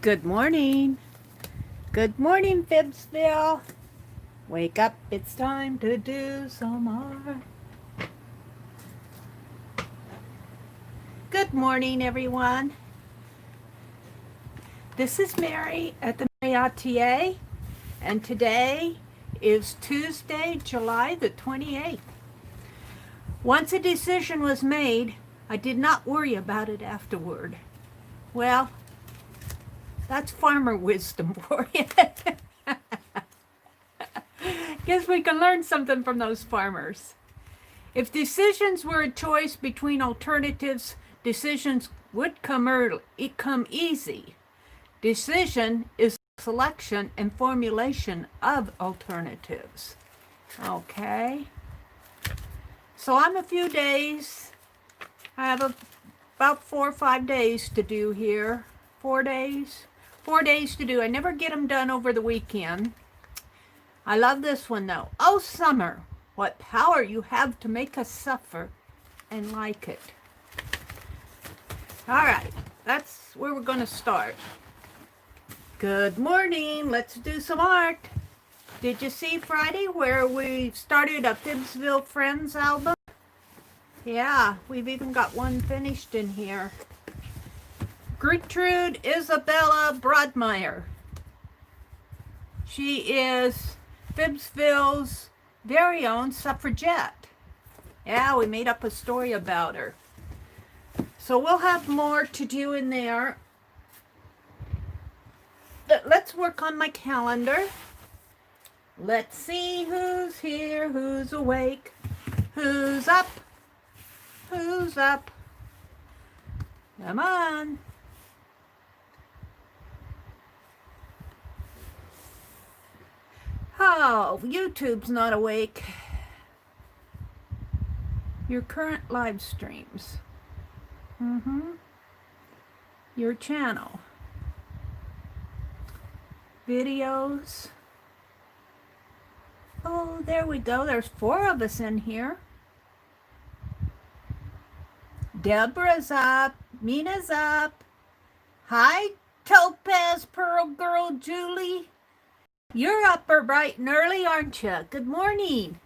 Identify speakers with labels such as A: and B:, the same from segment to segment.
A: Good morning. Good morning, Phibbsville. Wake up, it's time to do some art. Good morning, everyone. This is Meri at the Meri Atelier, and today is Tuesday, July the 28th. Once a decision was made, I did not worry about it afterward. Well, that's farmer wisdom for you. Guess we can learn something from those farmers. If decisions were a choice between alternatives, decisions would come easy. Decision is selection and formulation of alternatives. Okay. So I'm a few days. I have about 4 or 5 days to do here. 4 days. 4 days to do. I never get them done over the weekend. I love this one though. Oh, summer, what power you have to make us suffer and like it. All right, that's where we're going to start. Good morning. Let's do some art. Did you see Friday where we started a Phibbsville Friends album? Yeah, we've even got one finished in here. Gertrude Isabella Broadmeyer. She is Phibbsville's very own suffragette. Yeah, we made up a story about her. So we'll have more to do in there. But let's work on my calendar. Let's see who's here, who's awake, who's up, who's up. Come on. Oh, YouTube's not awake. Your current live streams. Your channel. Videos. Oh, there we go. There's 4 of us in here. Deborah's up. Mina's up. Hi, Topaz Pearl Girl Julie. You're up bright and early, aren't you? Good morning.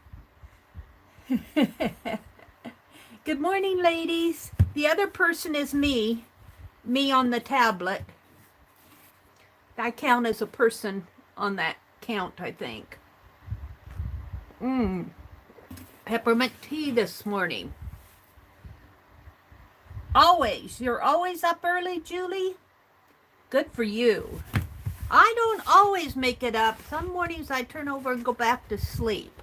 A: Good morning, ladies. The other person is me on the tablet. I count as a person on that count, I think. Peppermint tea this morning. Always. You're always up early, Julie? Good for you. I don't always make it up. Some mornings I turn over and go back to sleep.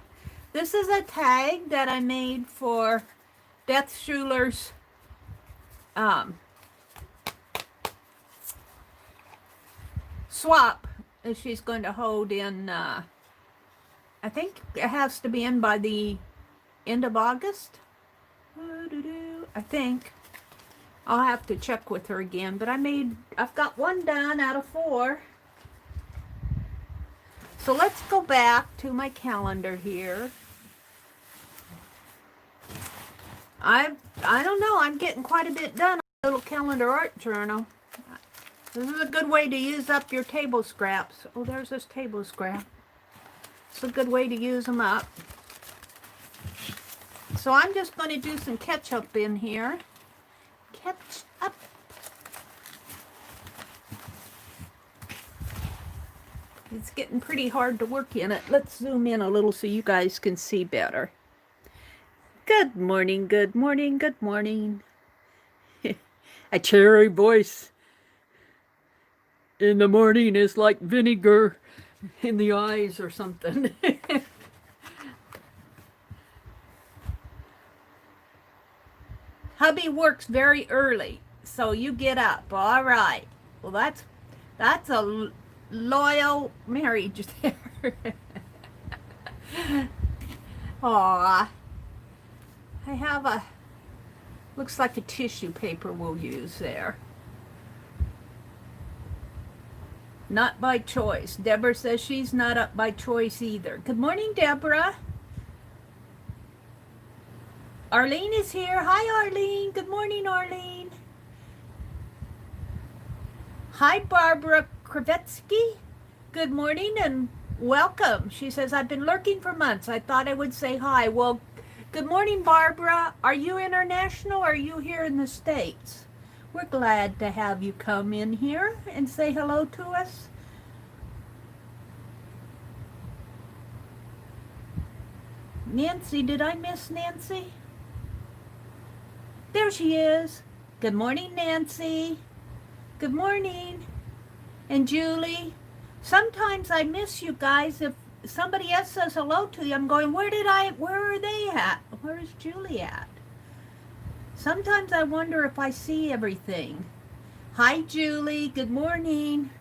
A: This is a tag that I made for Beth Schuler's swap that she's going to hold in, I think it has to be in by the end of August. I think. I'll have to check with her again, but I've got 1 done out of 4. So let's go back to my calendar here. I don't know, I'm getting quite a bit done on a little calendar art journal. This is a good way to use up your table scraps. Oh, there's this table scrap. It's a good way to use them up. So I'm just going to do some ketchup in here. Ketchup. It's getting pretty hard to work in it. Let's zoom in a little so you guys can see better. Good morning, good morning, good morning. A cherry voice in the morning is like vinegar in the eyes or something. Hubby works very early, so you get up. All right. Well, that's a loyal marriage there. Aw. I have looks like a tissue paper we'll use there. Not by choice. Deborah says she's not up by choice either. Good morning, Deborah. Arlene is here. Hi, Arlene. Good morning, Arlene. Hi, Barbara Kravetsky. Good morning and welcome. She says, I've been lurking for months. I thought I would say hi. Well, good morning, Barbara. Are you international or are you here in the States? We're glad to have you come in here and say hello to us. Nancy, did I miss Nancy? There she is. Good morning, Nancy. Good morning. And Julie. Sometimes I miss you guys. If somebody else says hello to you, I'm going, where are they at? Where's Julie at? Sometimes I wonder if I see everything. Hi, Julie. Good morning.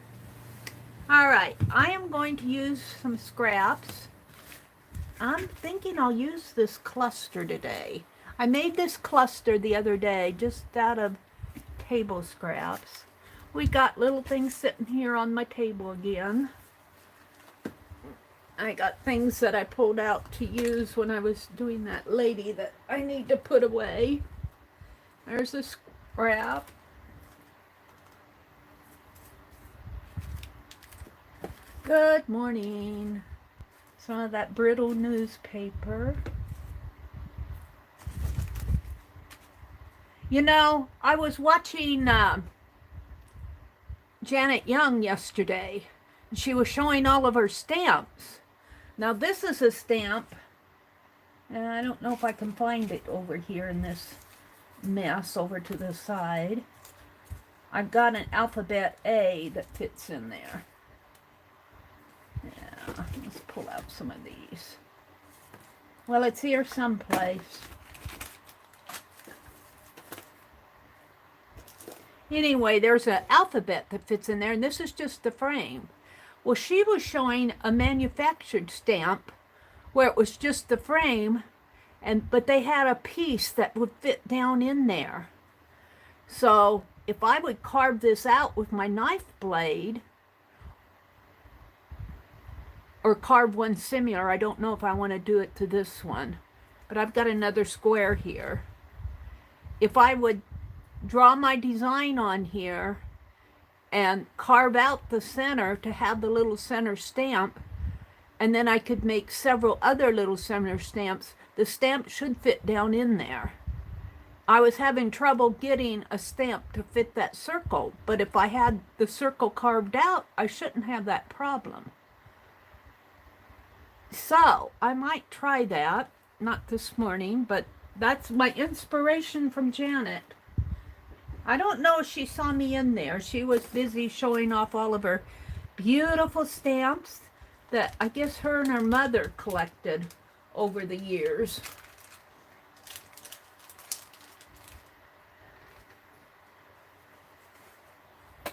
A: All right. I am going to use some scraps. I'm thinking I'll use this cluster today. I made this cluster the other day just out of table scraps. We got little things sitting here on my table again. I got things that I pulled out to use when I was doing that lady that I need to put away. There's a scrap. Good morning. Some of that brittle newspaper. You know, I was watching Janet Young yesterday, and she was showing all of her stamps. Now this is a stamp, and I don't know if I can find it over here in this mess over to the side. I've got an alphabet A that fits in there. Yeah, let's pull out some of these. Well, it's here someplace. Anyway, there's an alphabet that fits in there, and this is just the frame. Well, she was showing a manufactured stamp where it was just the frame, but they had a piece that would fit down in there. So if I would carve this out with my knife blade, or carve one similar, I don't know if I want to do it to this one, but I've got another square here. If I would draw my design on here and carve out the center to have the little center stamp, and then I could make several other little center stamps, the stamp should fit down in there. I was having trouble getting a stamp to fit that circle, but if I had the circle carved out, I shouldn't have that problem. So I might try that, not this morning, but that's my inspiration from Janet. I don't know if she saw me in there. She was busy showing off all of her beautiful stamps that I guess her and her mother collected over the years.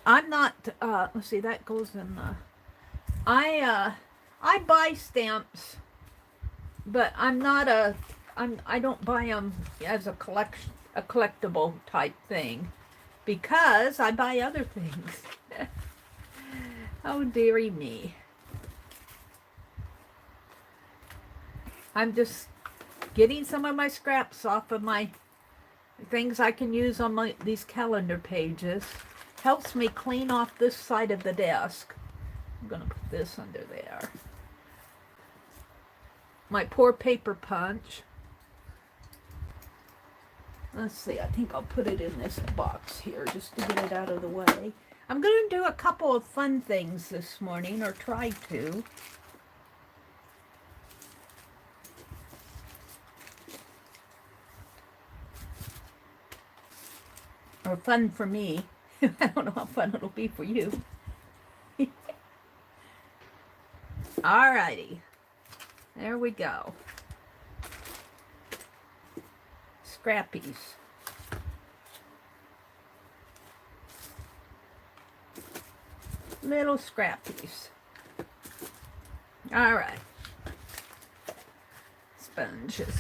A: I'm not, let's see, that goes in the, I buy stamps, but I'm not I don't buy them as a collectible type thing, because I buy other things. Oh, dearie me. I'm just getting some of my scraps off of my things I can use on these calendar pages. Helps me clean off this side of the desk. I'm going to put this under there. My poor paper punch. Let's see, I think I'll put it in this box here just to get it out of the way. I'm going to do a couple of fun things this morning, or try to. Or fun for me. I don't know how fun it'll be for you. Alrighty. There we go. Scrappies. Little scrappies. All right. Sponges.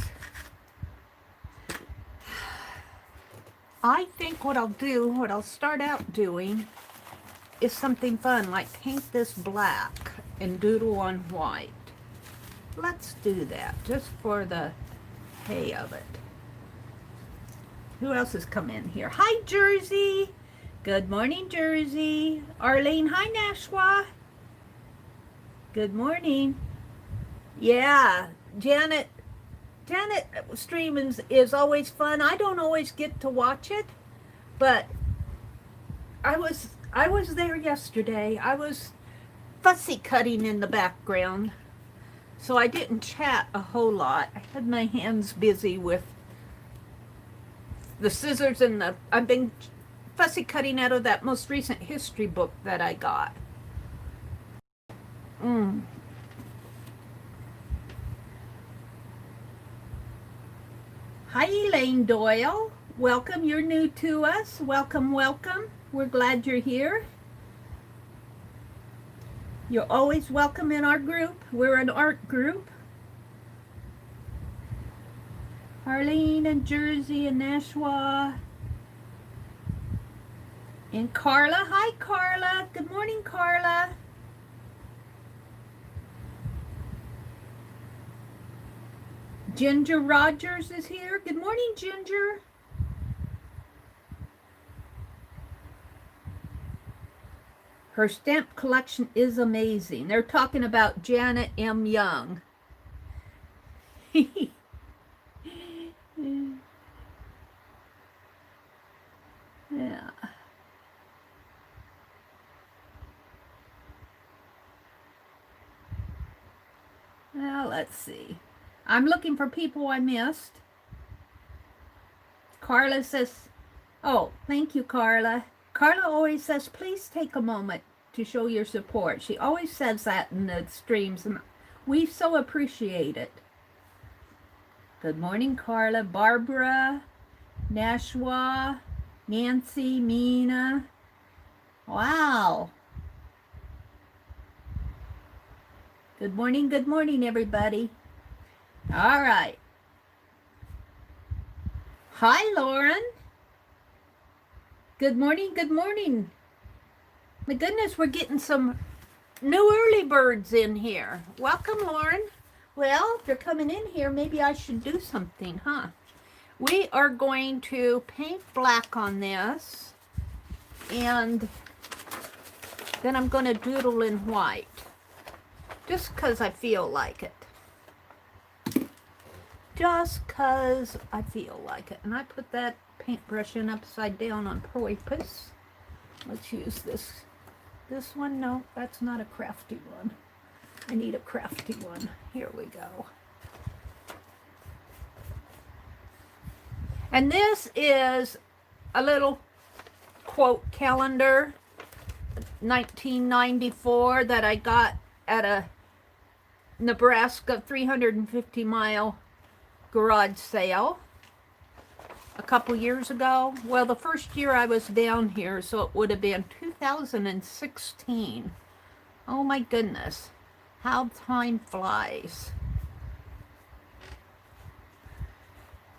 A: I think what I'll start out doing is something fun, like paint this black and doodle on white. Let's do that, just for the hay of it. Who else has come in here? Hi, Jersey. Good morning, Jersey. Arlene, hi, Nashua. Good morning. Yeah, Janet stream is always fun. I don't always get to watch it, but I was there yesterday. I was fussy cutting in the background, so I didn't chat a whole lot. I had my hands busy with the scissors and I've been fussy cutting out of that most recent history book that I got. Hi, Elaine Doyle. Welcome. You're new to us. Welcome, welcome. We're glad you're here. You're always welcome in our group. We're an art group. Arlene and Jersey and Nashua. And Carla. Hi, Carla. Good morning, Carla. Ginger Rogers is here. Good morning, Ginger. Her stamp collection is amazing. They're talking about Janet M. Young. Yeah. Well, let's see. I'm looking for people I missed. Carla says, oh, thank you, Carla. Carla always says, please take a moment to show your support. She always says that in the streams, and we so appreciate it. Good morning, Carla. Barbara, Nashua, Nancy, Mina. Wow. Good morning, everybody. All right. Hi, Lauren. Good morning, good morning. My goodness, we're getting some new early birds in here. Welcome, Lauren. Well, if you're coming in here, maybe I should do something, huh? We are going to paint black on this, and then I'm going to doodle in white, just because I feel like it. Just because I feel like it. And I put that paintbrush in upside down on purpose. Let's use this one. No, that's not a crafty one. I need a crafty one. Here we go. And this is a little quote calendar, 1994, that I got at a Nebraska 350-mile garage sale a couple years ago. Well, the first year I was down here, so it would have been 2016. Oh my goodness, how time flies.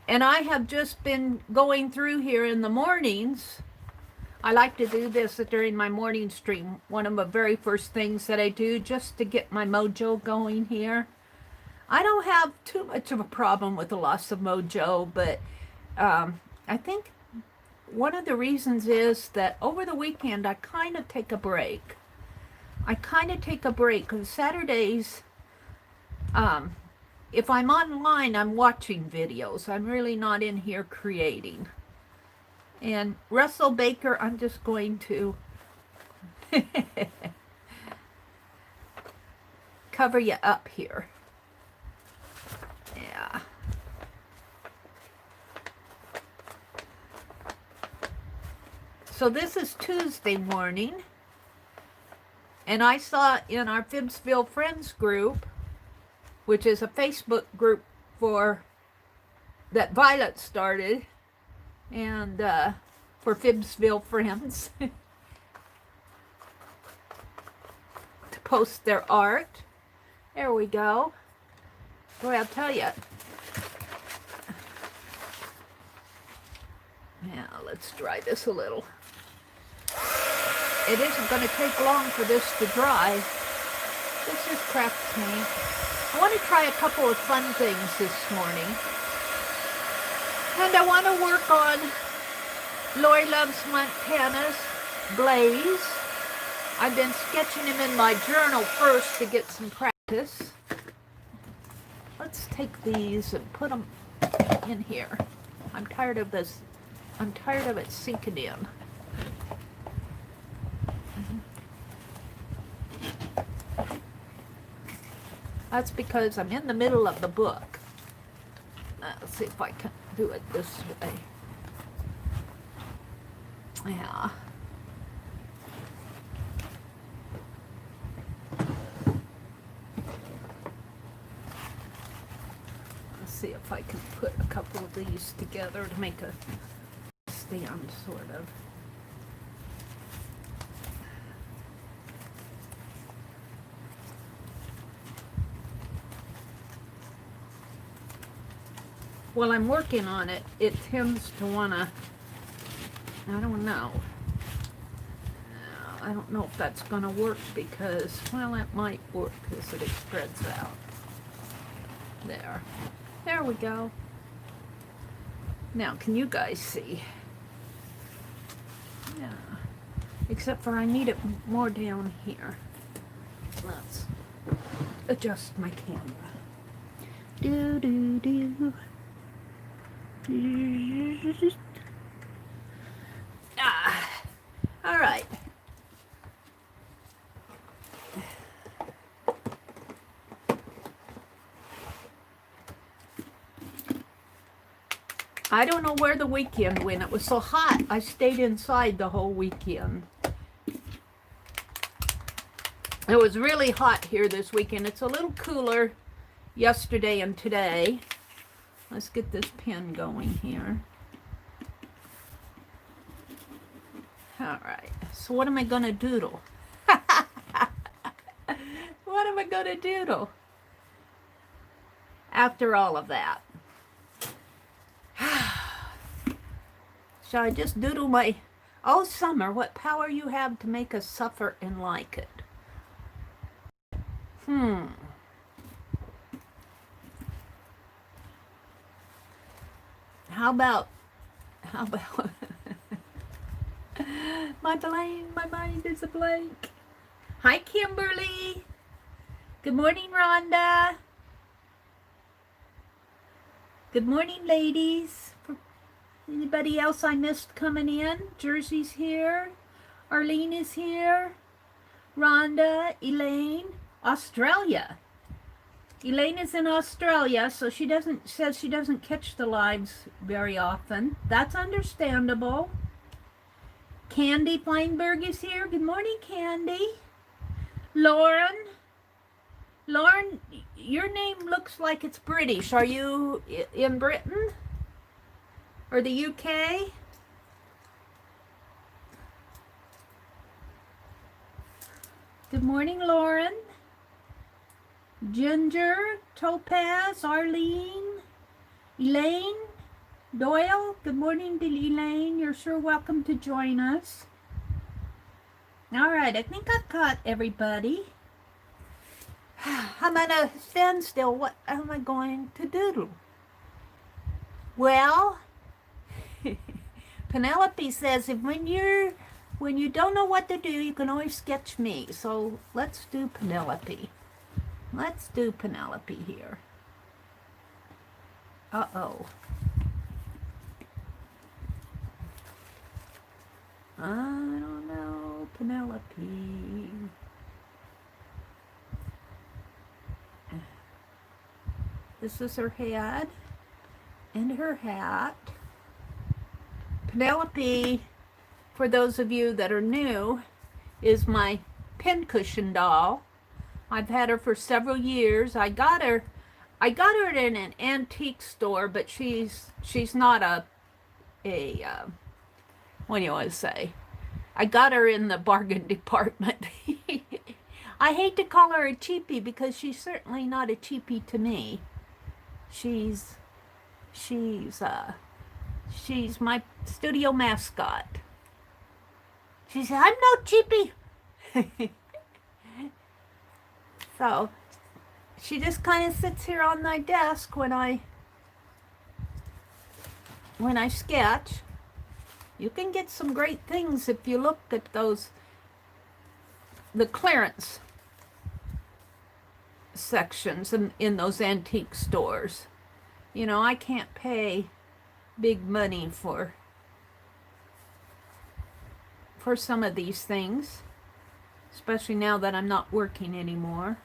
A: And I have just been going through here in the mornings. I like to do this during my morning stream, one of the very first things that I do, just to get my mojo going here. I don't have too much of a problem with the loss of mojo, but I think one of the reasons is that over the weekend I kind of take a break. Because Saturdays, if I'm online, I'm watching videos. I'm really not in here creating. And Russell Baker, I'm just going to cover you up here. Yeah. So this is Tuesday morning, and I saw in our Phibbsville Friends group, which is a Facebook group that Violet started, and for Phibbsville Friends to post their art. There we go. Boy, I'll tell you. Now, let's dry this a little. It isn't going to take long for this to dry. This is craft paint. I want to try a couple of fun things this morning. And I want to work on Lori Loves Montana's Blaze. I've been sketching him in my journal first to get some practice. Let's take these and put them in here. I'm tired of this. I'm tired of it sinking in. That's because I'm in the middle of the book. Let's see if I can do it this way. Yeah. Let's see if I can put a couple of these together to make a stand, sort of. While I'm working on it, it tends to wanna, I don't know. I don't know if that's gonna work because, well, it might work because it spreads out. There. There we go. Now, can you guys see? Yeah. Except for I need it more down here. Let's adjust my camera. Do do do. All right. I don't know where the weekend went. It was so hot. I stayed inside the whole weekend. It was really hot here this weekend. It's a little cooler yesterday and today. Let's get this pen going here. All right. So what am I going to doodle? What am I going to doodle? After all of that. Shall I just doodle my... Oh, summer, what power you have to make us suffer and like it. How about my mind is a blank. Hi, Kimberly. Good morning, Rhonda. Good morning, ladies. Anybody else I missed coming in? Jersey's here. Arlene is here. Rhonda, Elaine, Australia. Elaine is in Australia, so says she doesn't catch the lives very often. That's understandable. Candy Feinberg is here. Good morning, Candy. Lauren, your name looks like it's British. Are you in Britain or the UK? Good morning, Lauren. Ginger, Topaz, Arlene, Elaine, Doyle. Good morning to Elaine. You're sure welcome to join us. All right, I think I've caught everybody. I'm at a standstill. What am I going to doodle? Well, Penelope says when you don't know what to do, you can always sketch me. So let's do Penelope. Let's do Penelope here. Uh-oh. I don't know, Penelope. This is her head and her hat. Penelope, for those of you that are new, is my pincushion doll. I've had her for several years. I got her in an antique store, but she's not a what do you want to say? I got her in the bargain department. I hate to call her a cheapie because she's certainly not a cheapie to me. She's my studio mascot. She said, "I'm no cheapie." So she just kind of sits here on my desk when I sketch. You can get some great things if you look at those, the clearance sections in those antique stores. You know, I can't pay big money for some of these things, especially now that I'm not working anymore.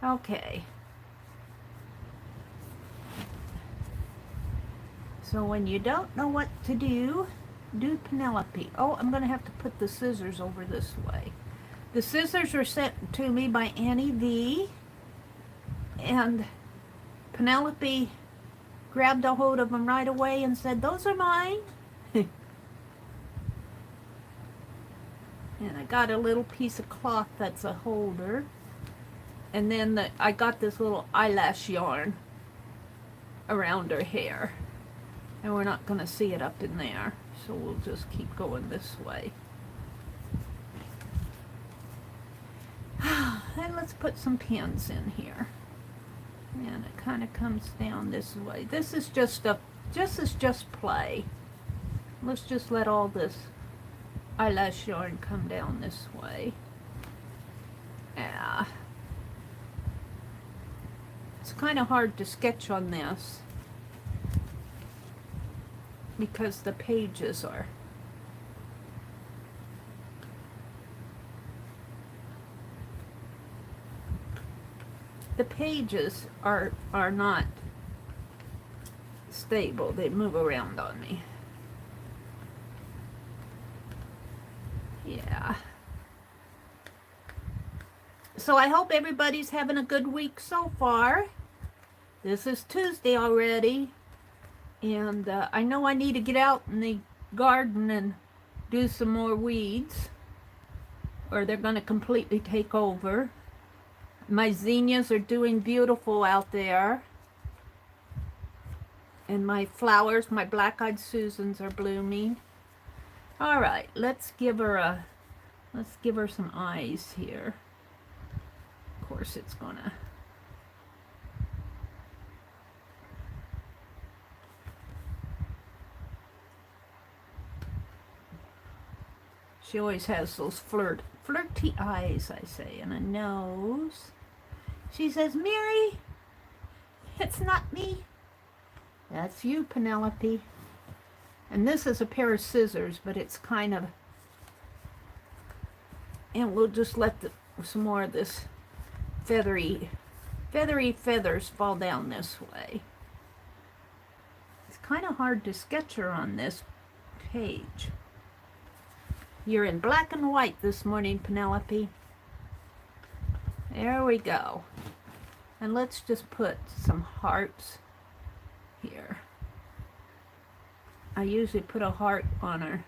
A: Okay. So when you don't know what to do, do Penelope. Oh, I'm going to have to put the scissors over this way. The scissors were sent to me by Annie V. And Penelope grabbed a hold of them right away and said, "Those are mine." And I got a little piece of cloth that's a holder. And then I got this little eyelash yarn around her hair. And we're not going to see it up in there. So we'll just keep going this way. And let's put some pins in here. And it kind of comes down this way. This is just play. Let's just let all this eyelash yarn come down this way. Yeah. It's kind of hard to sketch on this because the pages are not stable. They move around on me. Yeah. So I hope everybody's having a good week so far. This is Tuesday already. And I know I need to get out in the garden and do some more weeds, or they're going to completely take over. My zinnias are doing beautiful out there. And my flowers, my black-eyed Susans, are blooming. All right, let's give her some eyes here. Of course, it's gonna. She always has those flirty eyes, I say, and a nose. She says, "Meri, it's not me. That's you, Penelope." And this is a pair of scissors, but it's kind of, and we'll just let some more of this feathery feathers fall down this way. It's kind of hard to sketch her on this page. You're in black and white this morning, Penelope. There we go. And let's just put some hearts here. I usually put a heart on her.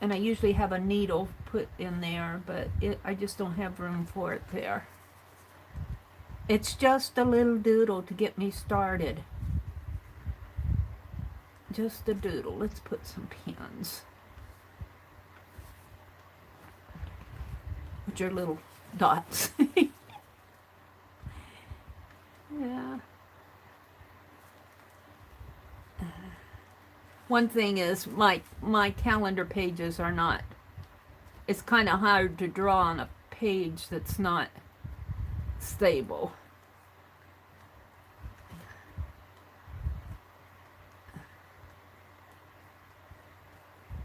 A: And I usually have a needle put in there, but I just don't have room for it there. It's just a little doodle to get me started. Just a doodle. Let's put some pins. Which are little dots. Yeah. One thing is my calendar pages are not, it's kind of hard to draw on a page that's not stable.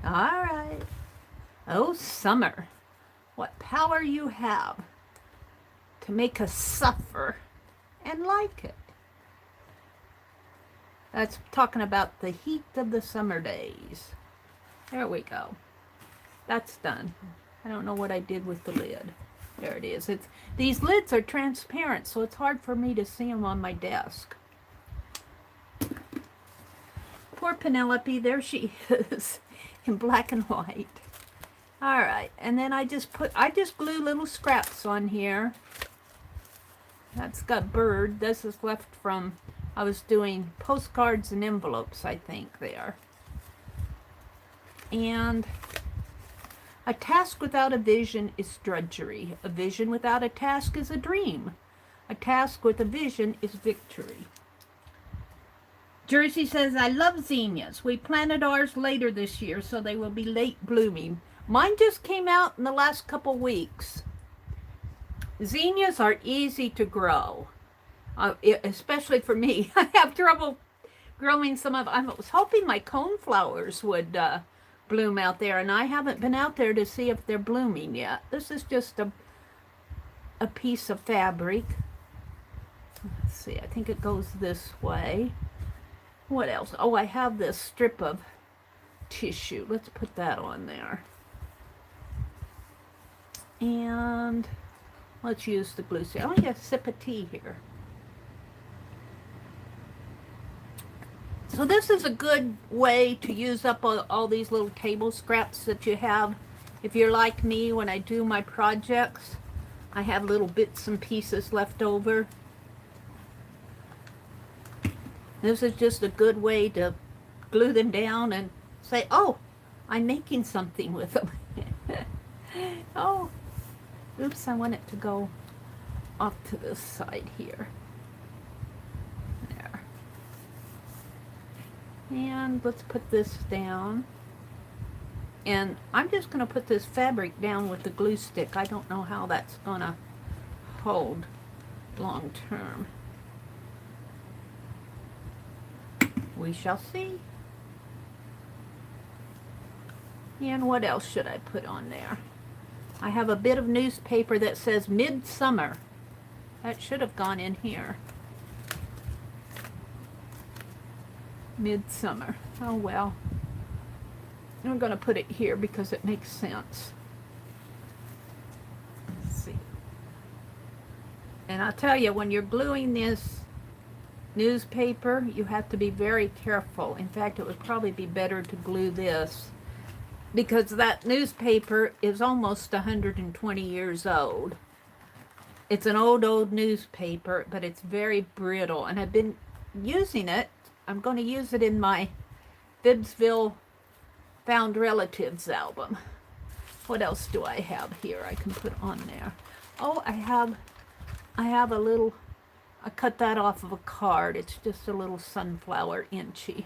A: All right. Oh, summer. What power you have to make us suffer and like it. That's talking about the heat of the summer days. There we go. That's done. I don't know what I did with the lid. There it is. These lids are transparent, so it's hard for me to see them on my desk. Poor Penelope, there she is in black and white. All right, and then I just glue little scraps on here. That's got bird. This is left from, I was doing postcards and envelopes, I think, there. And a task without a vision is drudgery. A vision without a task is a dream. A task with a vision is victory. Jersey says, I love zinnias. We planted ours later this year, so they will be late blooming. Mine just came out in the last couple weeks. Zinnias are easy to grow, especially for me. I have trouble growing some of. I was hoping my coneflowers would bloom out there, and I haven't been out there to see if they're blooming yet. This is just a piece of fabric. Let's see, I think it goes this way. What else? Oh, I have this strip of tissue. Let's put that on there. And let's use the glue stick. I want to get a sip of tea here. So this is a good way to use up all these little table scraps that you have. If you're like me, when I do my projects, I have little bits and pieces left over. This is just a good way to glue them down and say, oh, I'm making something with them. Oh, oops, I want it to go off to this side here. There. And let's put this down. And I'm just going to put this fabric down with the glue stick. I don't know how that's going to hold long term. We shall see. And what else should I put on there? I have a bit of newspaper that says Midsummer. That should have gone in here. Midsummer. Oh well. I'm going to put it here because it makes sense. Let's see. And I'll tell you, when you're gluing this newspaper, you have to be very careful. In fact, it would probably be better to glue this because that newspaper is almost 120 years old. It's an old newspaper, but it's very brittle, and I've been using it. I'm going to use it in my Bibbsville Found Relatives album. What else do I have here I can put on there? Oh, I have a little, I cut that off of a card. It's just a little sunflower inchy.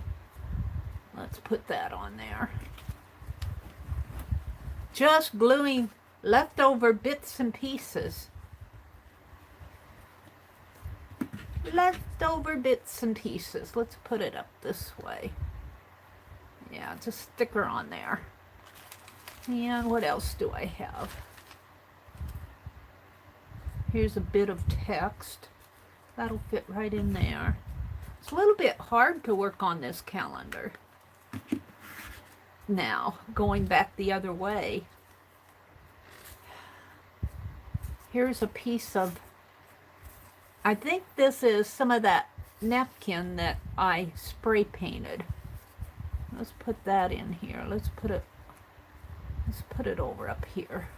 A: Let's put that on there. Just gluing leftover bits and pieces. Leftover bits and pieces. Let's put it up this way. Yeah, it's a sticker on there. And what else do I have? Here's a bit of text. That'll fit right in there. It's a little bit hard to work on this calendar. Now, going back the other way. Here's a piece of, I think this is some of that napkin that I spray painted. Let's put that in here. Let's put it over up here.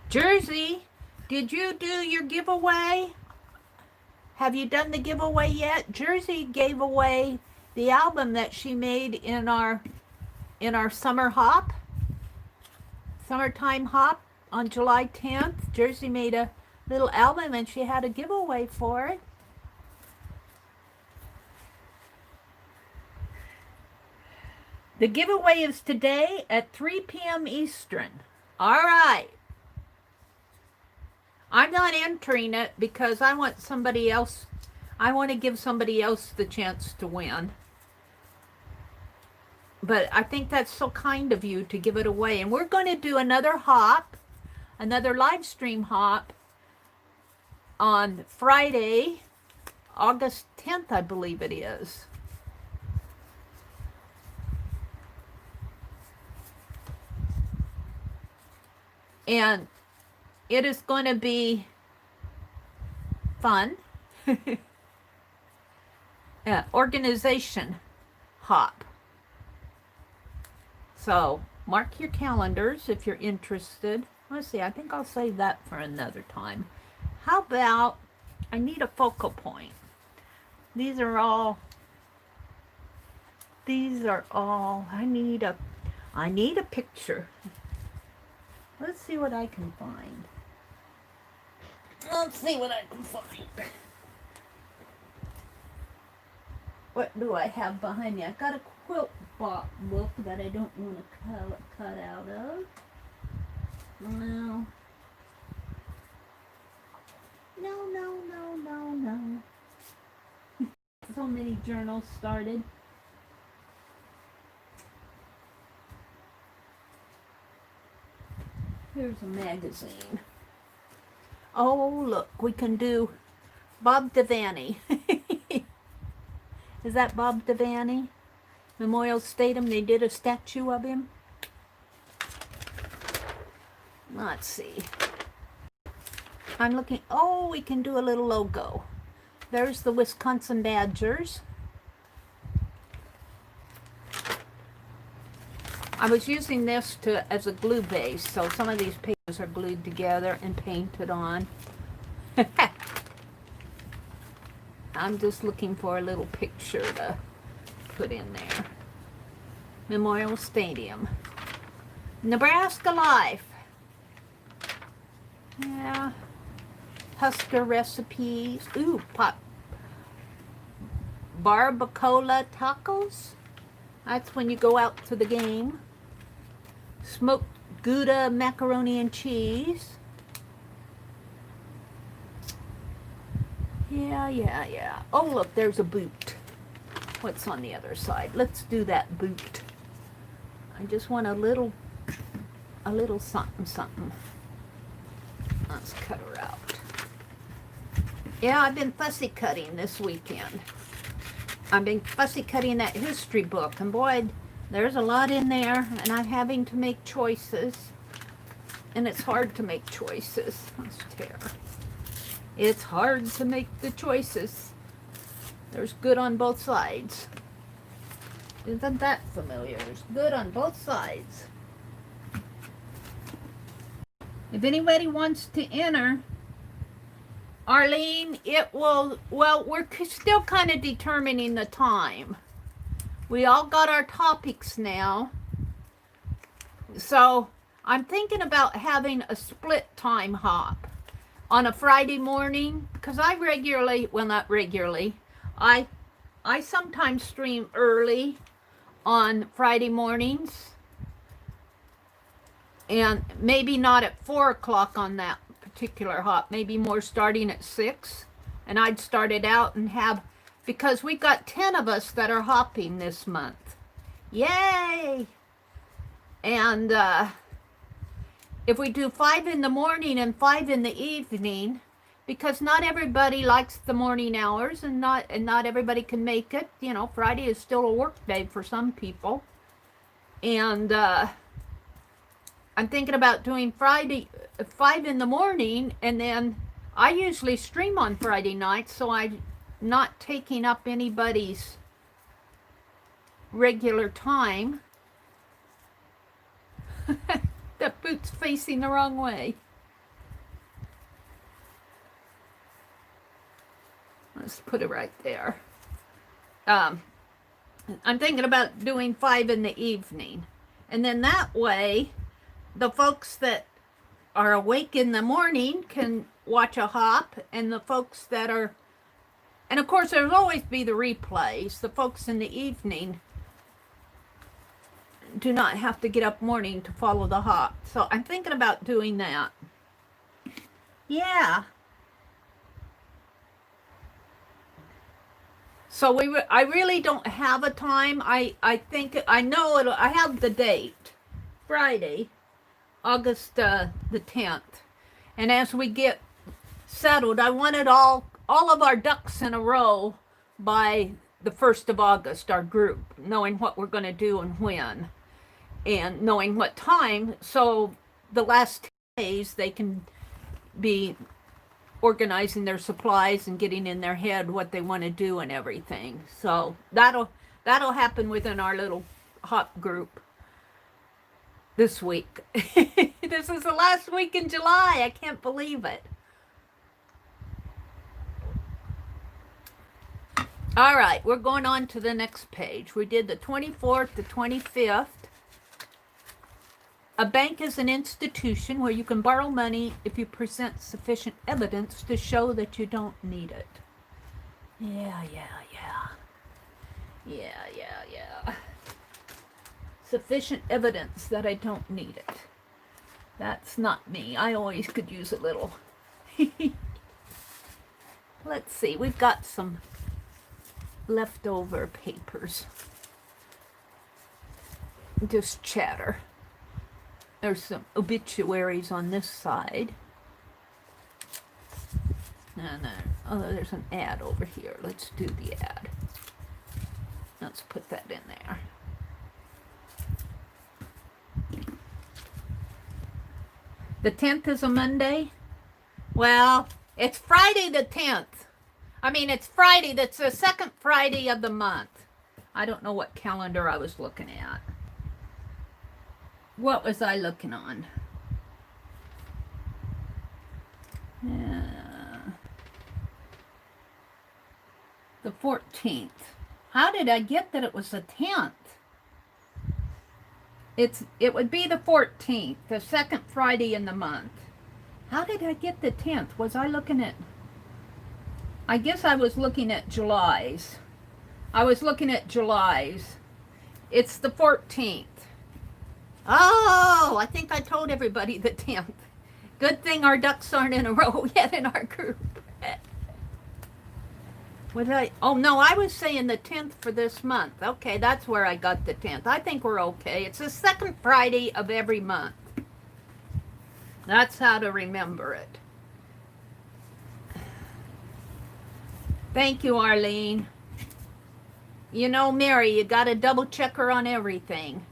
A: Jersey, did you do your giveaway? Have you done the giveaway yet? Jersey gave away the album that she made in our summer hop, summertime hop on July 10th. Jersey made a little album and she had a giveaway for it. The giveaway is today at 3 p.m. Eastern. All right. I'm not entering it because I want somebody else. I want to give somebody else the chance to win. But I think that's so kind of you to give it away. And we're going to do another hop, another live stream hop on Friday, August 10th, I believe it is. And it is going to be fun. Organization hop. So mark your calendars if you're interested. Let's see, I think I'll save that for another time. How about, I need a focal point. These are all, I need a picture. Let's see what I can find. Let's see what I can find. What do I have behind me? I've got a quilt book that I don't want to cut out of. No. No. So many journals started. Here's a magazine. Oh, look, we can do Bob Devaney. Is that Bob Devaney? Memorial Stadium, they did a statue of him. Let's see. I'm looking, oh, we can do a little logo. There's the Wisconsin Badgers. I was using this as a glue base, so some of these pages are glued together and painted on. I'm just looking for a little picture to put in there. Memorial Stadium. Nebraska Life. Yeah. Husker recipes. Ooh, barbacoa tacos. That's when you go out to the game. Smoked Gouda macaroni and cheese. Yeah. Oh, look, there's a boot. What's on the other side? Let's do that boot. I just want a little something. Let's cut her out. Yeah, I've been fussy cutting this weekend. I've been fussy cutting that history book, and boy, there's a lot in there, and I'm having to make choices, and it's hard to make choices. Let's tear. It's hard to make the choices. There's good on both sides. Isn't that familiar? There's good on both sides. If anybody wants to enter, Arlene, it will, well, we're still kind of determining the time. We all got our topics now. So I'm thinking about having a split time hop on a Friday morning, because I regularly, well, not regularly, I sometimes stream early on Friday mornings, and maybe not at 4 o'clock on that particular hop, maybe more starting at 6, and I'd start it out and have, because we've got 10 of us that are hopping this month. Yay! And if we do 5 in the morning and 5 in the evening, because not everybody likes the morning hours, and not everybody can make it. You know, Friday is still a work day for some people. And I'm thinking about doing Friday 5 in the morning, and then I usually stream on Friday nights, so I'm not taking up anybody's regular time. That boot's facing the wrong way. Let's put it right there. I'm thinking about doing 5 in the evening. And then that way, the folks that are awake in the morning can watch a hop, and the folks that are, and of course there'll always be the replays. The folks in the evening do not have to get up morning to follow the hop. So I'm thinking about doing that. Yeah. So I really don't have a time. I think, I know it'll, I have the date, Friday, August the 10th. And as we get settled, I wanted all of our ducks in a row by the 1st of August, our group, knowing what we're going to do and when, and knowing what time, so the last 10 days they can be organizing their supplies and getting in their head what they want to do and everything. So that'll happen within our little hop group this week. This is the last week in July. I can't believe it. All right, we're going on to the next page. We did the 24th, the 25th. A bank is an institution where you can borrow money if you present sufficient evidence to show that you don't need it. Yeah. Sufficient evidence that I don't need it. That's not me. I always could use a little. Let's see. We've got some leftover papers. Just chatter. There's some obituaries on this side. And there's an ad over here. Let's do the ad. Let's put that in there. The 10th is a Monday. Well, it's Friday the 10th. I mean, it's Friday. That's the second Friday of the month. I don't know what calendar I was looking at. What was I looking on? The 14th. How did I get that it was the 10th? It would be the 14th, the second Friday in the month. How did I get the 10th? Was I looking at... I guess I was looking at July's. It's the 14th. Oh, I think I told everybody the 10th. Good thing our ducks aren't in a row yet in our group. What did I... Oh, no, I was saying the 10th for this month. Okay, that's where I got the 10th. I think we're okay. It's the second Friday of every month. That's how to remember it. Thank you, Arlene. You know, Meri, you got to double check her on everything.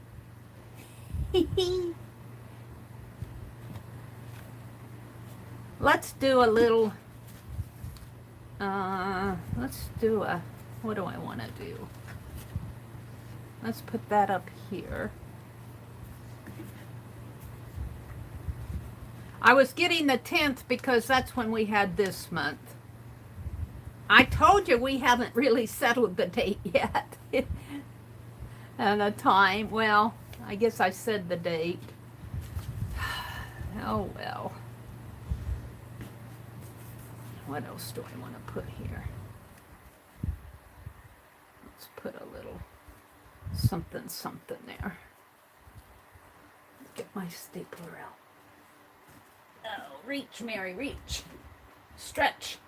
A: Let's do a little... what do I want to do? Let's put that up here. I was getting the 10th because that's when we had this month. I told you we haven't really settled the date yet. And the time, well, I guess I said the date. Oh, well. What else do I want to put here? Let's put a little something there. Let's get my stapler out. Oh, reach, Meri, reach. Stretch.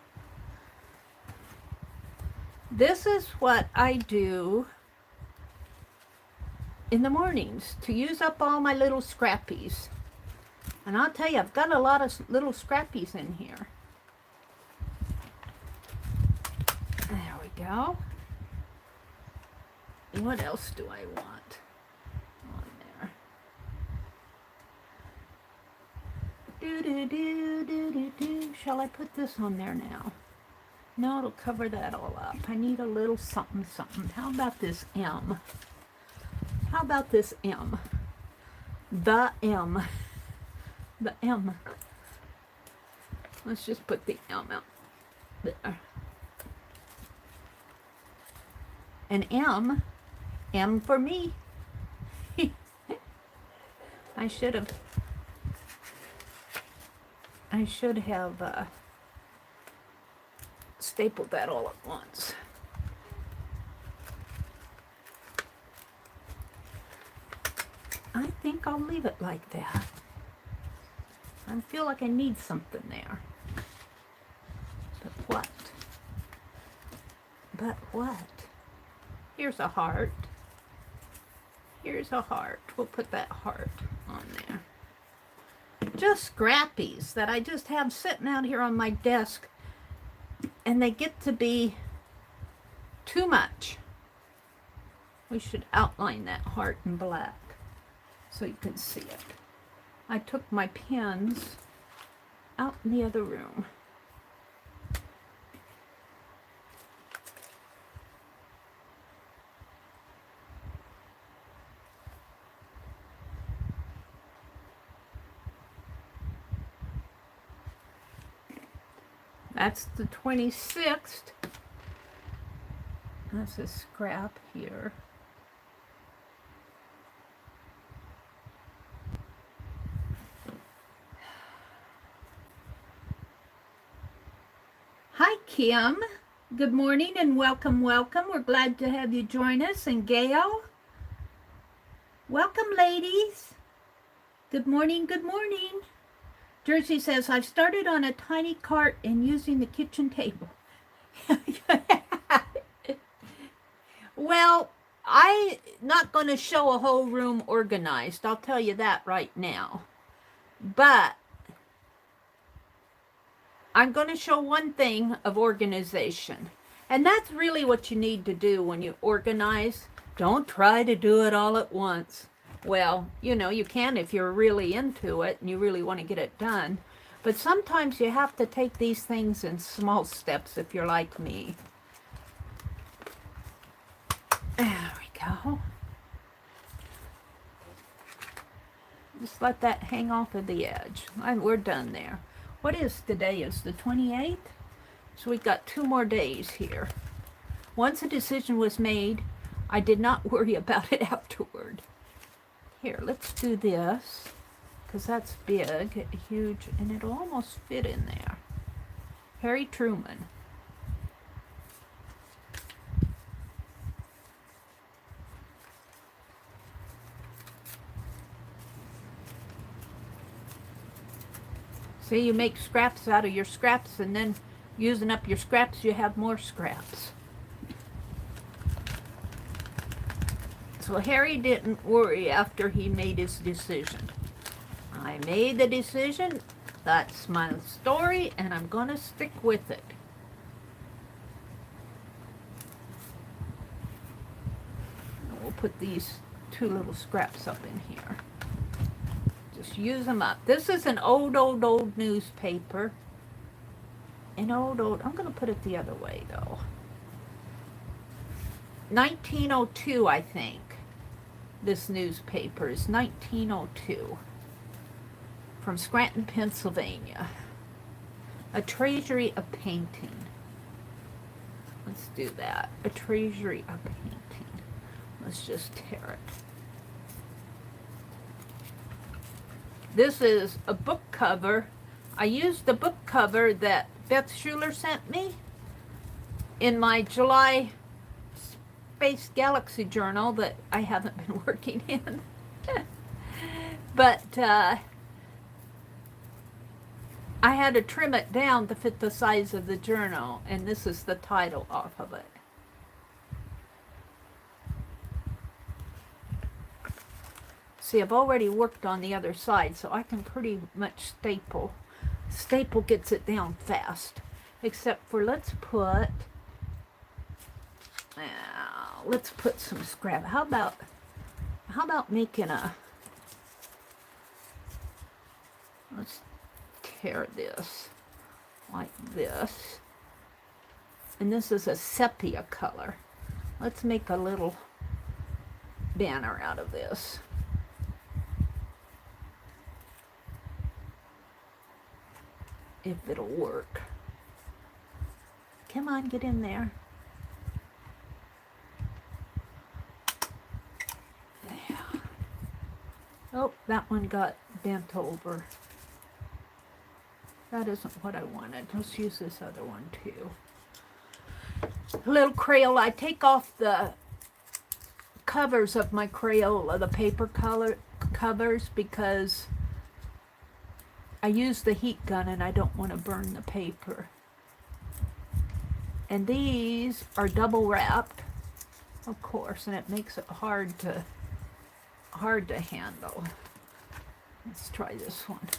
A: This is what I do in the mornings to use up all my little scrappies. And I'll tell you, I've got a lot of little scrappies in here. There we go. What else do I want on there? Shall I put this on there now? No, it'll cover that all up. I need a little something. How about this M? How about this M? The M. The M. Let's just put the M out there. An M for me. I should have stapled that all at once. I think I'll leave it like that. I feel like I need something there. But what? Here's a heart. Here's a heart. We'll put that heart on there. Just scrappies that I just have sitting out here on my desk, and they get to be too much. We should outline that heart in black so you can see it. I took my pens out in the other room. That's the 26th. That's a scrap here. Kim. Good morning and welcome, welcome. We're glad to have you join us. And Gail. Welcome, ladies. Good morning, good morning. Jersey says, I've started on a tiny cart and using the kitchen table. Well, I'm not going to show a whole room organized. I'll tell you that right now. But I'm going to show one thing of organization. And that's really what you need to do when you organize. Don't try to do it all at once. Well, you know, you can if you're really into it and you really want to get it done. But sometimes you have to take these things in small steps if you're like me. There we go. Just let that hang off of the edge. We're done there. What is today? Is the 28th? So we've got 2 more days here. Once a decision was made, I did not worry about it afterward. Here, let's do this, because that's big, huge, and it'll almost fit in there. Harry Truman. See, you make scraps out of your scraps, and then using up your scraps, you have more scraps. So Harry didn't worry after he made his decision. I made the decision, that's my story, and I'm going to stick with it. And we'll put these 2 little scraps up in here. Just use them up. This is an old newspaper. An old, I'm going to put it the other way though. 1902, I think. This newspaper is 1902. From Scranton, Pennsylvania. A treasury of painting. Let's do that. A treasury of painting. Let's just tear it. This is a book cover. I used the book cover that Beth Schuler sent me in my July Space Galaxy journal that I haven't been working in. But I had to trim it down to fit the size of the journal, and this is the title off of it. See, I've already worked on the other side, so I can pretty much staple. Staple gets it down fast. Except for, let's put some scrap. How about making a, let's tear this like this. And this is a sepia color. Let's make a little banner out of this. If it'll work. Come on, get in there. There. Oh, that one got bent over. That isn't what I wanted. Let's use this other one too. A little Crayola. I take off the covers of my Crayola, the paper color covers, because I use the heat gun and I don't want to burn the paper. And these are double wrapped, of course, and it makes it hard to handle. Let's try this one.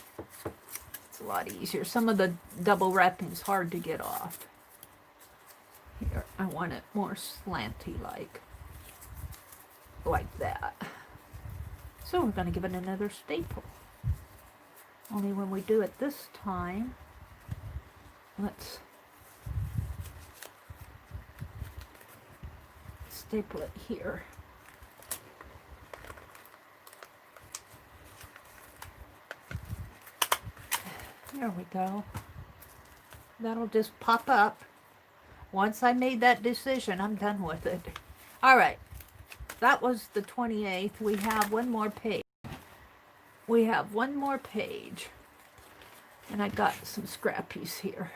A: It's a lot easier. Some of the double wrapping is hard to get off. Here, I want it more slanty like that. So we're going to give it another staple. Only when we do it this time, let's staple it here. There we go. That'll just pop up. Once I made that decision, I'm done with it. All right. That was the 28th. We have one more page. We have one more page. And I got some scrappies here.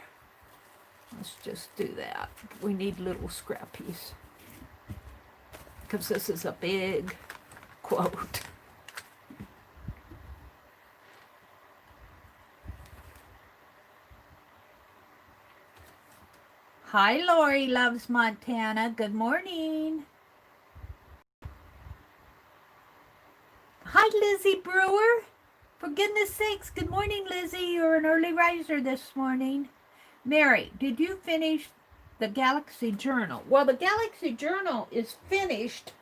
A: Let's just do that. We need little scrappies because this is a big quote. Hi, Lori loves Montana. Good morning. Hi, Lizzie Brewer. For goodness sakes, good morning, Lizzie. You're an early riser this morning. Meri, did you finish the Galaxy Journal? Well, the Galaxy Journal is finished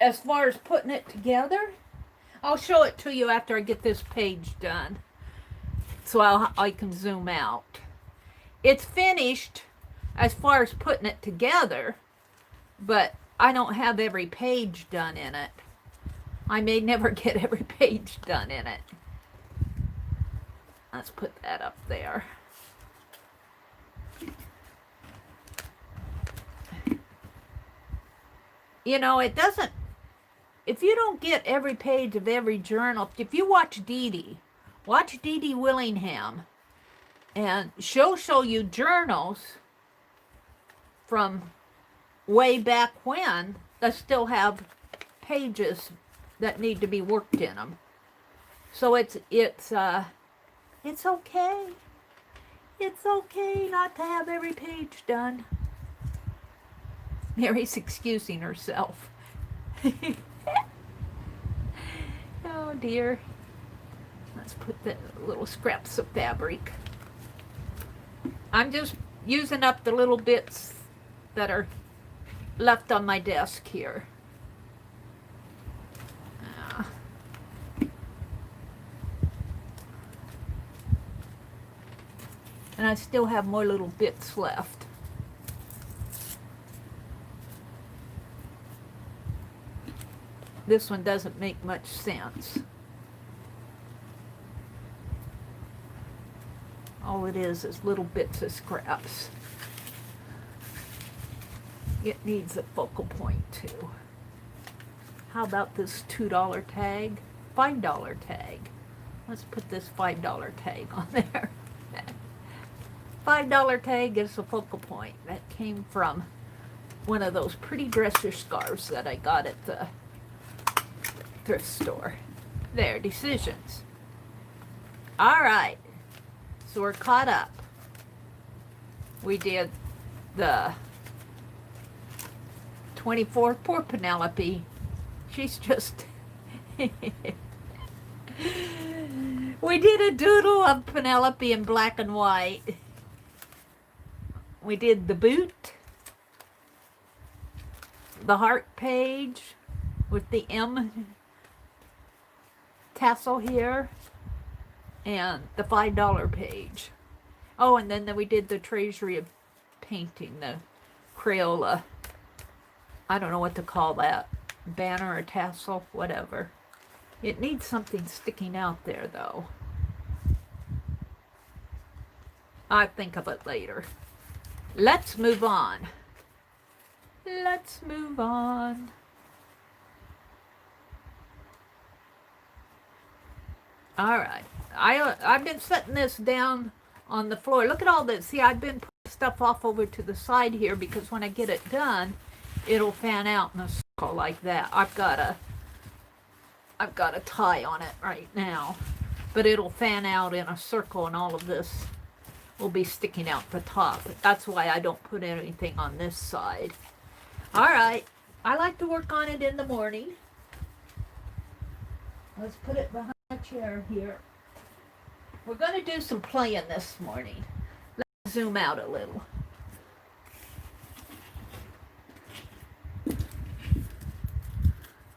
A: as far as putting it together. I'll show it to you after I get this page done, so I can zoom out. It's finished as far as putting it together, but I don't have every page done in it. I may never get every page done in it. Let's put that up there. You know, it doesn't, if you don't get every page of every journal, if you watch Dee Dee Willingham, and she'll show you journals from way back when that still have pages that need to be worked in them. So it's okay. It's okay not to have every page done. Meri's excusing herself. Oh dear. Let's put the little scraps of fabric. I'm just using up the little bits that are left on my desk here. And I still have more little bits left. This one doesn't make much sense. All it is little bits of scraps. It needs a focal point too. How about this $2 tag? $5 tag. Let's put this $5 tag on there. $5 tag is a focal point. That came from one of those pretty dresser scarves that I got at the thrift store. There, decisions. All right. So we're caught up. We did the 24th. Poor Penelope. She's just... We did a doodle of Penelope in black and white. We did the boot, the heart page with the M tassel here, and the $5 page. Oh, and then we did the Treasury of Painting, the Crayola. I don't know what to call that. Banner or tassel, whatever. It needs something sticking out there, though. I'll think of it later. Let's move on. Let's move on. All right. I've been setting this down on the floor. Look at all this. See, I've been putting stuff off over to the side here because when I get it done, it'll fan out in a circle like that. I've got a tie on it right now, but it'll fan out in a circle, and all of this will be sticking out the top. That's why I don't put anything on this side. All right. I like to work on it in the morning. Let's put it behind a chair here. We're going to do some playing this morning. Let's zoom out a little.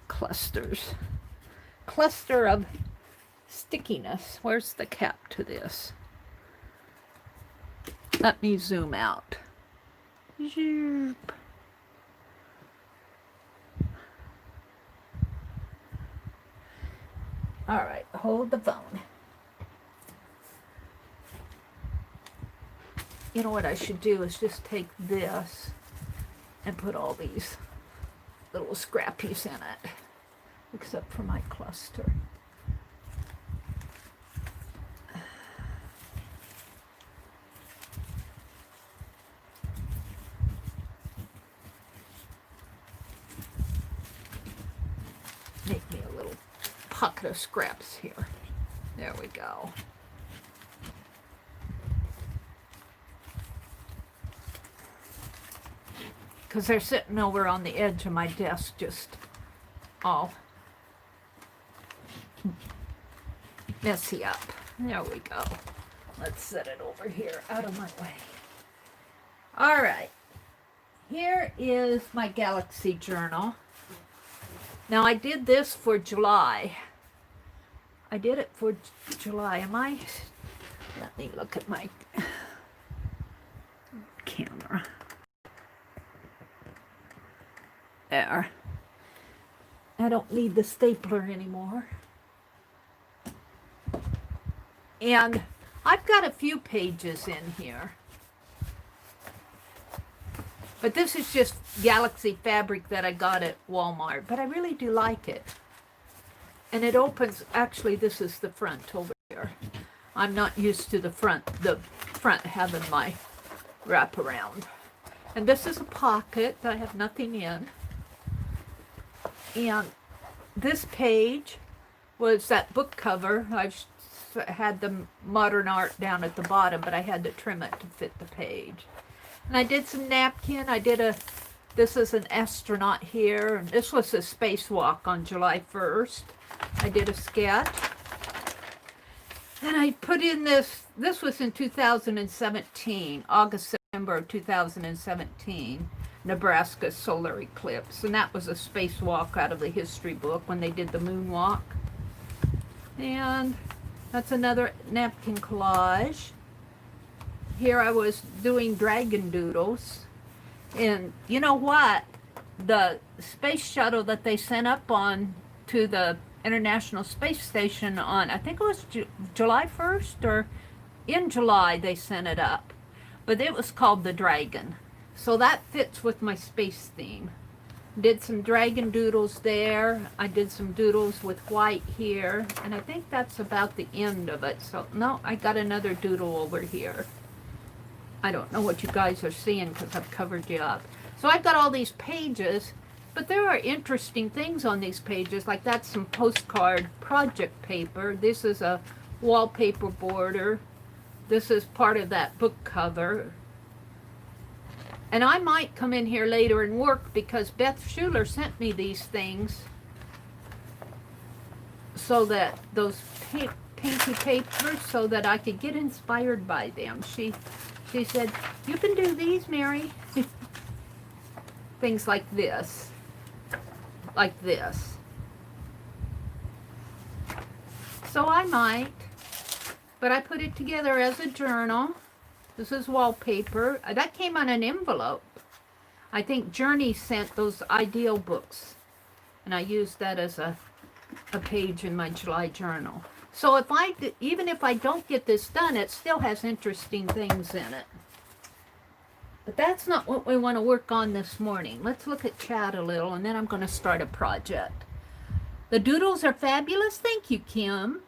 A: Clusters. Cluster of stickiness. Where's the cap to this? Let me zoom out. Zoop. All right, hold the phone. You know what I should do is just take this and put all these little scrappies in it, except for my cluster. make me a little pocket of scraps here. There we go. Because they're sitting over on the edge of my desk, just all messy up. There we go. Let's set it over here, out of my way. All right. Here is my Galaxy journal. Now, I did this for July. I did it for July. Let me look at my camera. There. I don't need the stapler anymore. And I've got a few pages in here. But this is just Galaxy fabric that I got at Walmart. But I really do like it. And it opens, actually this is the front over here. I'm not used to the front having my wraparound. And this is a pocket that I have nothing in. And this page was that book cover. I've had the modern art down at the bottom, but I had to trim it to fit the page. And I did some napkin. This is an astronaut here. And this was a spacewalk on July 1st. I did a sketch. And I put in this was in 2017, August, September of 2017. Nebraska solar eclipse, and that was a spacewalk out of the history book when they did the moonwalk. And that's another napkin collage. Here I was doing dragon doodles, and you know what? The space shuttle that they sent up on to the International Space Station on, I think it was July 1st, or in July they sent it up, but it was called the Dragon. So that fits with my space theme. Did some dragon doodles there. I did some doodles with white here. And I think that's about the end of it. So, no, I got another doodle over here. I don't know what you guys are seeing because I've covered you up. So I've got all these pages, but there are interesting things on these pages. Like that's some postcard project paper. This is a wallpaper border. This is part of that book cover. And I might come in here later and work because Beth Schuler sent me these things so that those pinky papers, so that I could get inspired by them. She said, you can do these, Meri. Things like this. Like this. So I might. But I put it together as a journal. This is wallpaper. That came on an envelope. I think Journey sent those ideal books. And I used that as a page in my July journal. So even if I don't get this done, it still has interesting things in it. But that's not what we want to work on this morning. Let's look at chat a little, and then I'm going to start a project. The doodles are fabulous. Thank you, Kim.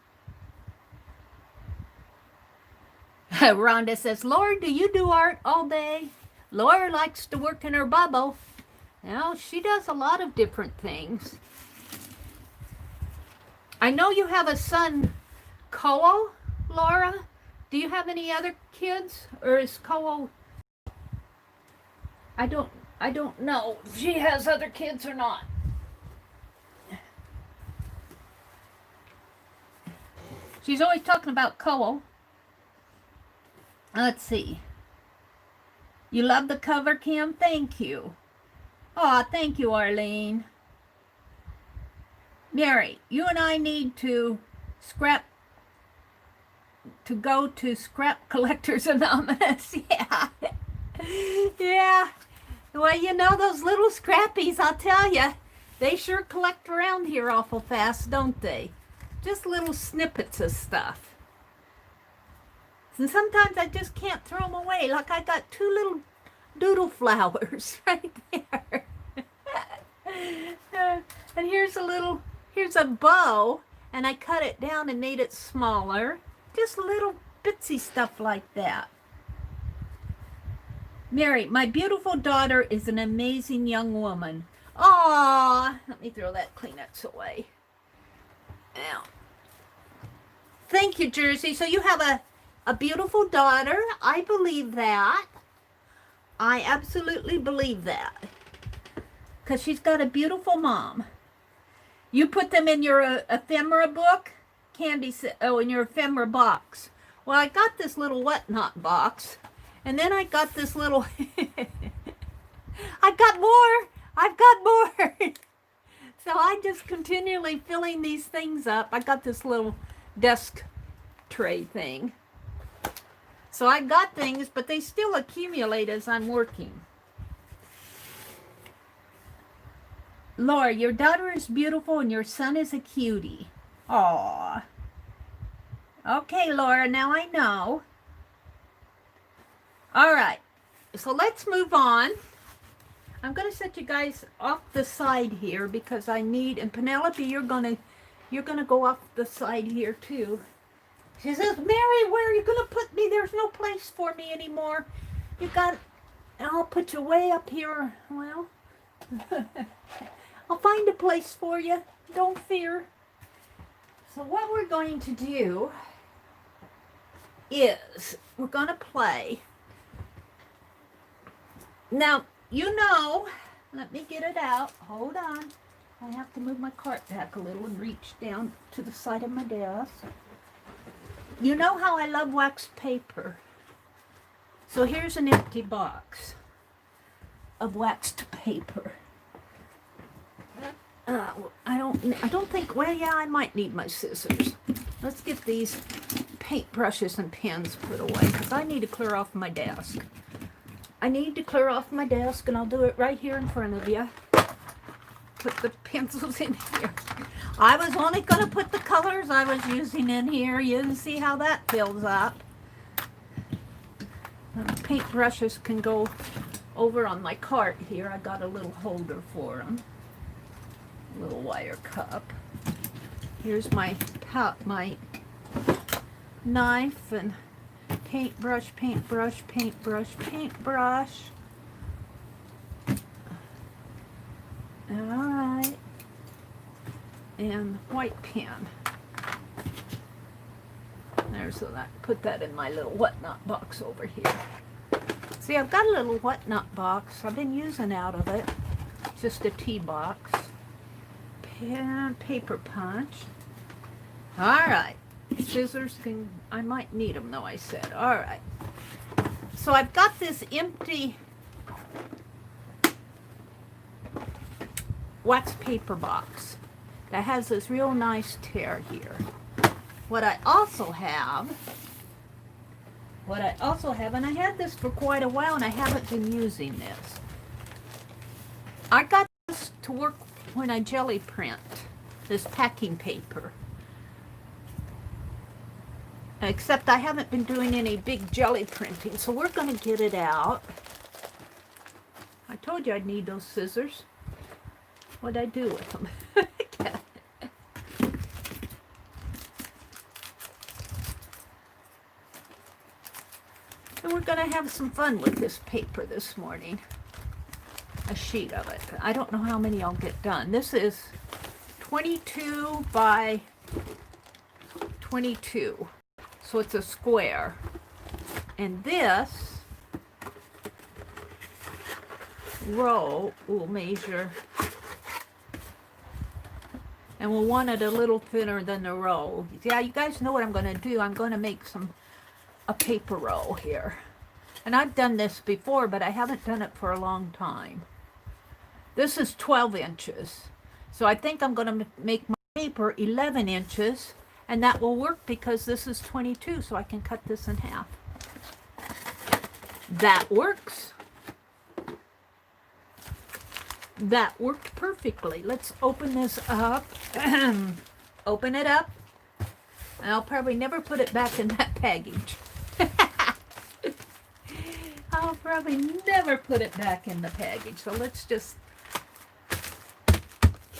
A: Rhonda says, Laura, do you do art all day? Laura likes to work in her bubble. Well, she does a lot of different things. I know you have a son, Koa, Laura. Do you have any other kids? Or is Koa... I don't know if she has other kids or not. She's always talking about Koa. Let's see. You love the cover, Kim? Thank you. Aw, thank you, Arlene. Meri, you and I need to go to Scrap Collectors Anonymous. Yeah. Yeah. Well, you know, those little scrappies, I'll tell you, they sure collect around here awful fast, don't they? Just little snippets of stuff. And sometimes I just can't throw them away. Like I got two little doodle flowers right there. And here's a bow, and I cut it down and made it smaller. Just little bitsy stuff like that. Meri, my beautiful daughter is an amazing young woman. Aw, let me throw that Kleenex away. Now, thank you, Jersey. So you have a beautiful daughter. I believe that. I absolutely believe that. Because she's got a beautiful mom. You put them in your ephemera book, in your ephemera box. Well, I got this little whatnot box, and then I got this little, I've got more. So I just continually filling these things up. I got this little desk tray thing. So I got things, but they still accumulate as I'm working. Laura, your daughter is beautiful and your son is a cutie. Aww. Okay, Laura, now I know. All right, so let's move on. I'm going to set you guys off the side here because I need, and Penelope, you're gonna go off the side here too. She says, Mary, where are you going to put me? There's no place for me anymore. I'll put you way up here. Well, I'll find a place for you. Don't fear. So what we're going to do is we're going to play. Now, you know, let me get it out. Hold on. I have to move my cart back a little and reach down to the side of my desk. You know how I love waxed paper. So here's an empty box of waxed paper. I don't think, well, yeah, I might need my scissors. Let's get these paintbrushes and pens put away because I need to clear off my desk. I need to clear off my desk, and I'll do it right here in front of you. Put the pencils in here. I was only going to put the colors I was using in here. You can see how that fills up. The paintbrushes can go over on my cart here. I got a little holder for them. Little wire cup. Here's my knife and paintbrush. Alright. And white pen. There's that. Put that in my little whatnot box over here. See, I've got a little whatnot box. I've been using out of it. Just a tea box. Pen, paper punch. Alright. Scissors I might need them though, I said. Alright. So I've got this empty wax paper box that has this real nice tear here. What I also have, and I had this for quite a while and I haven't been using this. I got this to work when I jelly print, this packing paper. Except I haven't been doing any big jelly printing, so we're going to get it out. I told you I'd need those scissors. What'd I do with them? And we're going to have some fun with this paper this morning. A sheet of it. I don't know how many I'll get done. This is 22 by 22. So it's a square. And this roll will measure, and we'll want it a little thinner than the roll. Yeah, you guys know what I'm going to do. I'm going to make a paper roll here. And I've done this before, but I haven't done it for a long time. This is 12 inches. So I think I'm going to make my paper 11 inches. And that will work because this is 22, so I can cut this in half. That works. That worked perfectly. Let's open this up. Open it up. And I'll probably never put it back in that package. I'll probably never put it back in the package. So let's just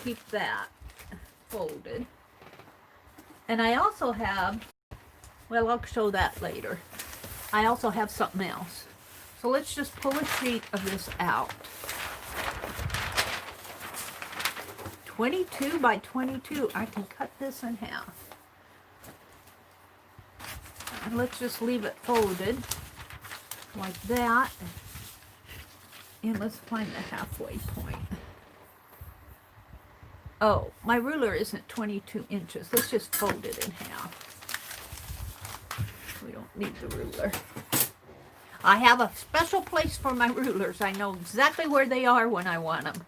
A: keep that folded. And I also have, well, I'll show that later. I also have something else. So let's just pull a sheet of this out. 22 by 22. I can cut this in half. And let's just leave it folded like that. And let's find the halfway point. Oh, my ruler isn't 22 inches. Let's just fold it in half. We don't need the ruler. I have a special place for my rulers. I know exactly where they are when I want them.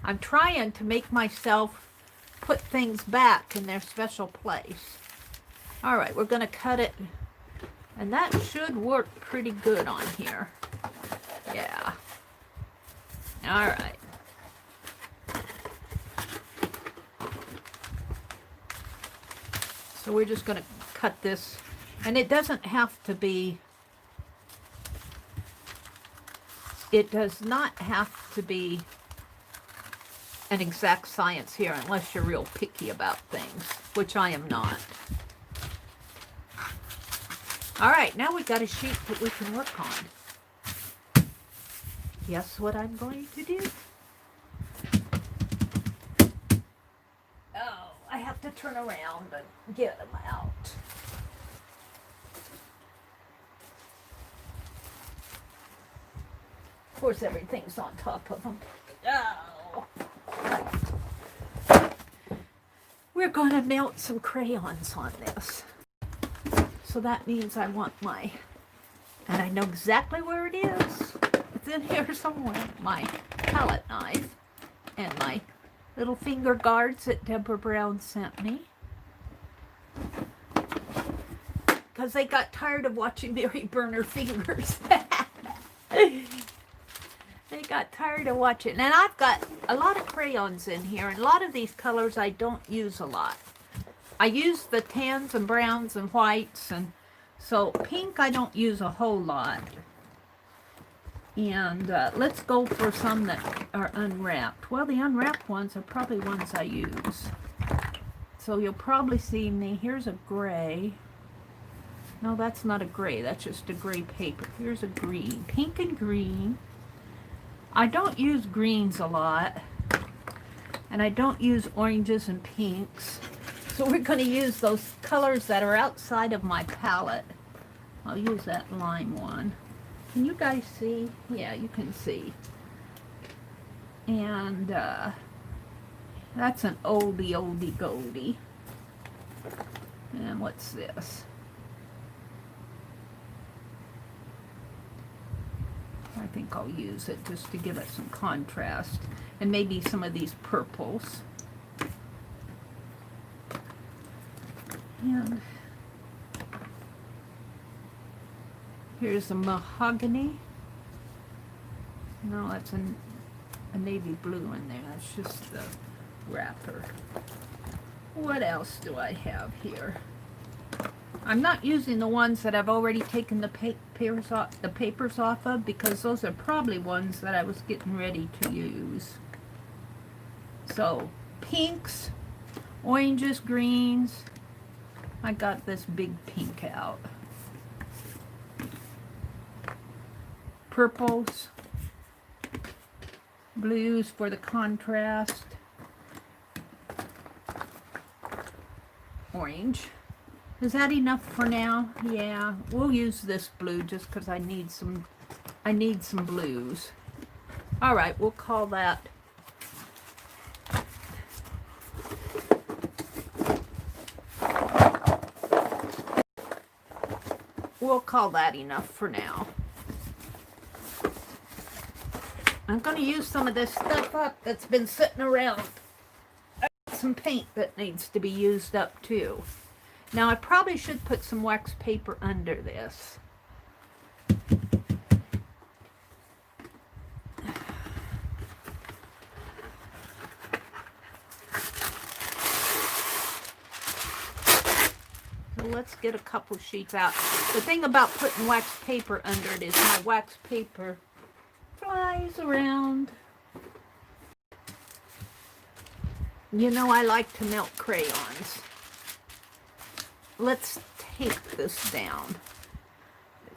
A: I'm trying to make myself put things back in their special place. All right, we're going to cut it. And that should work pretty good on here. Yeah. All right. So we're just going to cut this. And it doesn't have to be, it does not have to be an exact science here unless you're real picky about things, which I am not. All right, now we've got a sheet that we can work on. Guess what I'm going to do? Oh, I have to turn around and get them out. Of course, everything's on top of them. Oh. We're going to melt some crayons on this. So that means I want my, and I know exactly where it is. It's in here somewhere. My palette knife and my little finger guards that Deborah Brown sent me. Because they got tired of watching Meri burn her fingers. They got tired of watching. And I've got a lot of crayons in here. And a lot of these colors I don't use a lot. I use the tans and browns and whites. And so pink I don't use a whole lot. And let's go for some that are unwrapped. Well, the unwrapped ones are probably ones I use. So you'll probably see me. Here's a gray. No, that's not a gray. That's just a gray paper. Here's a green. Pink and green. I don't use greens a lot. And I don't use oranges and pinks. So we're going to use those colors that are outside of my palette. I'll use that lime one. Can you guys see? Yeah, you can see. And that's an oldie goldie. And what's this? I think I'll use it just to give it some contrast. And maybe some of these purples. And here's a mahogany. No, that's a navy blue in there. That's just the wrapper. What else do I have here? I'm not using the ones that I've already taken the papers off of, because those are probably ones that I was getting ready to use. So pinks, oranges, greens. I got this big pink out. Purples, blues for the contrast, orange. Is that enough for now? Yeah, we'll use this blue just because I need some blues. All right, we'll call that enough for now. I'm going to use some of this stuff up that's been sitting around. I got some paint that needs to be used up too. Now I probably should put some wax paper under this. So let's get a couple sheets out. The thing about putting wax paper under it is my wax paper flies around. You know I like to melt crayons. Let's tape this down.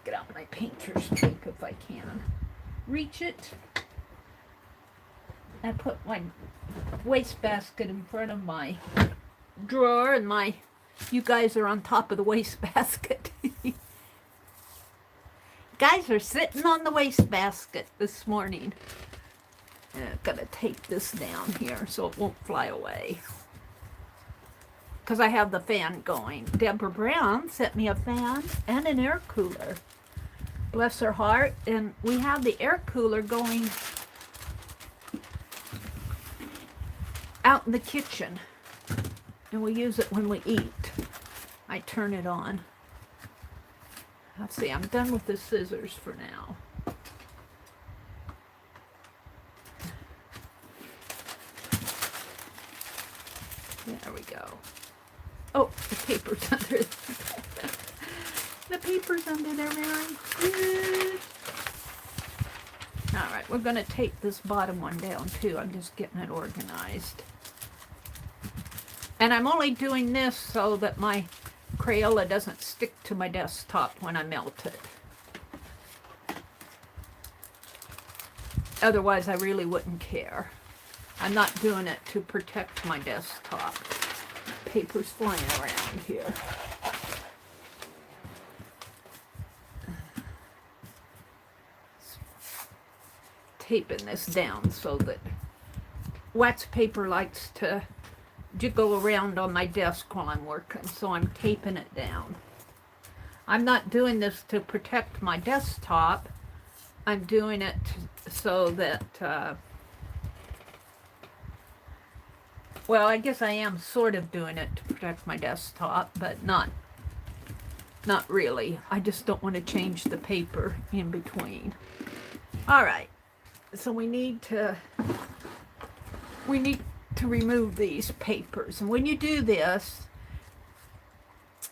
A: Get out my painter's tape if I can. Reach it. I put my wastebasket in front of my drawer, and you guys are on top of the wastebasket. Guys are sitting on the wastebasket this morning. I'm gonna tape this down here so it won't fly away. Because I have the fan going. Deborah Brown sent me a fan and an air cooler. Bless her heart. And we have the air cooler going out in the kitchen. And we use it when we eat. I turn it on. Let's see, I'm done with the scissors for now. There we go. Oh, the paper's under the paper's under there, Mary. All right, we're going to tape this bottom one down too. I'm just getting it organized. And I'm only doing this so that my Crayola doesn't stick to my desktop when I melt it. Otherwise, I really wouldn't care. I'm not doing it to protect my desktop. Paper's flying around here. Taping this down so that wax paper likes to jiggle around on my desk while I'm working, so I'm taping it down. I'm not doing this to protect my desktop. I'm doing it so that, well, I guess I am sort of doing it to protect my desktop, but not really. I just don't want to change the paper in between. All right, so we need to remove these papers. And when you do this,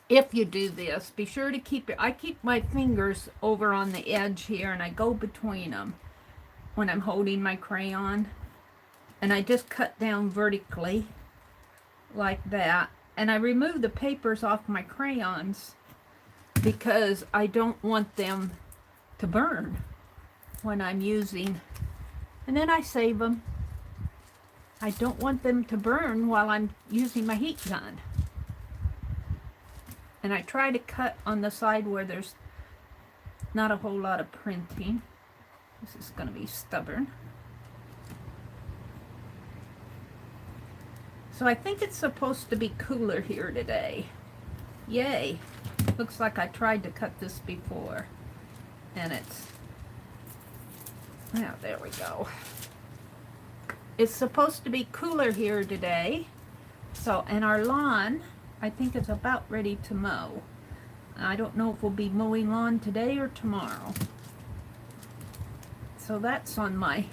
A: if you do this, be sure to keep it. I keep my fingers over on the edge here, and I go between them when I'm holding my crayon. And I just cut down vertically like that. And I remove the papers off my crayons because I don't want them to burn when I'm using. And then I save them. I don't want them to burn while I'm using my heat gun. And I try to cut on the side where there's not a whole lot of printing. This is going to be stubborn. So I think it's supposed to be cooler here today. Yay. Looks like I tried to cut this before. And it's, well, there we go. It's supposed to be cooler here today. So, and our lawn, I think is about ready to mow. I don't know if we'll be mowing lawn today or tomorrow. So that's on my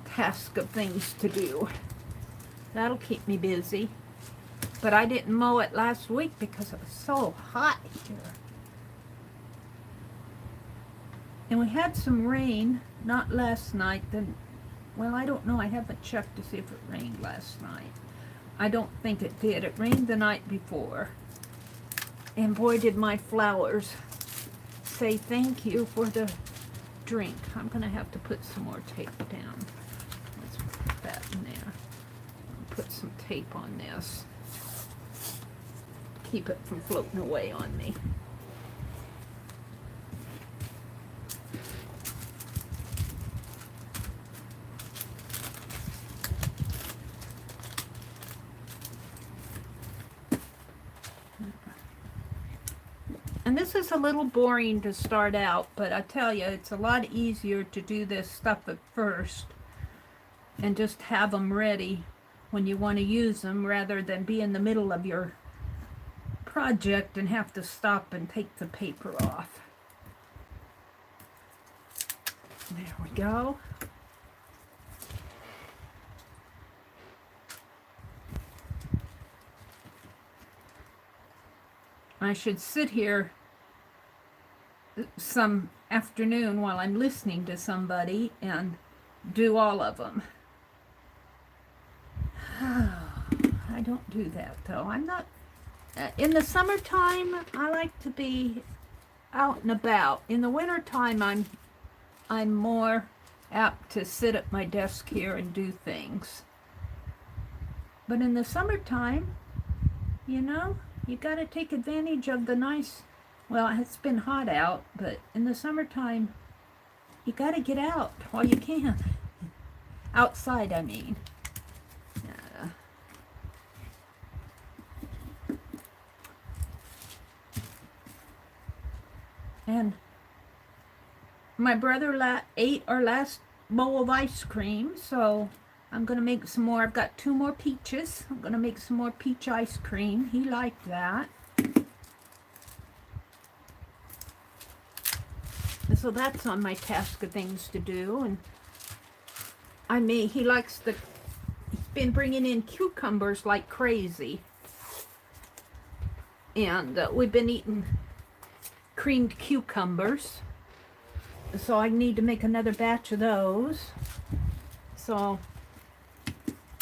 A: task of things to do. That'll keep me busy. But I didn't mow it last week because it was so hot here. And we had some rain, not last night. Well, I don't know. I haven't checked to see if it rained last night. I don't think it did. It rained the night before. And boy, did my flowers say thank you for the drink. I'm going to have to put some more tape down. Let's put that in there. Put some tape on this. Keep it from floating away on me. And this is a little boring to start out, but I tell you, it's a lot easier to do this stuff at first and just have them ready when you want to use them rather than be in the middle of your project and have to stop and take the paper off. There we go. I should sit here some afternoon while I'm listening to somebody and do all of them. I don't do that though. I'm not, in the summertime I like to be out and about. In the wintertime I'm more apt to sit at my desk here and do things. But in the summertime, you know, you got to take advantage of the nice, well, it's been hot out, but in the summertime, you got to get out while you can. Outside, I mean. And my brother ate our last bowl of ice cream, so I'm going to make some more. I've got 2 more peaches. I'm going to make some more peach ice cream. He liked that. So that's on my task of things to do. And he's been bringing in cucumbers like crazy. And we've been eating creamed cucumbers. So I need to make another batch of those. So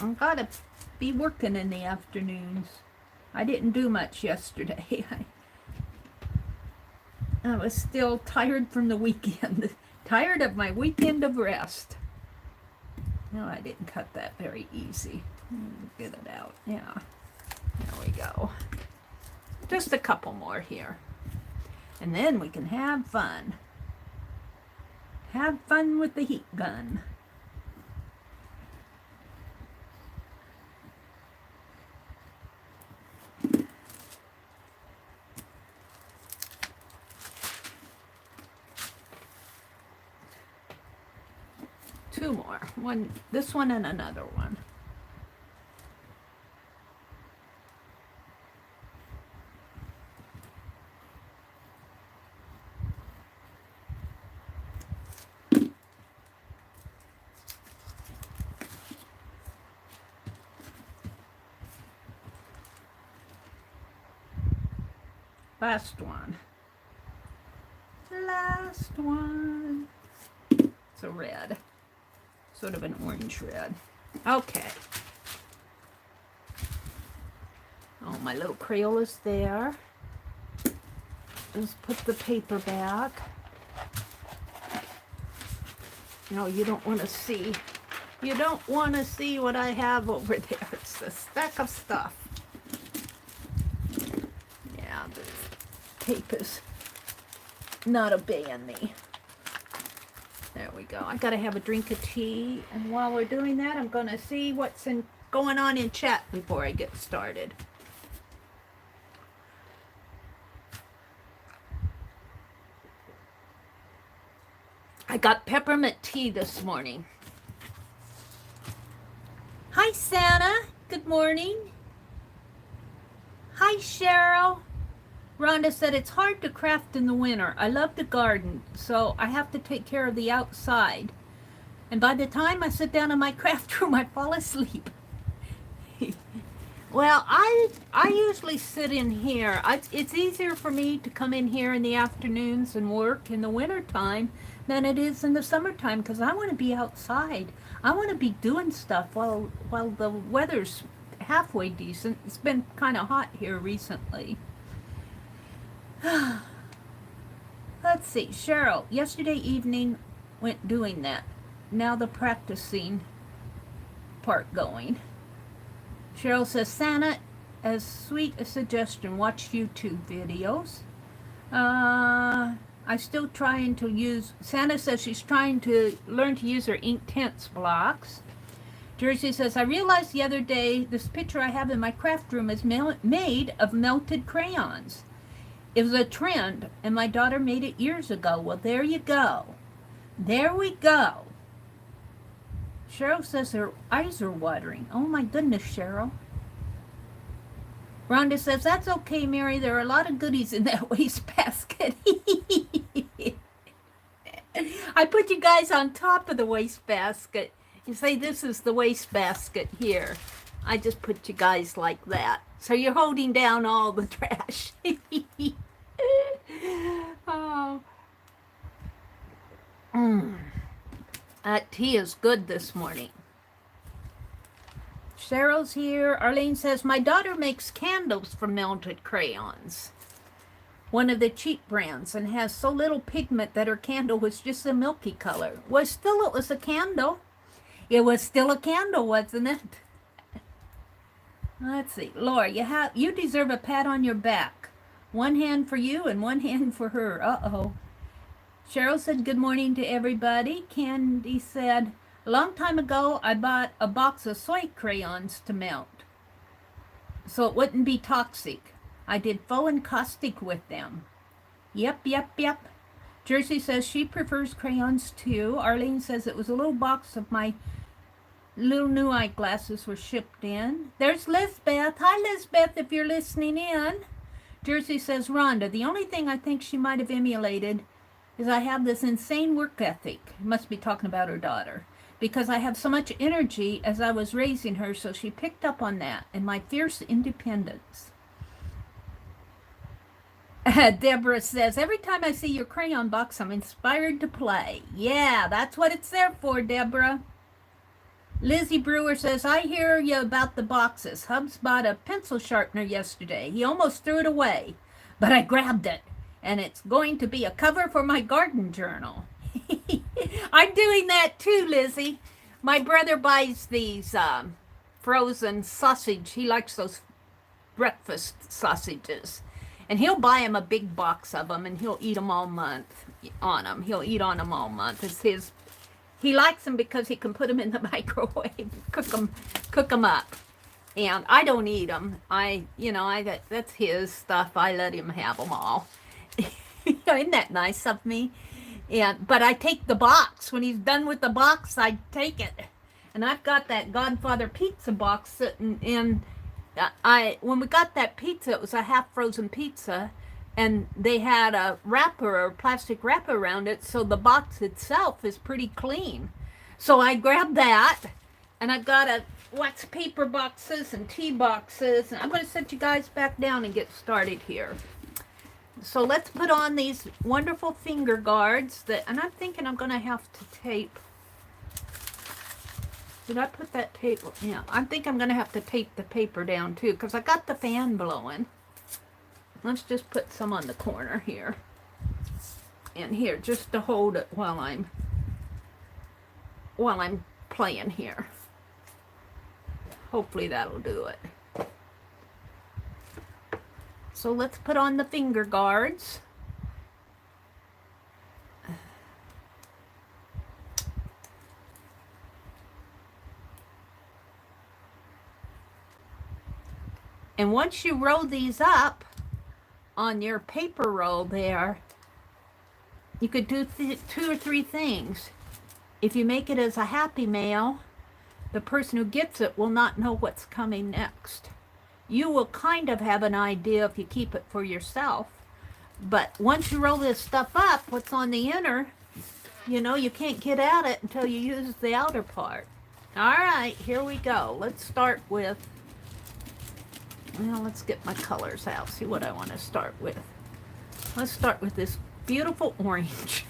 A: I've got to be working in the afternoons. I didn't do much yesterday. I was still tired from the weekend. Tired of my weekend of rest. No, I didn't cut that very easy. Get it out. Yeah. There we go. Just a couple more here. And then we can have fun. Have fun with the heat gun. Two more. This one and another one. Last one. Last one. It's a red. Sort of an orange red. Okay. Oh, my little Crayola's there. Let's put the paper back. No, you don't want to see. You don't want to see what I have over there. It's a stack of stuff. Yeah, the tape is not obeying me. There we go. I gotta have a drink of tea, and while we're doing that, I'm gonna see what's going on in chat before I get started. I got peppermint tea this morning. Hi, Santa. Good morning. Hi, Cheryl. Rhonda said, it's hard to craft in the winter. I love to garden, so I have to take care of the outside. And by the time I sit down in my craft room, I fall asleep. Well, I usually sit in here. It's easier for me to come in here in the afternoons and work in the wintertime than it is in the summertime, because I want to be outside. I want to be doing stuff while the weather's halfway decent. It's been kind of hot here recently. Let's see, Cheryl, yesterday evening went doing that. Now the practicing part going. Cheryl says, Santa, as sweet a suggestion, watch YouTube videos. I'm still trying to use, Santa says she's trying to learn to use her Inktense blocks. Jersey says, I realized the other day this picture I have in my craft room is made of melted crayons. It was a trend, and my daughter made it years ago. Well, there you go. There we go. Cheryl says her eyes are watering. Oh, my goodness, Cheryl. Rhonda says, that's okay, Meri. There are a lot of goodies in that wastebasket. I put you guys on top of the wastebasket. You say, this is the wastebasket here. I just put you guys like that. So you're holding down all the trash. Oh. That tea is good this morning. Cheryl's here. Arlene says, my daughter makes candles from melted crayons. one of the cheap brands, and has so little pigment that her candle was just a milky color. Well, still, it was a candle. It was still a candle, wasn't it? Let's see. Laura, you deserve a pat on your back. One hand for you and one hand for her. Uh-oh. Cheryl said, good morning to everybody. Candy said, a long time ago, I bought a box of soy crayons to melt so it wouldn't be toxic. I did faux and caustic with them. Yep. Jersey says she prefers crayons too. Arlene says it was a little box of my little new eyeglasses were shipped in. There's Lisbeth. Hi, Lisbeth, if you're listening in. Jersey says, Rhonda, the only thing I think she might have emulated is I have this insane work ethic. Must be talking about her daughter. Because I have so much energy as I was raising her, so she picked up on that and my fierce independence. Deborah says, every time I see your crayon box, I'm inspired to play. Yeah, that's what it's there for, Deborah. Lizzie Brewer says, I hear you about the boxes. Hubs bought a pencil sharpener yesterday. He almost threw it away, but I grabbed it, and it's going to be a cover for my garden journal. I'm doing that too, Lizzie. My brother buys these frozen sausage. He likes those breakfast sausages. And he'll buy him a big box of them, and he'll eat them all month on them. He'll eat on them all month. It's his. He likes them because he can put them in the microwave, cook them up. And I don't eat them. That's his stuff. I let him have them all. Isn't that nice of me? But I take the box. When he's done with the box, I take it. And I've got that Godfather pizza box sitting in. When we got that pizza, it was a half-frozen pizza, and they had a wrapper or plastic wrapper around it, so the box itself is pretty clean. So I grabbed that, and I've got wax paper boxes and tea boxes, and I'm going to set you guys back down and get started here. So let's put on these wonderful finger guards, and I'm thinking I'm going to have to tape. Did I put that tape? Yeah, I think I'm going to have to tape the paper down too, because I got the fan blowing. Let's just put some on the corner here. And here, just to hold it while I'm playing here. Hopefully that'll do it. So let's put on the finger guards. And once you roll these up on your paper roll there, you could do 2 or 3 things. If you make it as a happy mail, the person who gets it will not know what's coming next. You will kind of have an idea if you keep it for yourself. But once you roll this stuff up, what's on the inner, you can't get at it until you use the outer part. All right, here we go. Let's start with, let's get my colors out, see what I want to start with. Let's start with this beautiful orange.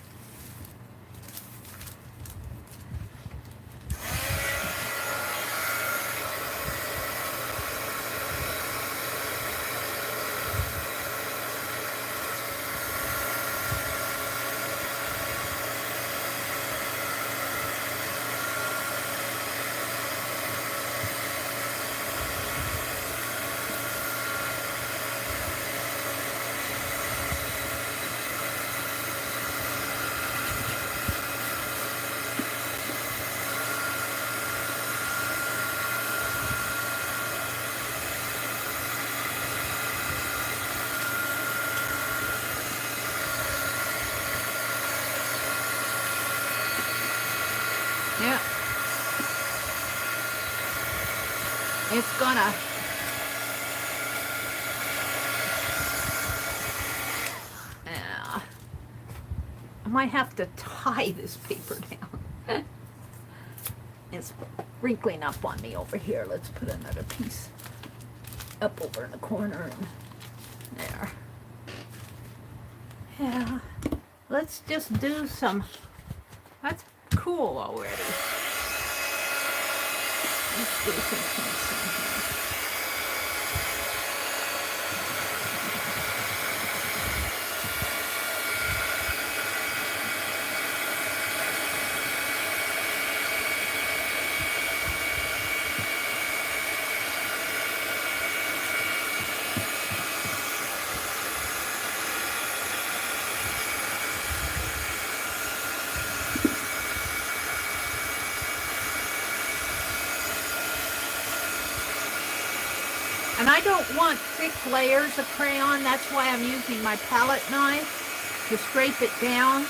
A: Yeah. It's gonna. Yeah. I might have to tie this paper down. It's wrinkling up on me over here. Let's put another piece up over in the corner and there. Yeah. Let's just do some. That's cool already. Let's do some pencil here. And I don't want thick layers of crayon. That's why I'm using my palette knife to scrape it down.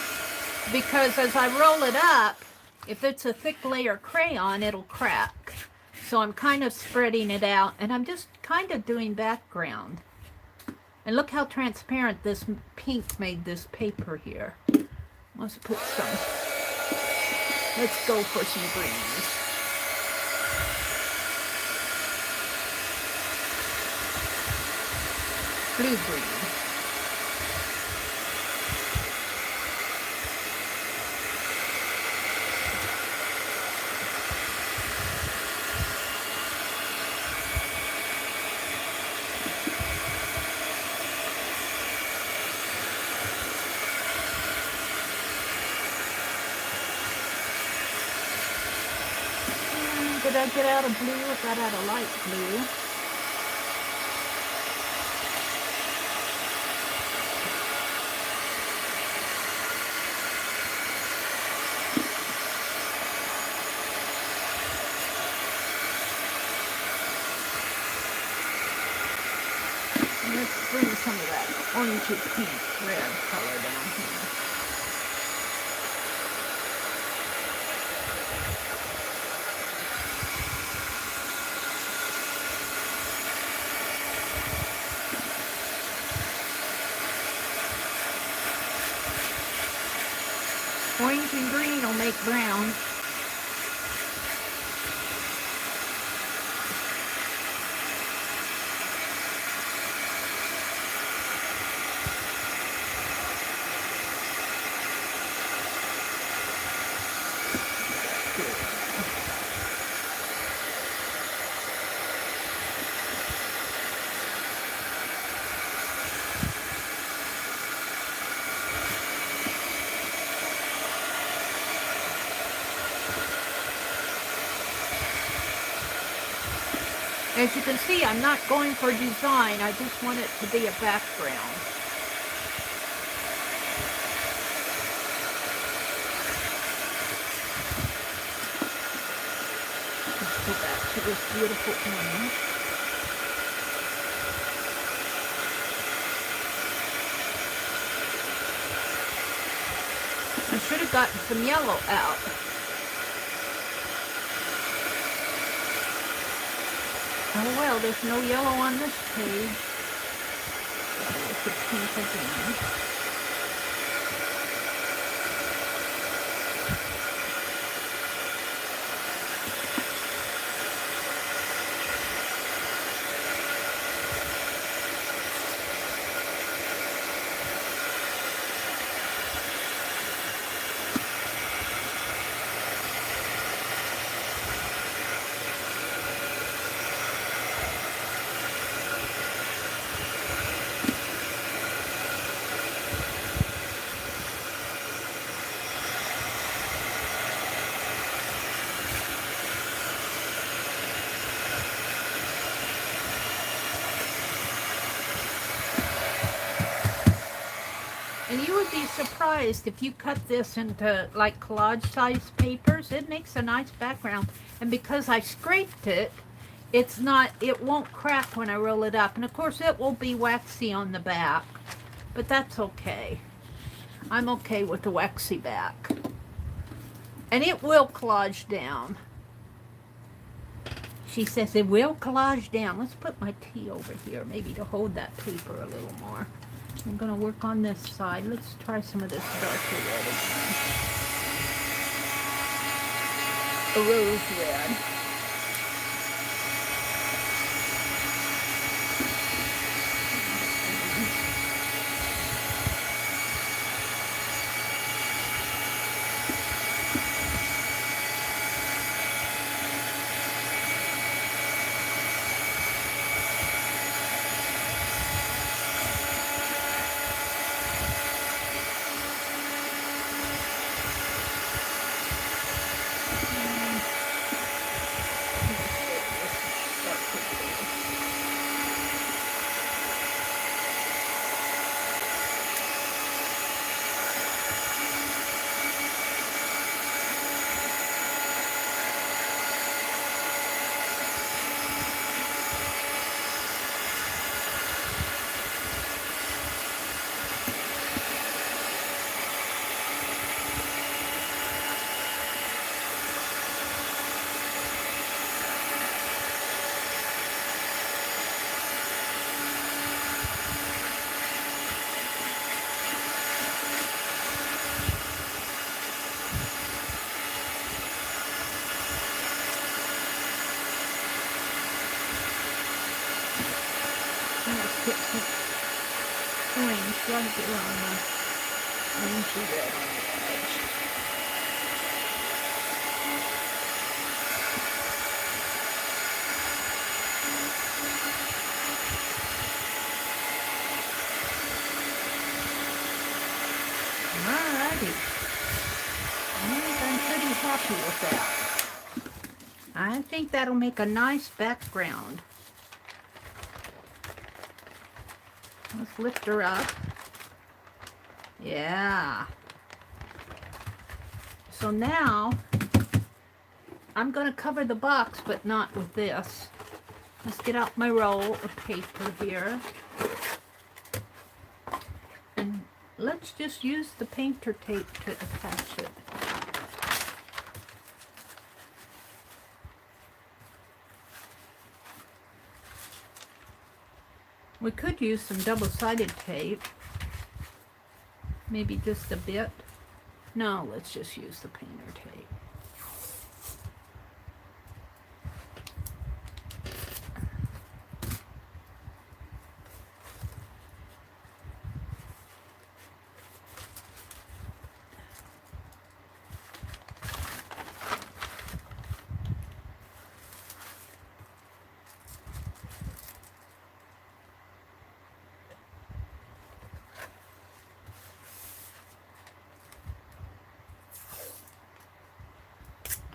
A: Because as I roll it up, if it's a thick layer crayon, it'll crack. So I'm kind of spreading it out, and I'm just kind of doing background. And look how transparent this pink made this paper here. Let's put some, let's go for some greens. Blue green. Did I get out of blue? I got out of light blue. Let's bring some of that orangey pink red color down here. Orange and green will make brown. As you can see, I'm not going for design. I just want it to be a background. Let's go back to this beautiful orange. I should have gotten some yellow out. Oh well, there's no yellow on this page. There's the pink again. And you would be surprised if you cut this into like collage size papers, it makes a nice background. And because I scraped it, it won't crack when I roll it up. And of course it will be waxy on the back, but that's okay. I'm okay with the waxy back. And it will collage down. She says it will collage down. Let's put my tea over here, maybe to hold that paper a little more. I'm going to work on this side. Let's try some of this darker red again. A rose red. get some orange right there on the orangey red on the edge. Alrighty. I'm pretty happy with that. I think that'll make a nice background. Let's lift her up. Yeah. So now, I'm going to cover the box, but not with this. Let's get out my roll of paper here. And let's just use the painter tape to attach it. We could use some double-sided tape. Maybe just a bit. No, let's just use the painter tape.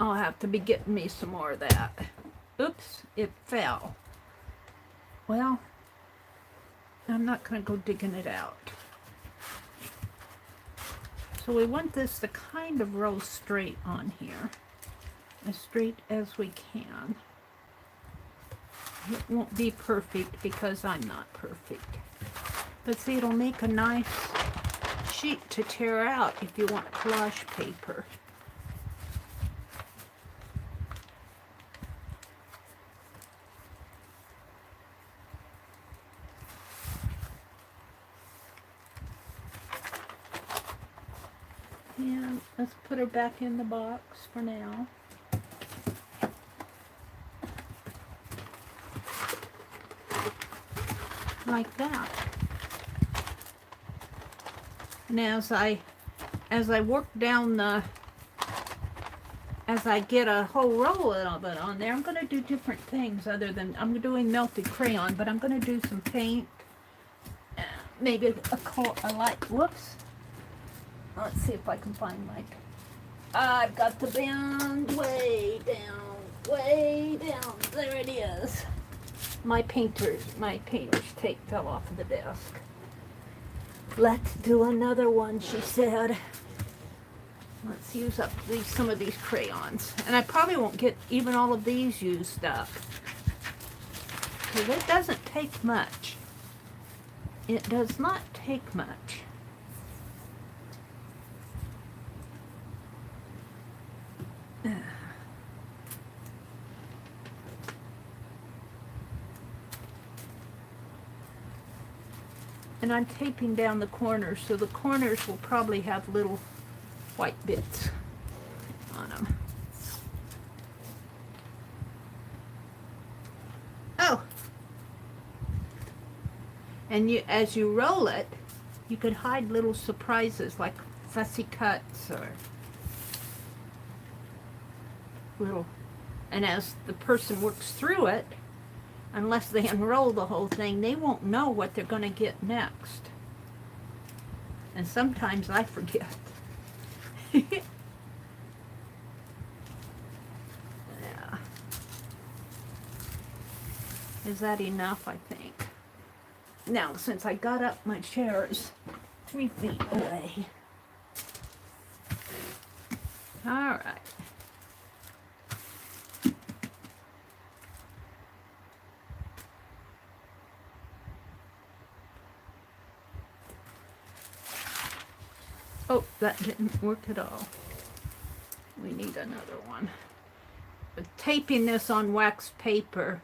A: I'll have to be getting me some more of that. Oops, it fell. Well, I'm not going to go digging it out. So we want this to kind of roll straight on here. As straight as we can. It won't be perfect because I'm not perfect. But see, it'll make a nice sheet to tear out if you want collage paper. And let's put her back in the box for now. Like that. And as I work down the, as I get a whole roll of it on there, I'm going to do different things other than, I'm doing melted crayon, but I'm going to do some paint. Maybe a light, whoops. Let's see if I can find my, I've got the band way down, there it is. My painter's tape fell off of the desk. Let's do another one, she said. Let's use up some of these crayons. And I probably won't get even all of these used up. Because it doesn't take much. It does not take much. And I'm taping down the corners, so the corners will probably have little white bits on them. Oh! And as you roll it, you could hide little surprises like fussy cuts or little, and as the person works through it, unless they unroll the whole thing, they won't know what they're going to get next. And sometimes I forget. Yeah. Is that enough, I think? Now, since I got up, my chair is 3 feet away. All right. Oh, that didn't work at all. We need another one. But taping this on wax paper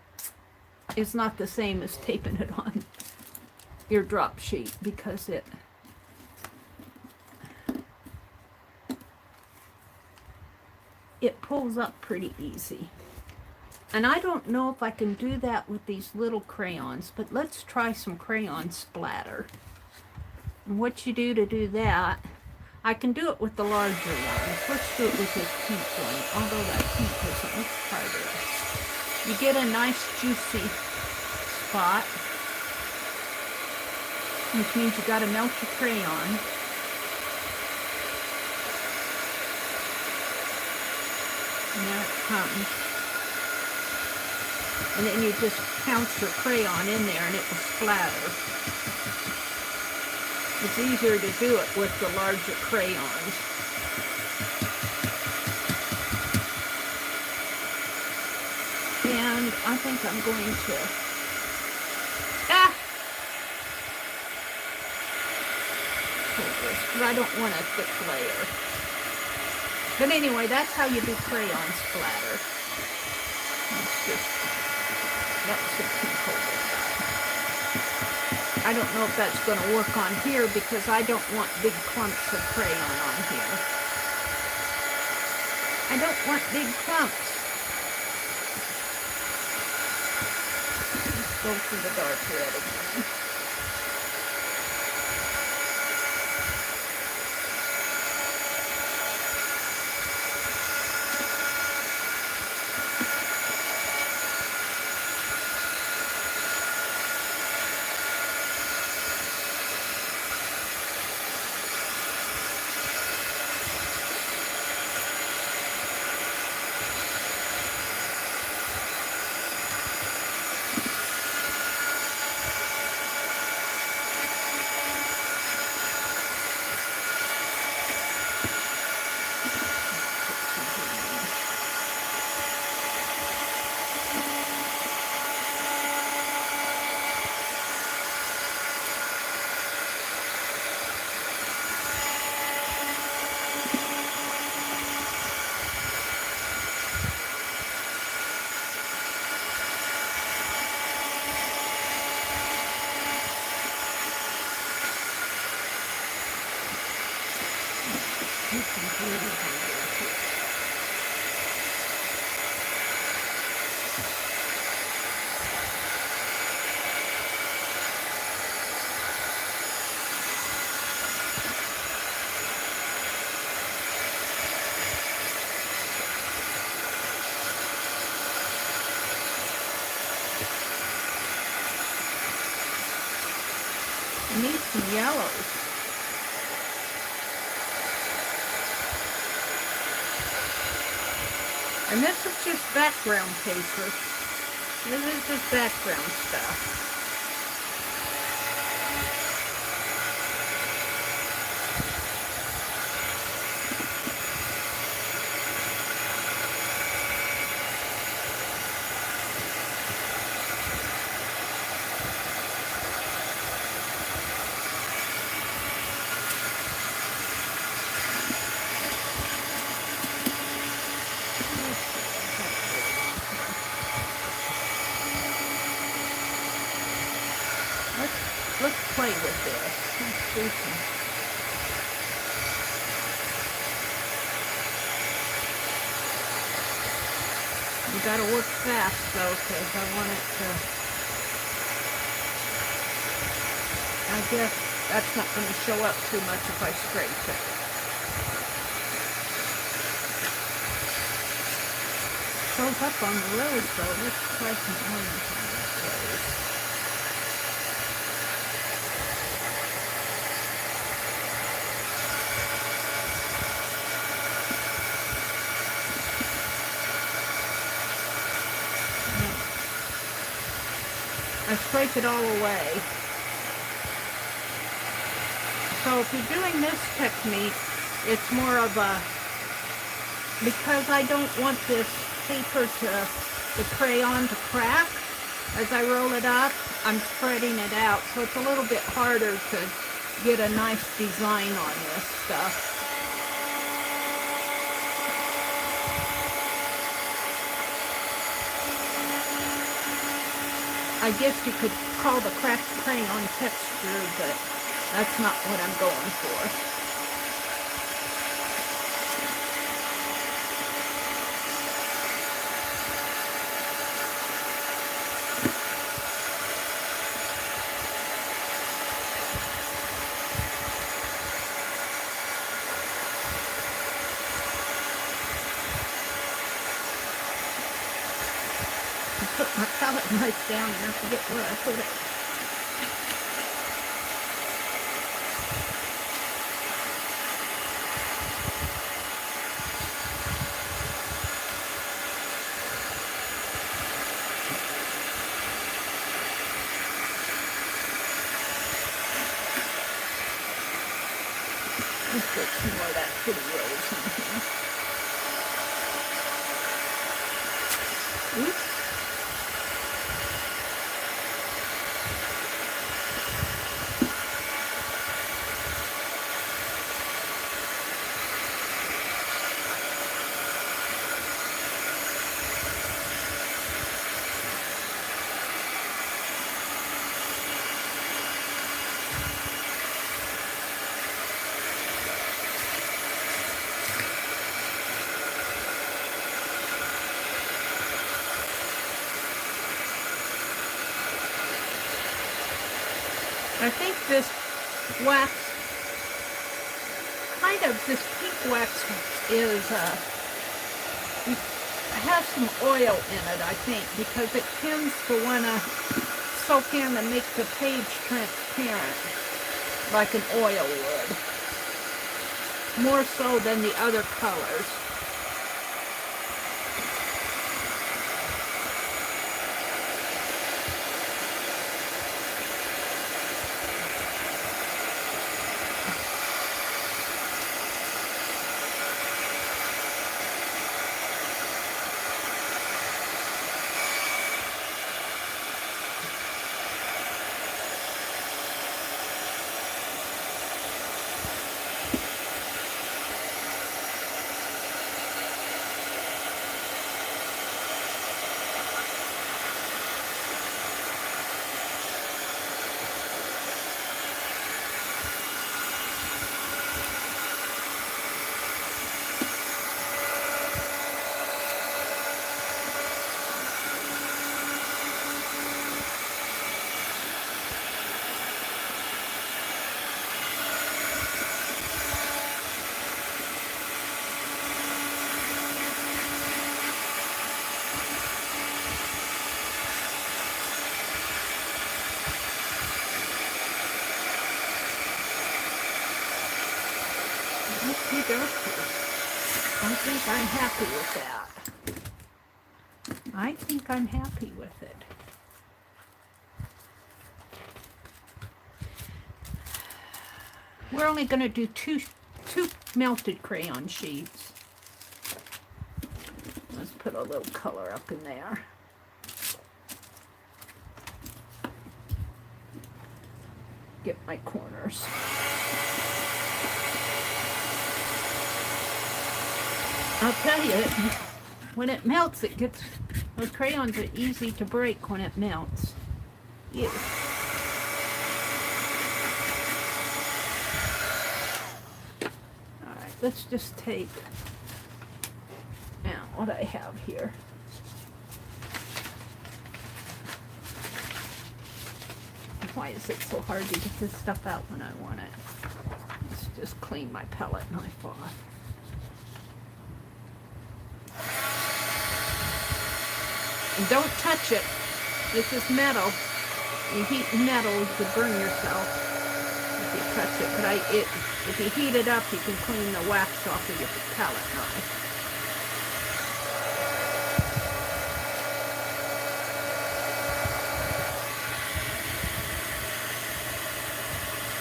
A: is not the same as taping it on your drop sheet because it pulls up pretty easy. And I don't know if I can do that with these little crayons, but let's try some crayon splatter. And what you do to do that, I can do it with the larger ones. Let's do it with this pink one, although that pink isn't. Let's try this. You get a nice juicy spot, which means you gotta melt your crayon. And there it comes. And then you just pounce your crayon in there and it will splatter. It's easier to do it with the larger crayons. And I think I'm going to... because I don't want a thick layer. But anyway, that's how you do crayon splatter. That was the pink holder. I don't know if that's going to work on here because I don't want big clumps of crayon on here. I don't want big clumps. Let's go for the dark red again. I need some yellows. And this is just background paper. This is just background stuff. Let's play with this. Let's do some. You gotta work fast though, because I want it to... I guess that's not going to show up too much if I scrape it. Shows up on the rose though. Let's try some orange on this rose. I scrape it all away. So if you're doing this technique, it's more of a, because I don't want this paper the crayon to crack as I roll it up, I'm spreading it out. So it's a little bit harder to get a nice design on this stuff. I guess you could call the cracked crayon texture, but that's not what I'm going for. someplace down there. I forget where I put it. Let's put some more of that pretty rose in here. Oops. I think this wax, this pink wax has some oil in it, I think, because it tends to want to soak in and make the page transparent, like an oil would, more so than the other colors. I think I'm happy with that. I think I'm happy with it. We're only going to do two melted crayon sheets. Let's put a little color up in there. Get my corners. I'll tell you, when it melts, those crayons are easy to break when it melts. Yeah. Alright, let's just take now what I have here. Why is it so hard to get this stuff out when I want it? Let's just clean my palette knife off. And don't touch it. This is metal. You heat metal, you could burn yourself if you touch it. But if you heat it up, you can clean the wax off of your palette knife.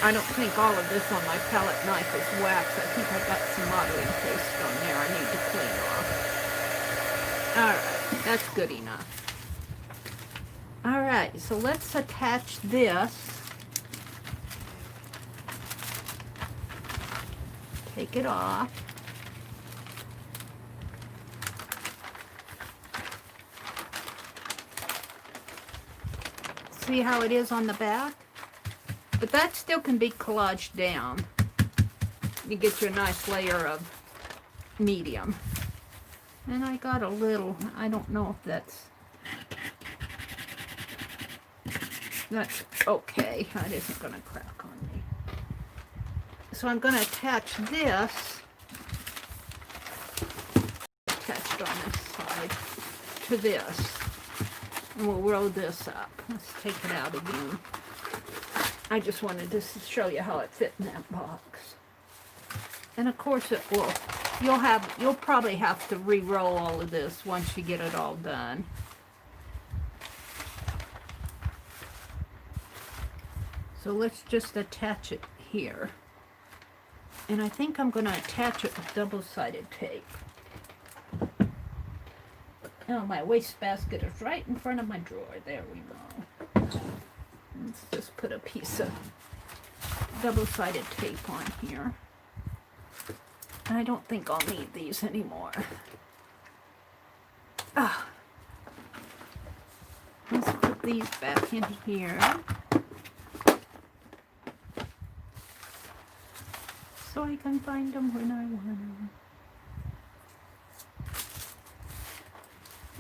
A: I don't think all of this on my palette knife is wax. I think I got some modeling paste on there I need to clean off. Alright. That's good enough. Alright, so let's attach this. Take it off. See how it is on the back? But that still can be collaged down. You get your nice layer of medium. And I got a little, I don't know if that's okay. That isn't going to crack on me. So I'm going to attach this, attached on this side, to this. And we'll roll this up. Let's take it out again. I just wanted to show you how it fit in that box. And of course it will. You'll probably have to re-roll all of this once you get it all done. So let's just attach it here. And I think I'm going to attach it with double-sided tape. Oh, my wastebasket is right in front of my drawer. There we go. Let's just put a piece of double-sided tape on here. I don't think I'll need these anymore. Ah. Let's put these back in here. So I can find them when I want them.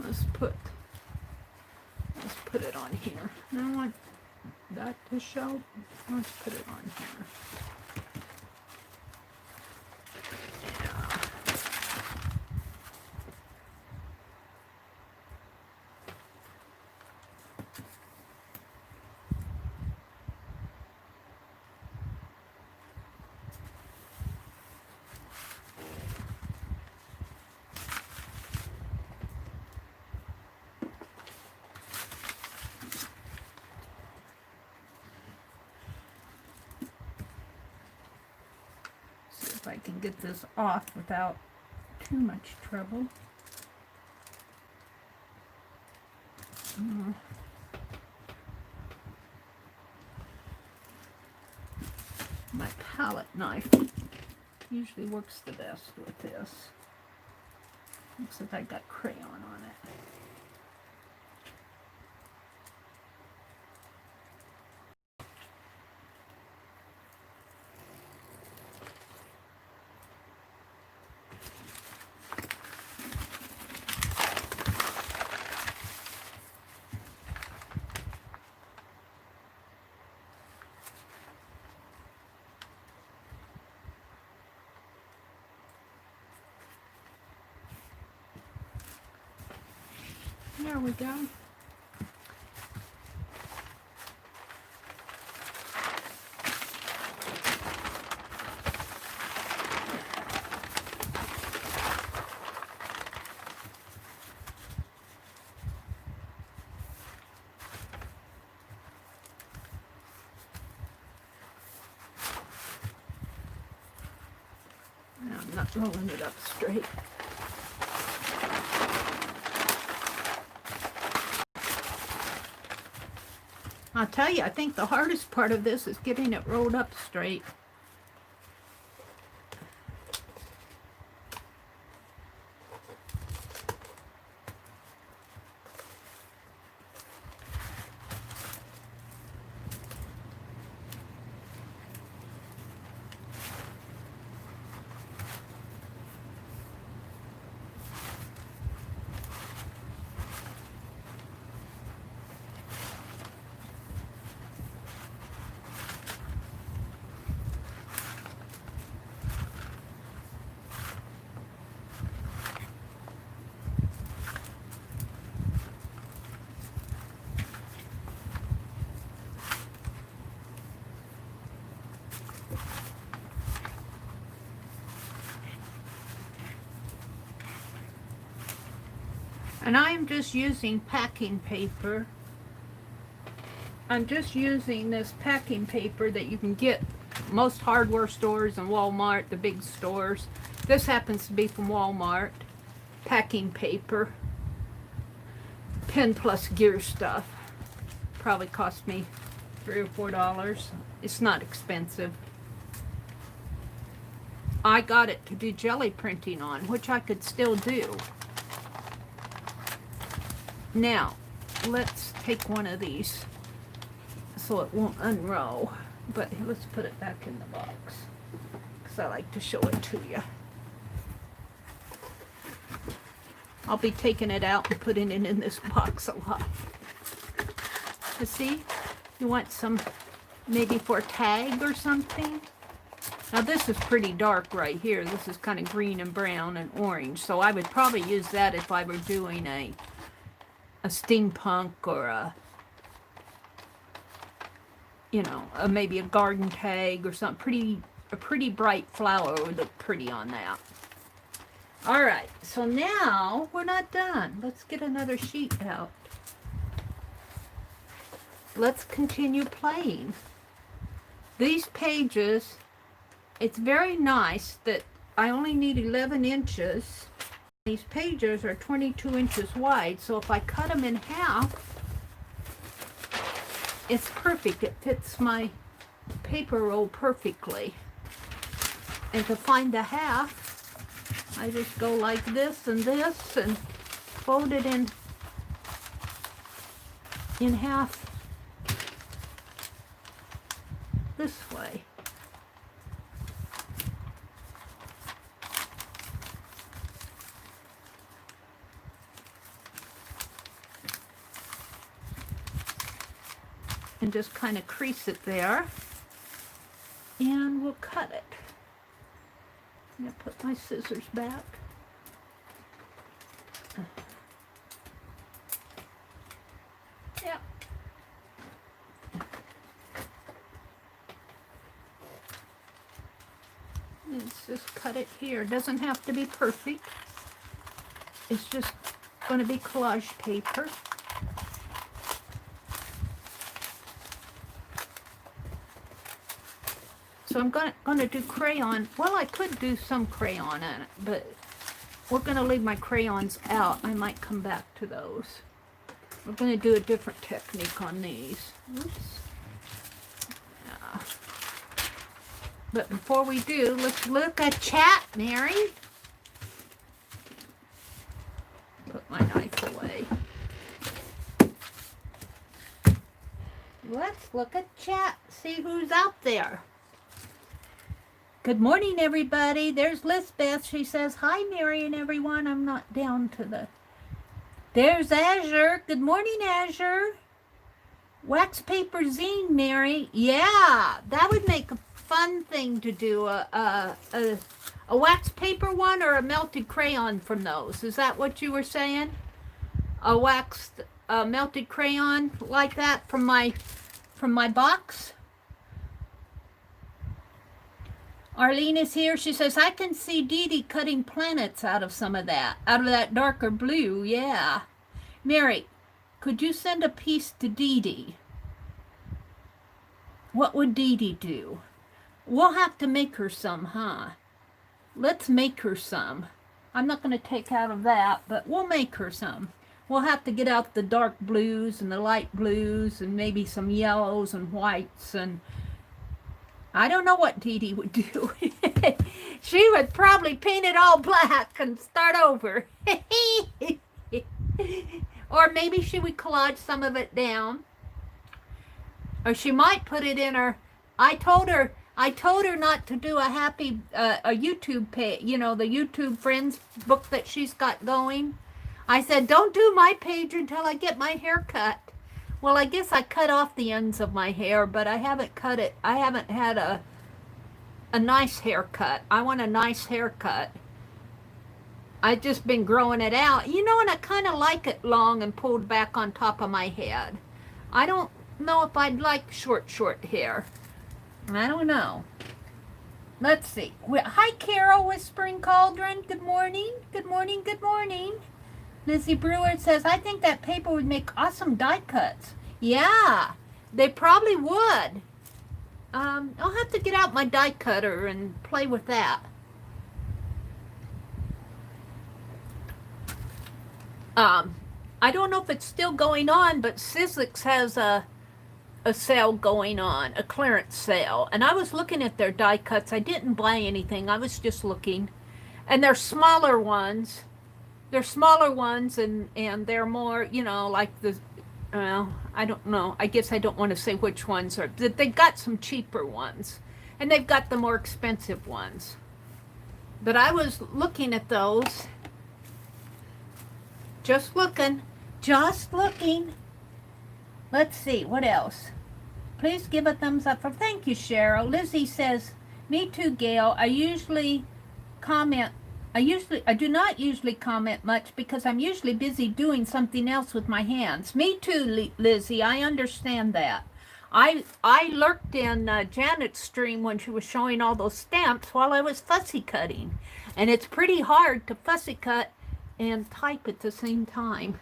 A: Let's put it on here. I don't want that to show. Let's put it on here. Yeah. If I can get this off without too much trouble. My palette knife usually works the best with this. Looks like I got crayon on it. There we go. Now I'm not rolling it up straight. I'll tell you, I think the hardest part of this is getting it rolled up straight. And I am just using packing paper. I'm just using this packing paper that you can get most hardware stores and Walmart, the big stores. This happens to be from Walmart. Packing paper. Pen plus gear stuff. Probably cost me $3 or $4. It's not expensive. I got it to do jelly printing on, which I could still do. Now, let's take one of these so it won't unroll. But let's put it back in the box because I like to show it to you. I'll be taking it out and putting it in this box a lot. You see, you want some maybe for a tag or something. Now this is pretty dark right here. This is kind of green and brown and orange. So I would probably use that if I were doing a steampunk or maybe a garden tag or something. A pretty bright flower would look pretty on that. All right, so now we're not done. Let's get another sheet out. Let's continue playing. These pages, it's very nice that I only need 11 inches. These pages are 22 inches wide, so if I cut them in half, it's perfect. It fits my paper roll perfectly. And to find the half, I just go like this and fold it in half this way. And just kind of crease it there, and we'll cut it. I'm going to put my scissors back. Yeah. Let's just cut it here. It doesn't have to be perfect. It's just going to be collage paper. So I'm going to do crayon. Well, I could do some crayon on it, but we're going to leave my crayons out. I might come back to those. We're going to do a different technique on these. Oops. Yeah. But before we do, let's look at chat, Meri. Put my knife away. Let's look at chat, see who's out there. Good morning, everybody. There's Lisbeth. She says, hi, Meri and everyone. I'm not down to the... There's Azure. Good morning, Azure. Wax paper zine, Meri. Yeah, that would make a fun thing to do. A wax paper one or a melted crayon from those. Is that what you were saying? A waxed melted crayon like that from my box? Arlene is here. She says, I can see Dee Dee cutting planets out of that darker blue. Yeah. Meri, could you send a piece to Dee Dee? What would Dee Dee do? We'll have to make her some, huh? Let's make her some. I'm not going to take out of that, but we'll make her some. We'll have to get out the dark blues and the light blues and maybe some yellows and whites, and I don't know what Dee Dee would do. She would probably paint it all black and start over. Or maybe she would collage some of it down. Or she might put it in her... I told her not to do a YouTube page, the YouTube Friends book that she's got going. I said, don't do my page until I get my hair cut. Well, I guess I cut off the ends of my hair, but I haven't cut it. I haven't had a nice haircut. I want a nice haircut. I've just been growing it out. And I kind of like it long and pulled back on top of my head. I don't know if I'd like short hair. I don't know. Let's see. Hi, Carol, Whispering Cauldron. Good morning. Good morning. Good morning. Lizzie Brewer says, I think that paper would make awesome die cuts. Yeah, they probably would. I'll have to get out my die cutter and play with that. I don't know if it's still going on, but Sizzix has a sale going on, a clearance sale. And I was looking at their die cuts. I didn't buy anything. I was just looking. And they're smaller ones. They're smaller ones, and they're more, like the, I don't know. I guess I don't want to say which ones are. They've got some cheaper ones, and they've got the more expensive ones. But I was looking at those. Just looking. Let's see, what else? Please give a thumbs up thank you, Cheryl. Lizzie says, me too, Gail. I usually comment I do not usually comment much because I'm usually busy doing something else with my hands. Me too, Lizzie. I understand that. I lurked in Janet's stream when she was showing all those stamps while I was fussy cutting. And it's pretty hard to fussy cut and type at the same time.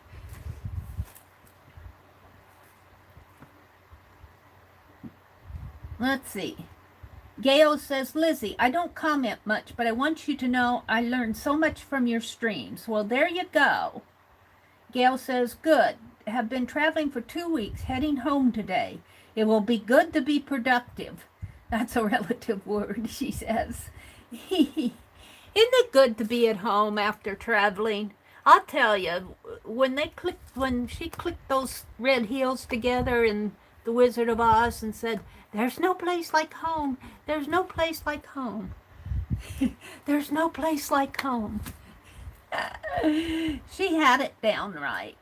A: Let's see. Gail says, Lizzie, I don't comment much, but I want you to know I learned so much from your streams. Well, there you go. Gail says, good. Have been traveling for 2 weeks, heading home today. It will be good to be productive. That's a relative word, she says. Isn't it good to be at home after traveling? I'll tell you, when she clicked those red heels together in The Wizard of Oz and said, there's no place like home. There's no place like home. There's no place like home. She had it down right.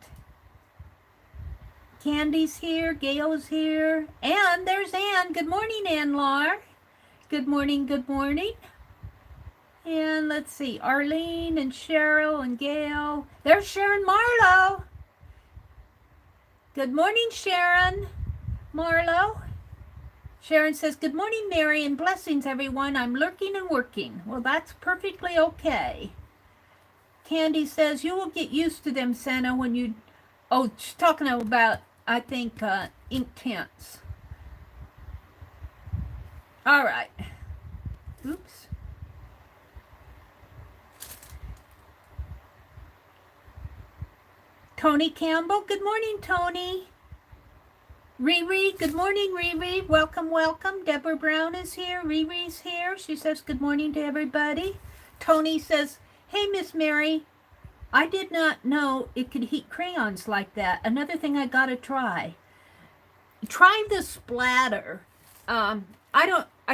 A: Candy's here. Gail's here. And there's Ann. Good morning, Ann-Lar. Good morning, good morning. And let's see. Arlene and Cheryl and Gail. There's Sharon Marlowe. Good morning, Sharon Marlowe. Sharon says, good morning, Meri, and blessings, everyone. I'm lurking and working. Well, that's perfectly okay. Candy says, you will get used to them, Santa, when you... Oh, she's talking about, I think, ink tints. All right. Oops. Tony Campbell. Good morning, Tony. Riri, good morning, Riri. Welcome, welcome. Deborah Brown is here. Riri's here. She says good morning to everybody. Tony says, hey, Miss Meri, I did not know it could heat crayons like that. Another thing I gotta try. Try the splatter. I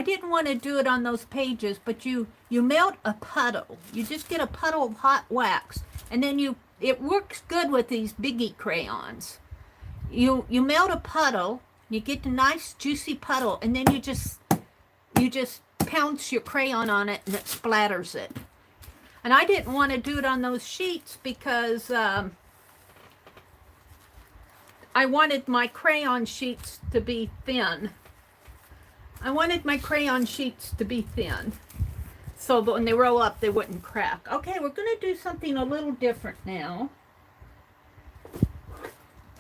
A: didn't want to do it on those pages, but you melt a puddle. You just get a puddle of hot wax, and then it works good with these biggie crayons. You melt a puddle, you get a nice juicy puddle, and then you just pounce your crayon on it and it splatters it. And I didn't want to do it on those sheets because I wanted my crayon sheets to be thin. So that when they roll up, they wouldn't crack. Okay, we're going to do something a little different now.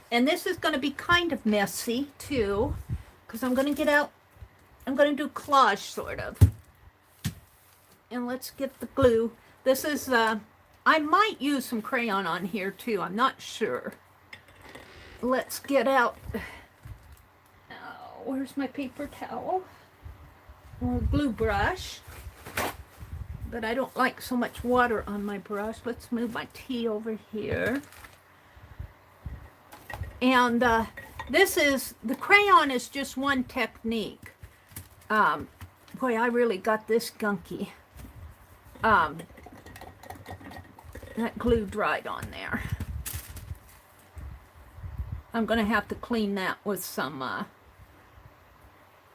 A: And this is going to be kind of messy, too, because I'm going to do collage, sort of. And let's get the glue. This is, I might use some crayon on here, too. I'm not sure. Let's get out. Oh, where's my paper towel? Or glue brush. But I don't like so much water on my brush. Let's move my tea over here. And the crayon is just one technique. Boy, I really got this gunky. That glue dried on there. I'm going to have to clean that with some,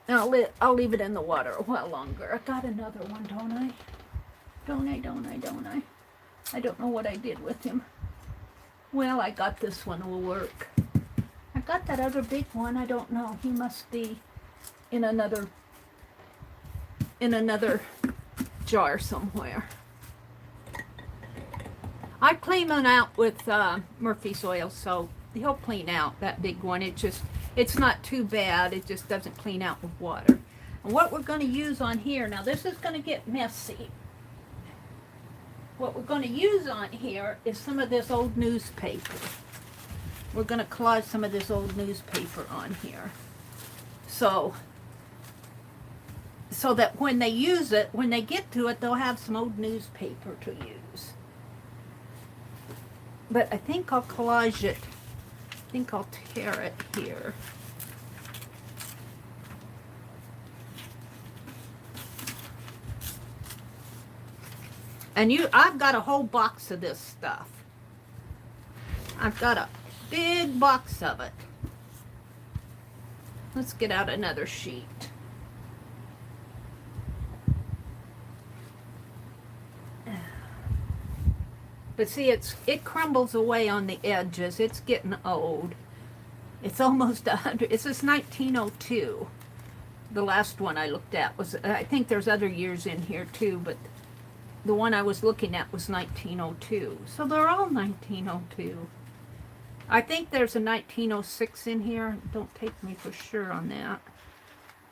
A: I'll leave it in the water a while longer. I got another one, don't I? Don't I? I don't know what I did with him. Well, I got this one, will work. I got that other big one, I don't know. He must be in another jar somewhere. I clean them out with Murphy's oil, so he'll clean out that big one. It's not too bad. It just doesn't clean out with water. And what we're going to use on here, now this is going to get messy. What we're going to use on here is some of this old newspaper. We're going to collage some of this old newspaper on here. So that when they use it, when they get to it, they'll have some old newspaper to use. But I think I'll collage it. I think I'll tear it here. And I've got a whole box of this stuff. I've got a big box of it. Let's get out another sheet. But see, it crumbles away on the edges. It's getting old. It's almost 100. This is 1902. The last one I looked at was, I think there's other years in here too, but the one I was looking at was 1902. So they're all 1902. I think there's a 1906 in here. Don't take me for sure on that.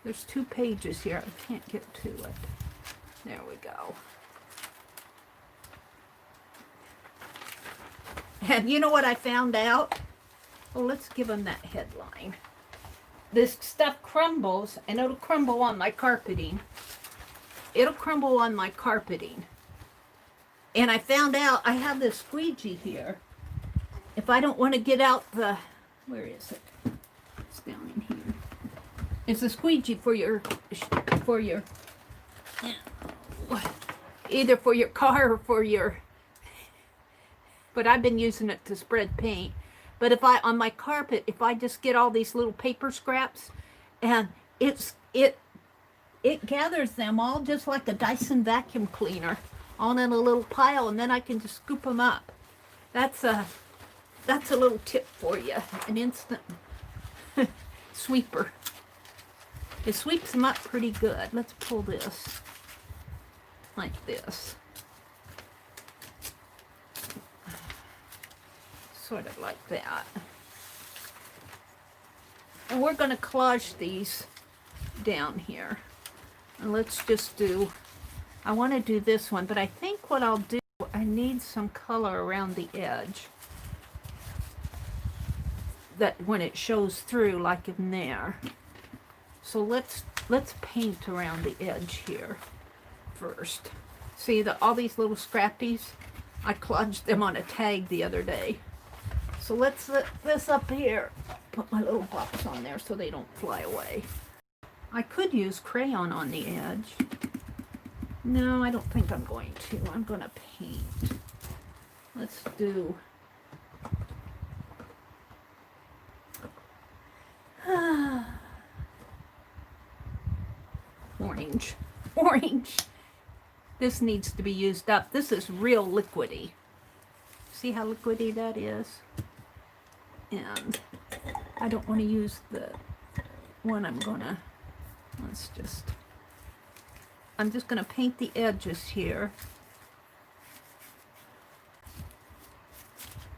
A: There's 2 pages here. I can't get to it. There we go. And you know what I found out? Well, let's give them that headline. This stuff crumbles, and it'll crumble on my carpeting. It'll crumble on my carpeting. And I found out I have this squeegee here. If I don't want to get out the... Where is it? It's down in here. It's a squeegee for your... Either for your car or for your... But I've been using it to spread paint. But if I, on my carpet, if I just get all these little paper scraps, and it gathers them all just like a Dyson vacuum cleaner, all in a little pile, and then I can just scoop them up. That's a little tip for you, an instant sweeper. It sweeps them up pretty good. Let's pull this like this. Sort of like that. And we're going to collage these down here. And let's just do, I want to do this one, but I think what I'll do, I need some color around the edge. That when it shows through, like in there. So let's paint around the edge here first. See all these little scrappies? I collaged them on a tag the other day. So let's set this up here. Put my little box on there so they don't fly away. I could use crayon on the edge. No, I don't think I'm going to. I'm going to paint. Let's do... Orange. Orange. This needs to be used up. This is real liquidy. See how liquidy that is? And I don't want to use the one I'm just going to paint the edges here.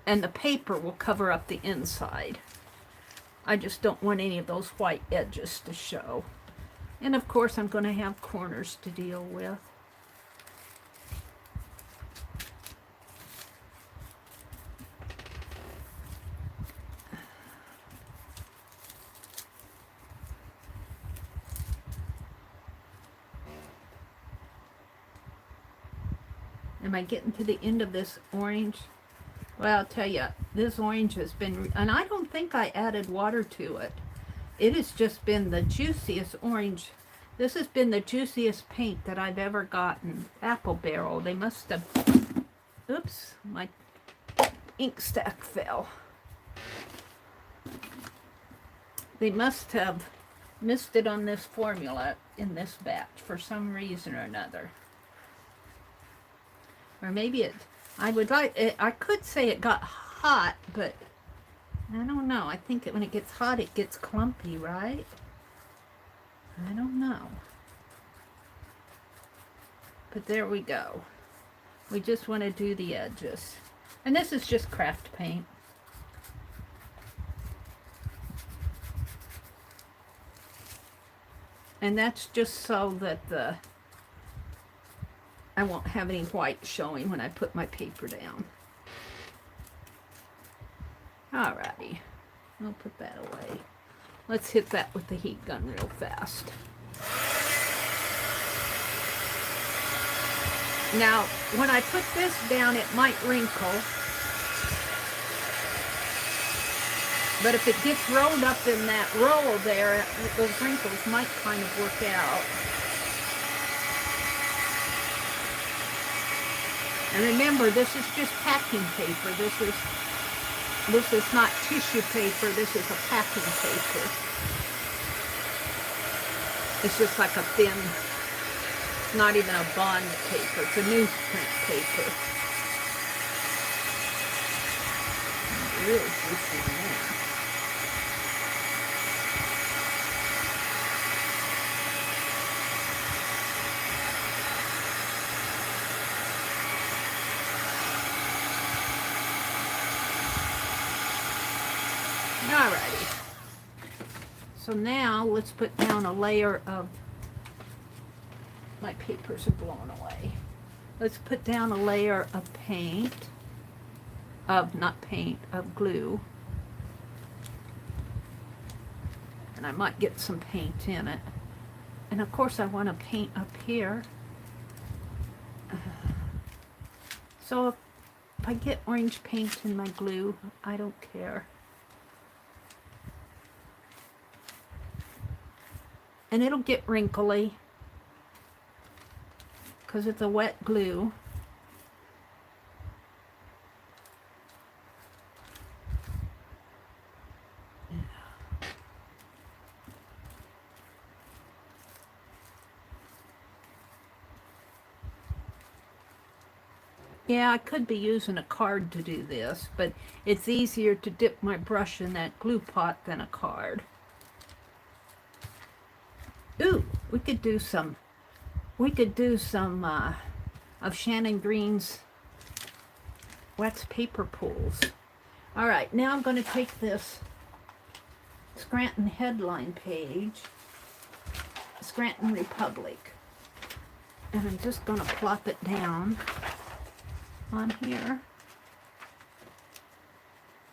A: And the paper will cover up the inside. I just don't want any of those white edges to show. And of course I'm going to have corners to deal with. Am I getting to the end of this orange? Well, I'll tell you, this orange has been, and I don't think I added water to it. It has just been the juiciest orange. This has been the juiciest paint that I've ever gotten. Apple barrel. They must have, oops, my ink stack fell. They must have missed it on this formula in this batch for some reason or another. Or maybe I could say it got hot, but I don't know. I think that when it gets hot, it gets clumpy, right? I don't know. But there we go. We just want to do the edges. And this is just craft paint. And that's just so that I won't have any white showing when I put my paper down. Alrighty, I'll put that away. Let's hit that with the heat gun real fast. Now, when I put this down, it might wrinkle. But if it gets rolled up in that roll there, those wrinkles might kind of work out. And remember, this is just packing paper. This is not tissue paper. This is a packing paper. It's just like a thin, not even a bond paper. It's a newsprint paper. real juicy in there. Alrighty. So now let's put down a layer of, my papers are blown away. Let's put down a layer of paint, not paint, of glue. And I might get some paint in it. And of course I want to paint up here. So if I get orange paint in my glue, I don't care. And it'll get wrinkly because it's a wet glue. Yeah, I could be using a card to do this, but it's easier to dip my brush in that glue pot than a card. Ooh, we could do some of Shannon Green's wax paper pools. All right, now I'm going to take this Scranton headline page, Scranton Republic, and I'm just going to plop it down on here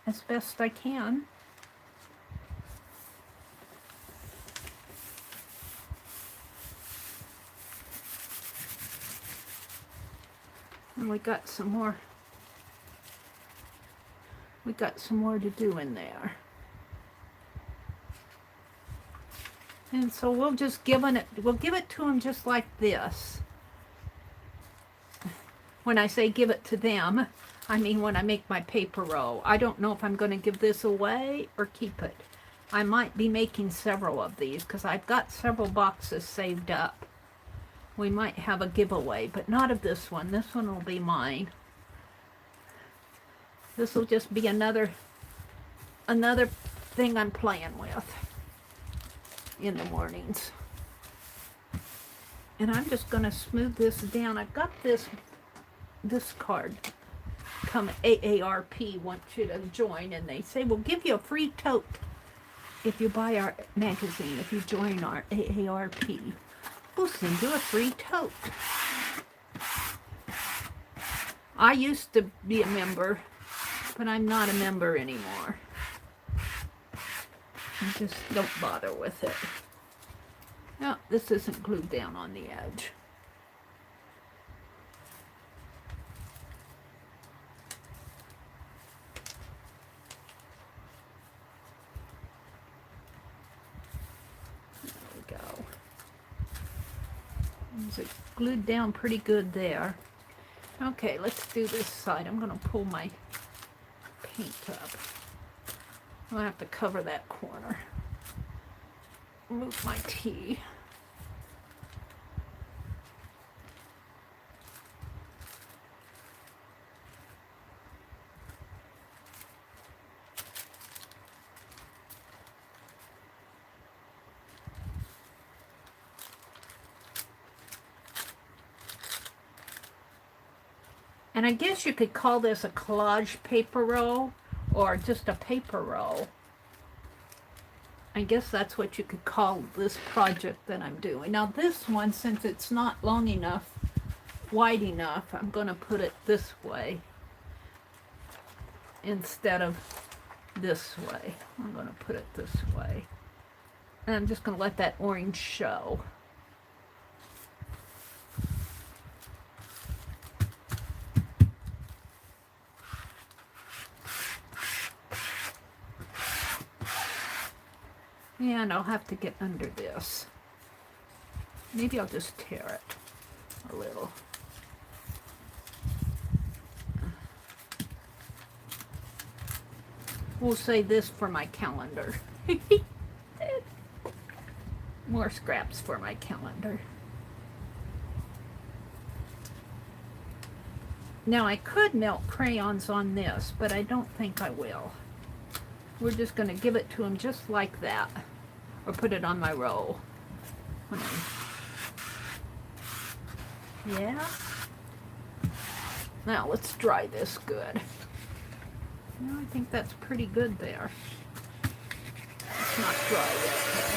A: as best I can. And we got some more to do in there. And so we'll give it to them just like this. When I say give it to them, I mean when I make my paper roll. I don't know if I'm going to give this away or keep it. I might be making several of these because I've got several boxes saved up. We might have a giveaway, but not of this one. This one will be mine. This will just be another thing I'm playing with in the mornings. And I'm just going to smooth this down. I've got this card come AARP wants you to join, and they say we'll give you a free tote if you buy our magazine, if you join our AARP. We'll send you a free tote. I used to be a member, but I'm not a member anymore. I just don't bother with it. No, this isn't glued down on the edge. It's glued down pretty good there. Okay, let's do this side. I'm going to pull my paint up. I'm going to have to cover that corner. Move my tea. And I guess you could call this a collage paper roll or just a paper roll. I guess that's what you could call this project that I'm doing. Now this one, since it's not long enough, wide enough, I'm going to put it this way instead of this way. I'm going to put it this way. And I'm just going to let that orange show. And I'll have to get under this. Maybe I'll just tear it a little. We'll say this for my calendar. More scraps for my calendar. Now I could melt crayons on this, but I don't think I will. We're just going to give it to him just like that, or put it on my roll. Yeah. Now let's dry this good. No, I think that's pretty good there. It's not dry yet, though.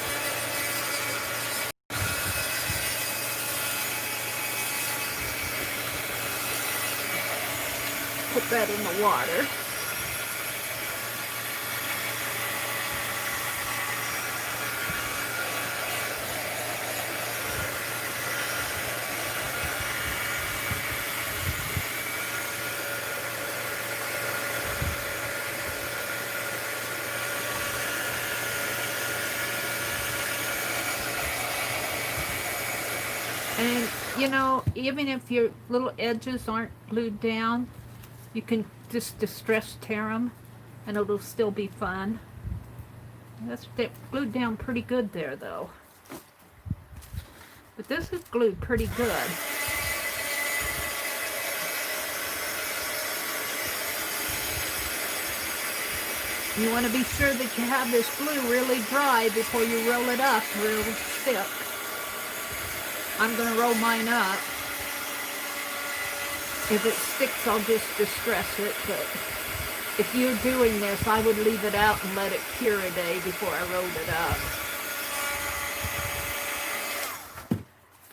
A: Put that in the water. And, you know, even if your little edges aren't glued down, you can just distress tear them, and it'll still be fun. That's glued down pretty good there, though. But this is glued pretty good. You want to be sure that you have this glue really dry before you roll it up real thick. I'm going to roll mine up. If it sticks, I'll just distress it, but if you're doing this, I would leave it out and let it cure a day before I rolled it up.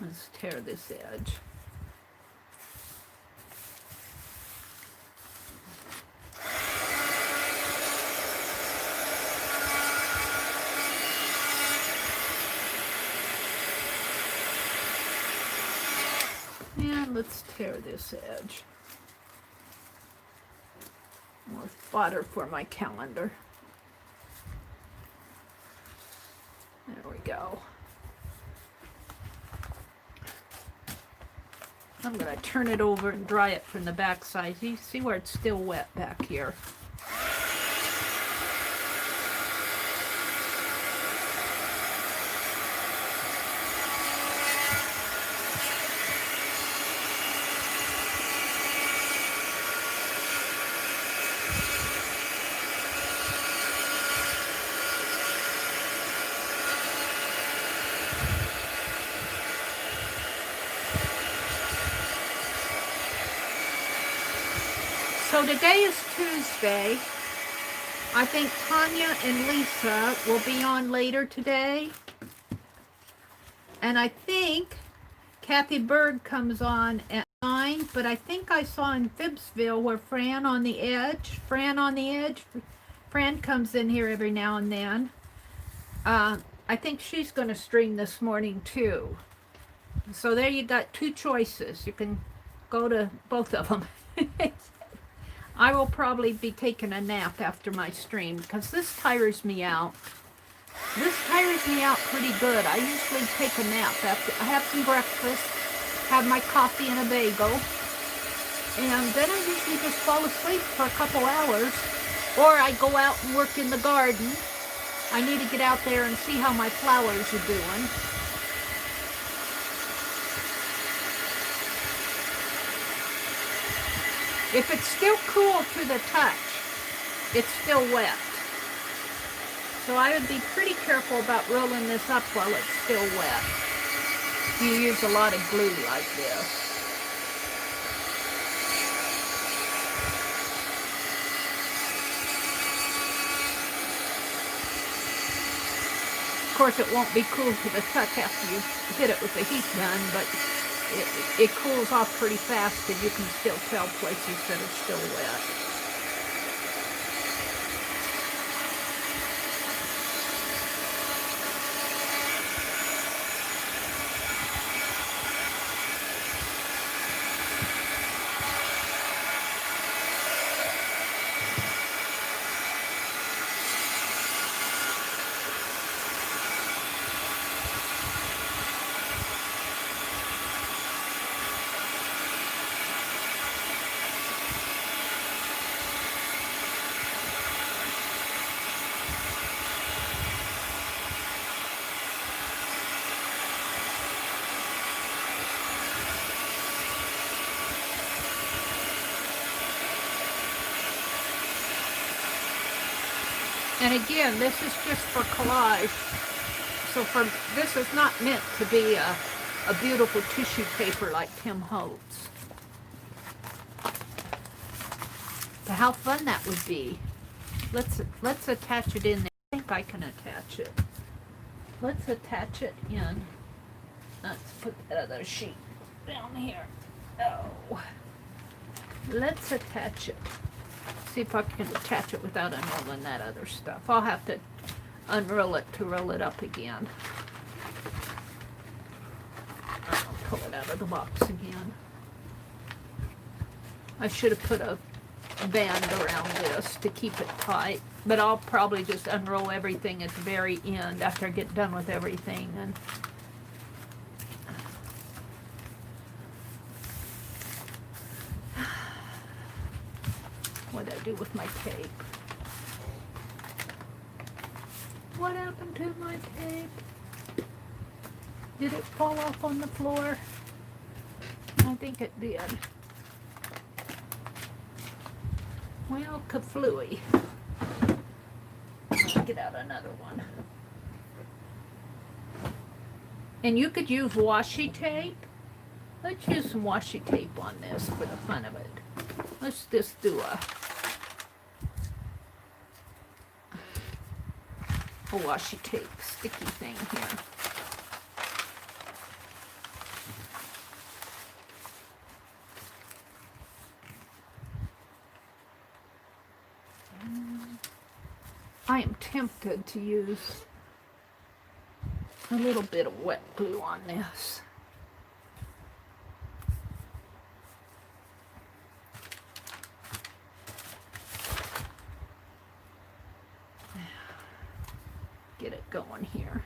A: Let's tear this edge. And let's tear this edge. More fodder for my calendar. There we go. I'm going to turn it over and dry it from the back side. You see where it's still wet back here. So today is Tuesday. I think Tanya and Lisa will be on later today. And I think Kathy Berg comes on at 9, but I think I saw in Phibbsville where Fran on the Edge, Fran comes in here every now and then. I think she's going to stream this morning too. So there you got two choices. You can go to both of them. I will probably be taking a nap after my stream because this tires me out. This tires me out pretty good. I usually take a nap after I have some breakfast, have my coffee and a bagel, and then I usually just fall asleep for a couple hours, or I go out and work in the garden. I need to get out there and see how my flowers are doing. If it's still cool to the touch, it's still wet. So I would be pretty careful about rolling this up while it's still wet. You use a lot of glue like this. Of course, it won't be cool to the touch after you hit it with the heat gun, but it cools off pretty fast and you can still tell places that are still wet. And again, this is just for collage. So this is not meant to be a beautiful tissue paper like Tim Holtz. But how fun that would be. Let's attach it in there. I think I can attach it. Let's attach it in. Let's put that other sheet down here. Oh. Let's attach it. See if I can attach it without unrolling that other stuff. I'll have to unroll it to roll it up again. I'll pull it out of the box again. I should have put a band around this to keep it tight, but I'll probably just unroll everything at the very end after I get done with everything. And what did I do with my tape? What happened to my tape? Did it fall off on the floor? I think it did. Well, kaflooey. Let's get out another one. And you could use washi tape. Let's use some washi tape on this for the fun of it. Let's just do a washi tape sticky thing here. I am tempted to use a little bit of wet glue on this. Get it going here.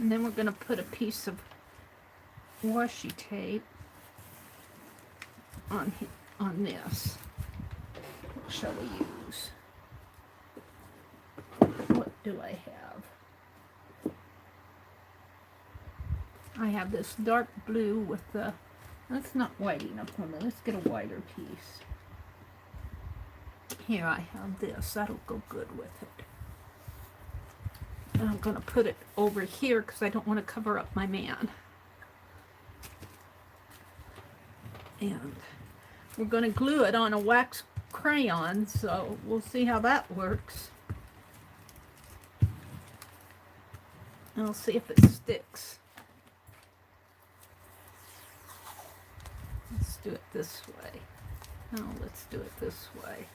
A: And then we're going to put a piece of washi tape on this. What shall we use? What do I have? I have this dark blue with the, that's not white enough for me. Let's get a whiter piece. Here I have this. That'll go good with it. And I'm going to put it over here because I don't want to cover up my man. And we're going to glue it on a wax crayon, so we'll see how that works. And I'll see if it sticks. Let's do it this way. No, let's do it this way.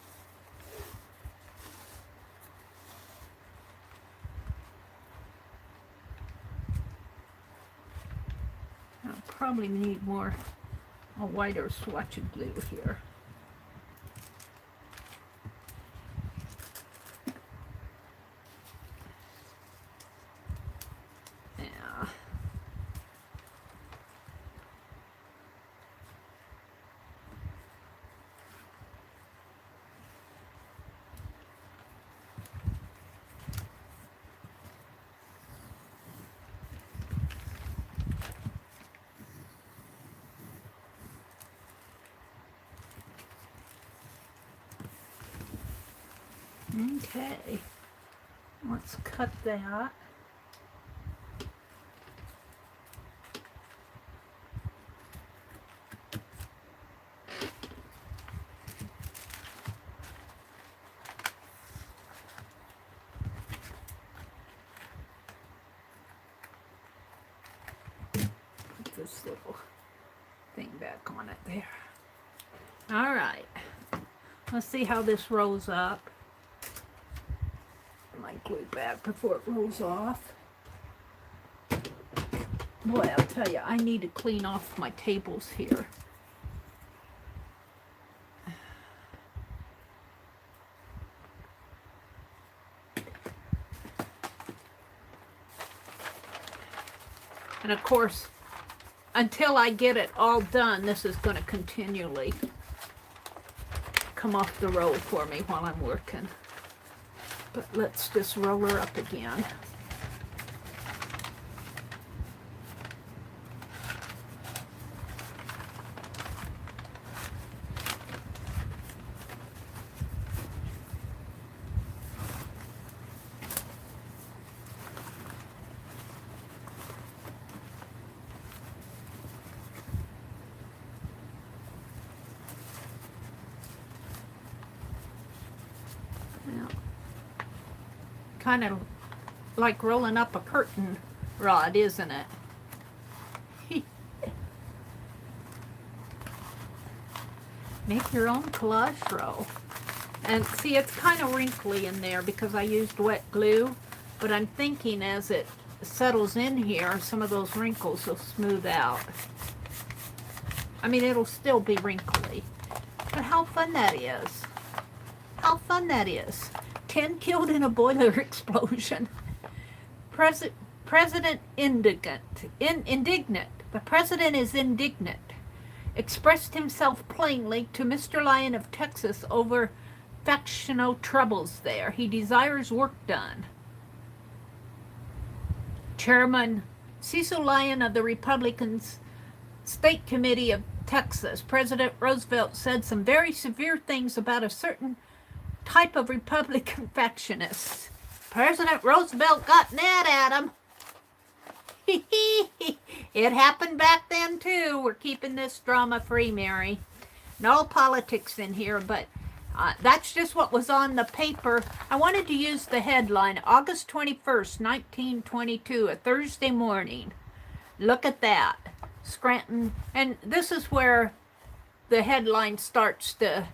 A: I'll probably need a whiter swatch of glue here. Yeah. Okay, let's cut that. Put this little thing back on it there. All right, let's see how this rolls up. My glue back before it rolls off. Boy, I'll tell you, I need to clean off my tables here. And of course, until I get it all done, this is going to continually come off the roll for me while I'm working. But let's just roll her up again. Kind of like rolling up a curtain rod, isn't it? Make your own collage roll. And see, it's kind of wrinkly in there because I used wet glue, but I'm thinking as it settles in here, some of those wrinkles will smooth out. I mean, it'll still be wrinkly, but how fun that is. How fun that is. 10 killed in a boiler explosion. President indignant. The president is indignant. Expressed himself plainly to Mr. Lyon of Texas over factional troubles there. He desires work done. Chairman Cecil Lyon of the Republicans State Committee of Texas, President Roosevelt said some very severe things about a certain type of Republican factionists. President Roosevelt got mad at him. It happened back then too. We're keeping this drama free, Meri. No politics in here, but that's just what was on the paper. I wanted to use the headline, August 21st, 1922, a Thursday morning. Look at that. Scranton. And this is where the headline starts to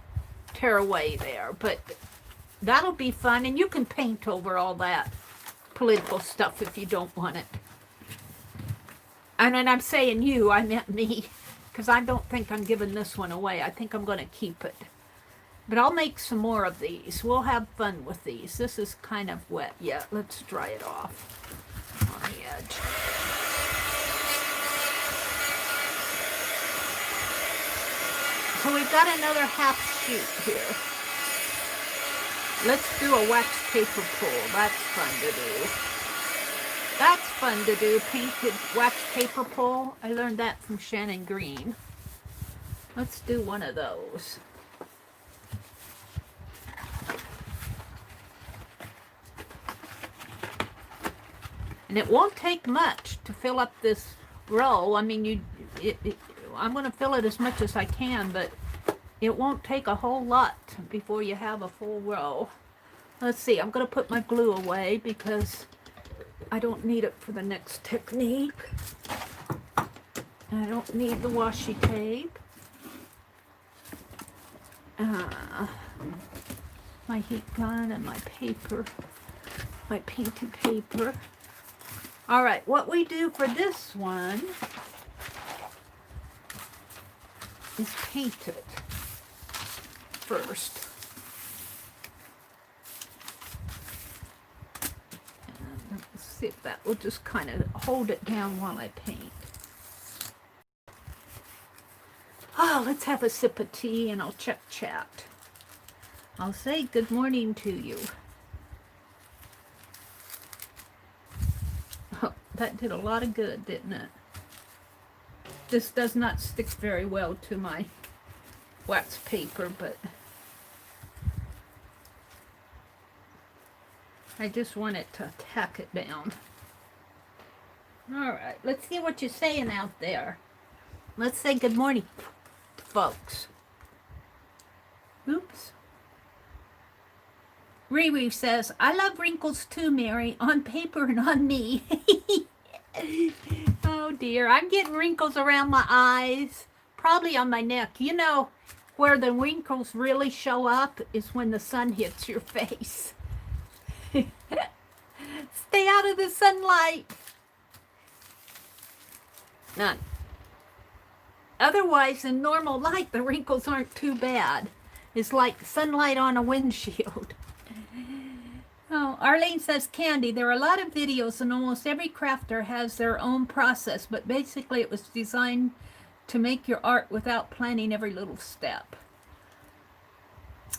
A: tear away there, but that'll be fun, and you can paint over all that political stuff if you don't want it. And when I'm saying you, I meant me, because I don't think I'm giving this one away. I think I'm going to keep it. But I'll make some more of these. We'll have fun with these. This is kind of wet yet. Let's dry it off on the edge. So we've got another half sheet here. Let's do a wax paper pull. That's fun to do. That's fun to do, painted wax paper pull. I learned that from Shannon Green. Let's do one of those. And it won't take much to fill up this roll. I mean, I'm going to fill it as much as I can, but it won't take a whole lot before you have a full row. Let's see, I'm going to put my glue away because I don't need it for the next technique. I don't need the washi tape. My heat gun and my paper, my painted paper. All right, what we do for this one is paint it first. And let's see if that will just kind of hold it down while I paint. Oh, let's have a sip of tea and I'll check chat. I'll say good morning to you. Oh, that did a lot of good, didn't it? This does not stick very well to my wax paper, but I just want it to tack it down. All right, let's see what you're saying out there. Let's say good morning, folks. Oops. Riri says, I love wrinkles too, Meri, on paper and on me. Oh dear, I'm getting wrinkles around my eyes, probably on my neck. You know, where the wrinkles really show up is when the sun hits your face. Stay out of the sunlight. None. Otherwise, in normal light, the wrinkles aren't too bad. It's like sunlight on a windshield. Oh, Arlene says, Candy, there are a lot of videos and almost every crafter has their own process, but basically it was designed to make your art without planning every little step.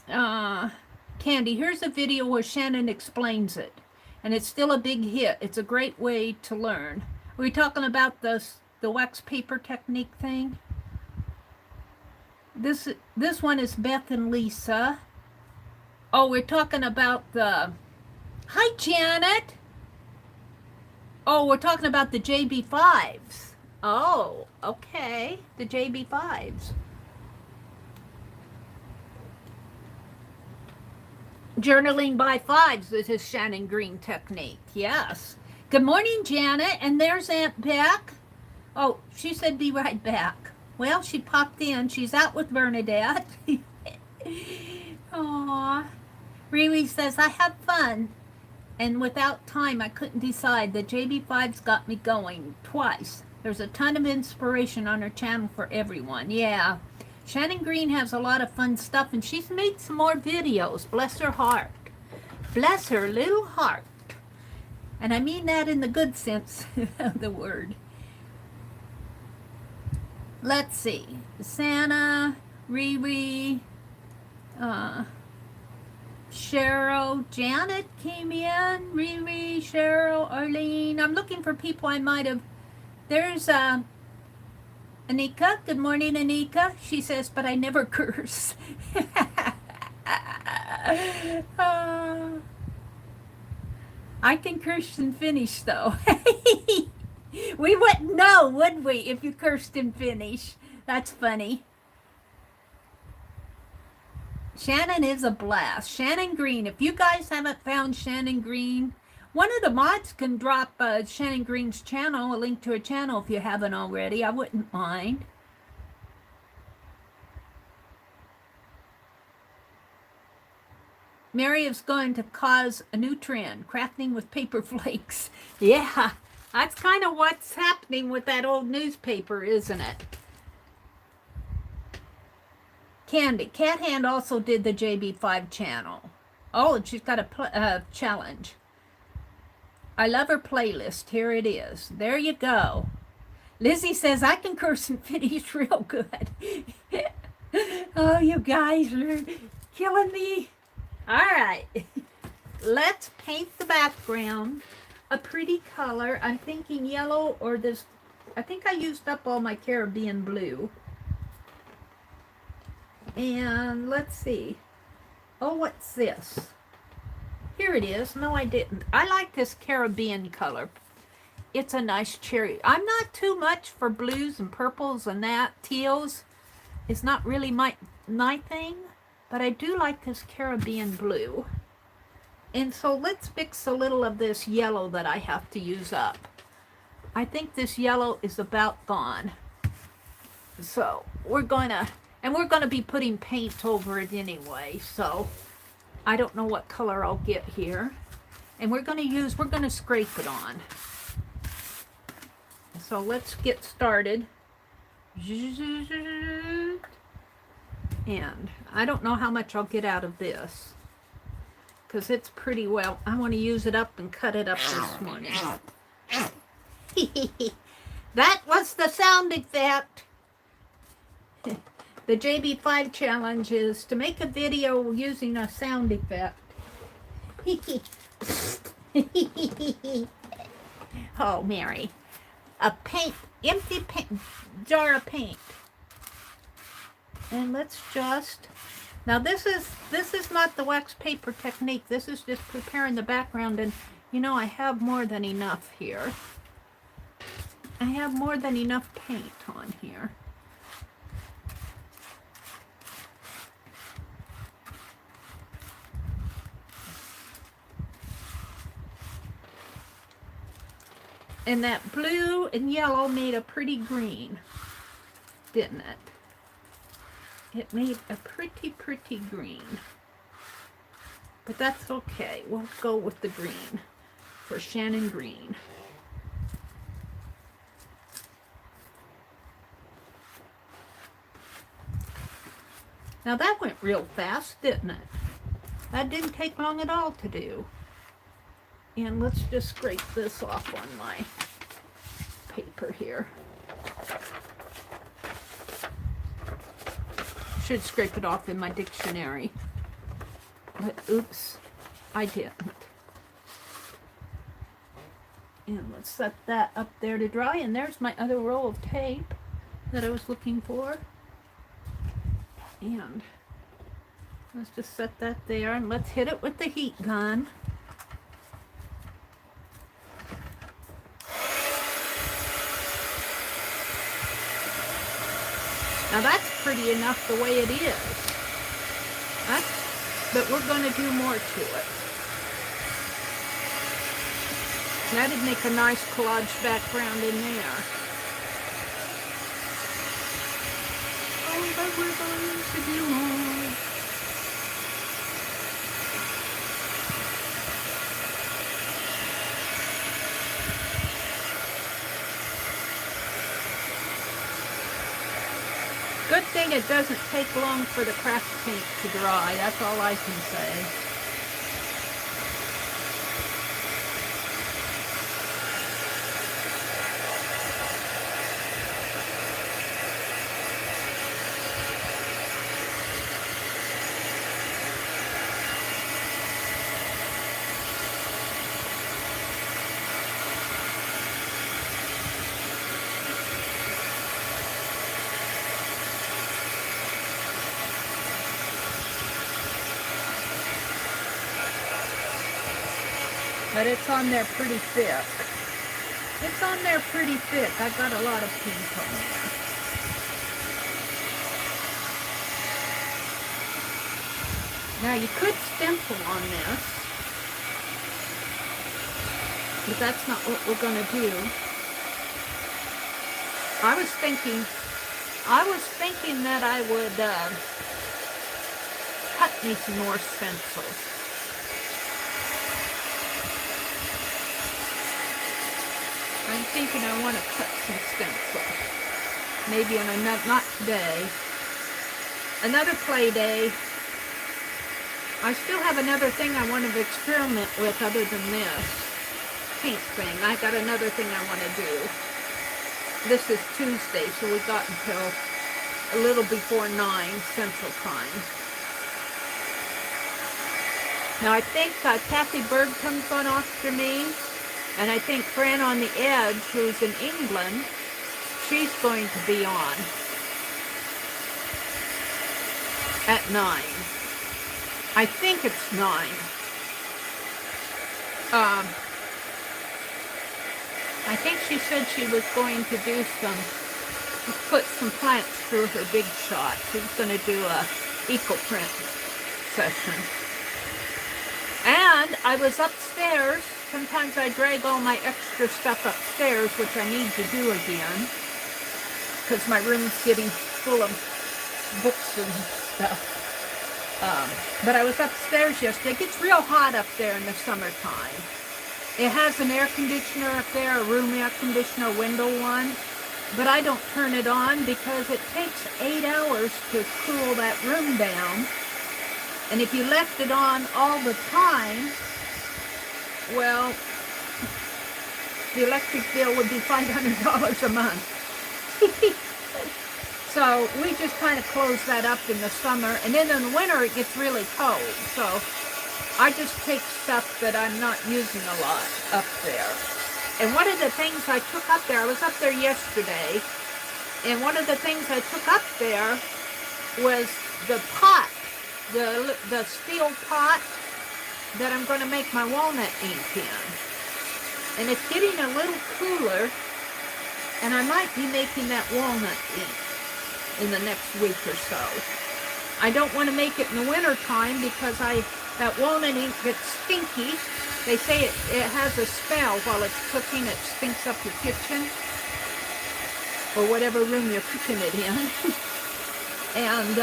A: Candy, here's a video where Shannon explains it, and it's still a big hit. It's a great way to learn. Are we talking about the wax paper technique thing? This one is Beth and Lisa. Oh, we're talking about the... Hi, Janet. Oh, we're talking about the JB5s. Oh, okay. The JB5s. Journaling by fives. This is Shannon Green technique. Yes. Good morning, Janet. And there's Aunt Beck. Oh, she said be right back. Well, she popped in. She's out with Bernadette. Aww. Riri says, I have fun. And without time, I couldn't decide. The JB5's got me going twice. There's a ton of inspiration on her channel for everyone. Yeah. Shannon Green has a lot of fun stuff, and she's made some more videos. Bless her heart. Bless her little heart. And I mean that in the good sense of the word. Let's see. Santa, Riri, Cheryl, Janet came in, Riri, Cheryl, Arlene. I'm looking for people I might have. There's Anika. Good morning, Anika. She says, but I never curse. I can curse in Finnish, though. We wouldn't know, would we, if you cursed in Finnish? That's funny. Shannon is a blast. Shannon Green. If you guys haven't found Shannon Green, one of the mods can drop Shannon Green's channel, a link to her channel if you haven't already. I wouldn't mind. Meri is going to cause a new trend, crafting with paper flakes. Yeah, that's kind of what's happening with that old newspaper, isn't it? Candy. Cat Hand also did the JB5 channel. Oh, and she's got a challenge. I love her playlist. Here it is. There you go. Lizzie says, I can curse and Finnish real good. Oh, you guys are killing me. All right. Let's paint the background a pretty color. I'm thinking yellow or this. I think I used up all my Caribbean blue. And let's see. Oh, what's this? Here it is. No, I didn't. I like this Caribbean color. It's a nice cherry. I'm not too much for blues and purples and that. Teals is not really my thing. But I do like this Caribbean blue. And so let's mix a little of this yellow that I have to use up. I think this yellow is about gone. So we're going to be putting paint over it anyway. So I don't know what color I'll get here. And we're going to scrape it on. So let's get started. And I don't know how much I'll get out of this because it's pretty well. I want to use it up and cut it up this morning. That was the sound effect. The JB5 challenge is to make a video using a sound effect. Oh, Meri. A empty jar of paint. And let's just, now this is not the wax paper technique. This is just preparing the background. And you know, I have more than enough here. I have more than enough paint on here. And that blue and yellow made a pretty green, didn't it? It made a pretty green. But that's okay. We'll go with the green for Shannon Green. Now that went real fast, didn't it? That didn't take long at all to do. And let's just scrape this off on my paper here. Should scrape it off in my dictionary. But oops, I didn't. And let's set that up there to dry. And there's my other roll of tape that I was looking for. And let's just set that there, and let's hit it with the heat gun. Now that's pretty enough the way it is. But we're going to do more to it. That'd make a nice collage background in there. Oh, but we're going to do more. Good thing it doesn't take long for the craft paint to dry. That's all I can say. But it's on there pretty thick. It's on there pretty thick. I've got a lot of paint on there. Now you could stencil on this, but that's not what we're going to do. I was thinking that I would cut me some more stencils. I'm thinking I want to cut some stencils. Maybe on another, not today. Another play day. I still have another thing I want to experiment with other than this paint thing. I got another thing I want to do. This is Tuesday, so we got until a little before 9 Central Time. Now I think Kathy Bird comes on after me. And I think Fran on the Edge, who's in England, she's going to be on at 9. I think it's 9. I think she said she was going to do put some plants through her big shot. She was going to do a eco-print session. And I was upstairs. Sometimes I drag all my extra stuff upstairs, which I need to do again, because my room's getting full of books and stuff. But I was upstairs yesterday. It gets real hot up there in the summertime. It has an air conditioner up there, a room air conditioner, window one, but I don't turn it on because it takes 8 hours to cool that room down. And if you left it on all the time, well, the electric bill would be $500 a month. So we just kind of close that up in the summer. And then in the winter, it gets really cold. So I just take stuff that I'm not using a lot up there. And one of the things I took up there, I was up there yesterday, and one of the things I took up there was the pot, the steel pot that I'm going to make my walnut ink in. And it's getting a little cooler, and I might be making that walnut ink in the next week or so. I don't want to make it in the winter time because that walnut ink gets stinky. They say it has a smell while it's cooking. It stinks up your kitchen or whatever room you're cooking it in. And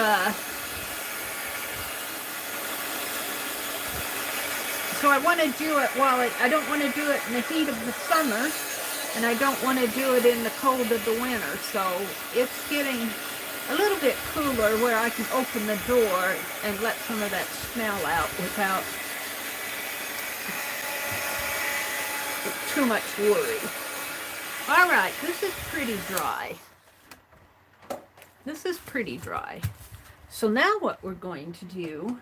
A: so I want to do it I don't want to do it in the heat of the summer, and I don't want to do it in the cold of the winter. So it's getting a little bit cooler where I can open the door and let some of that smell out without too much worry. All right, this is pretty dry. This is pretty dry. So now what we're going to do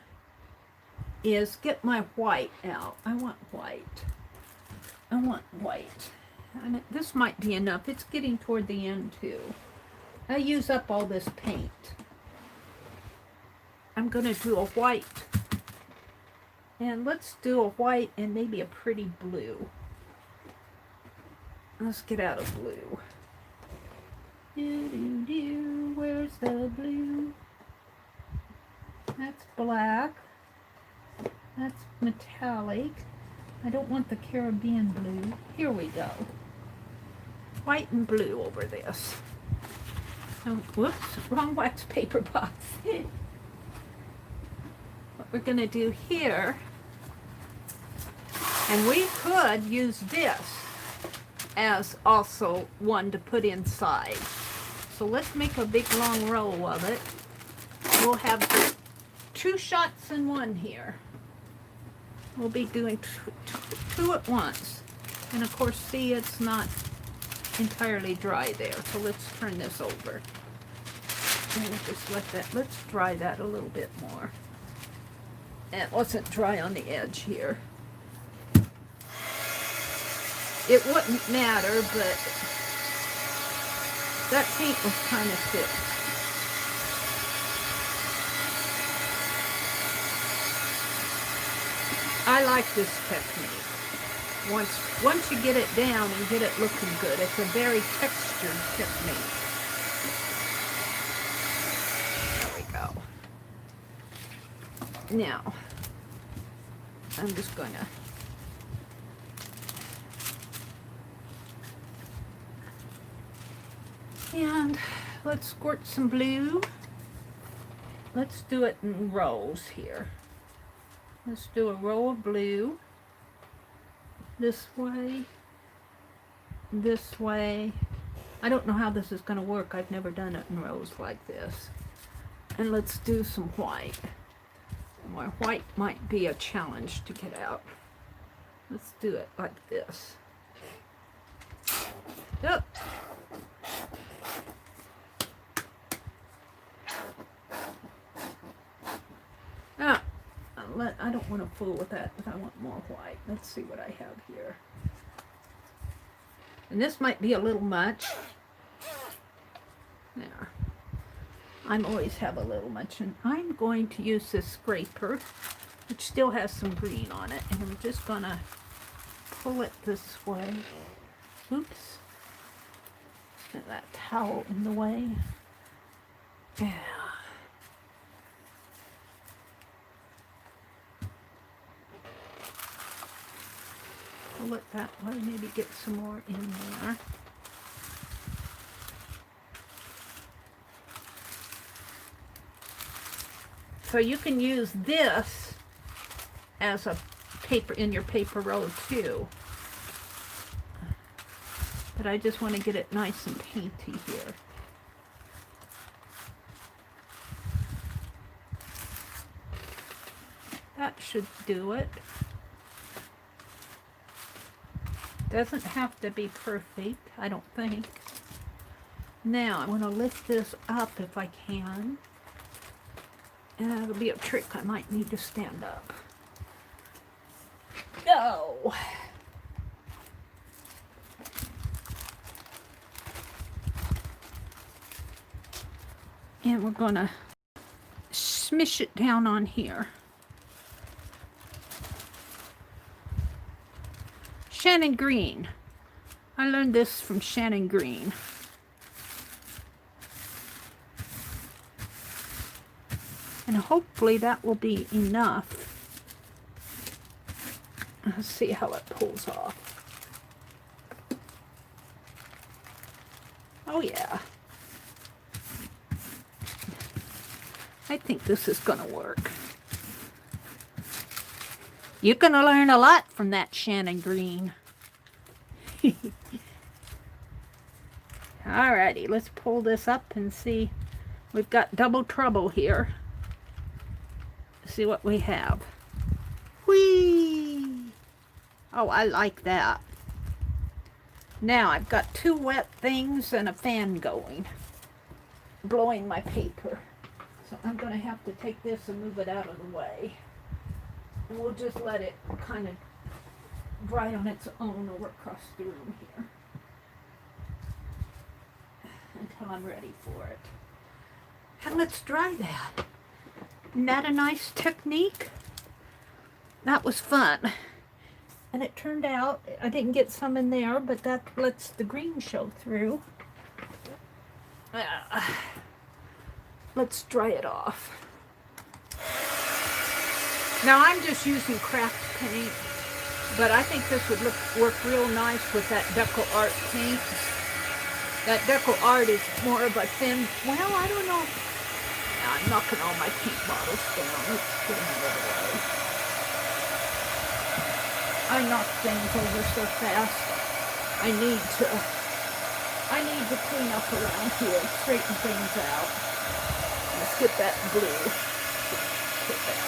A: is get my white out. I want white. I want white. And this might be enough. It's getting toward the end too. I use up all this paint. I'm going to do a white. And let's do a white and maybe a pretty blue. Let's get out of blue. Where's the blue? That's black. That's metallic. I don't want the Caribbean blue. Here we go. White and blue over this. Oh, whoops, wrong wax paper box. What we're going to do here, and we could use this as also one to put inside. So let's make a big long roll of it. We'll have 2 shots in one here. We'll be doing two at once. And of course, see, it's not entirely dry there. So let's turn this over. And we'll just let that, let's dry that a little bit more. It wasn't dry on the edge here. It wouldn't matter, but that paint was kind of thick. I like this technique. Once you get it down and get it looking good, it's a very textured technique. There we go. Now, I'm just gonna and let's squirt some blue. Let's do it in rows here. Let's do a row of blue. This way. This way. I don't know how this is going to work. I've never done it in rows like this. And let's do some white. My white might be a challenge to get out. Let's do it like this. Yep. Ah, I don't want to fool with that, but I want more white. Let's see what I have here. And this might be a little much. There. I always have a little much, and I'm going to use this scraper, which still has some green on it, and I'm just gonna pull it this way. Oops. Get that towel in the way. Yeah. Pull it that way, maybe get some more in there. So you can use this as a paper in your paper roll too. But I just want to get it nice and painty here. That should do it. Doesn't have to be perfect, I don't think. Now I want to lift this up if I can. And that'll be a trick. I might need to stand up. Go! And we're gonna smish it down on here. Shannon Green. I learned this from Shannon Green. And hopefully that will be enough. Let's see how it pulls off. Oh yeah. I think this is gonna work. You're gonna learn a lot from that, Shannon Green. Alrighty, let's pull this up and see. We've got double trouble here. See what we have. Whee! Oh, I like that. Now I've got 2 wet things and a fan going, blowing my paper. So I'm going to have to take this and move it out of the way. And we'll just let it kind of dry on its own over across the room here until I'm ready for it. And let's dry that. Isn't that a nice technique? That was fun. And it turned out, I didn't get some in there, but that lets the green show through. Let's dry it off. Now I'm just using craft paint, but I think this would work real nice with that Deco Art paint. That Deco Art is more of a thin, well, I don't know. Now I'm knocking all my paint bottles down. Let's get them out of the way. I knock things over so fast. I need to clean up around here, straighten things out. Let's get that blue. Get that.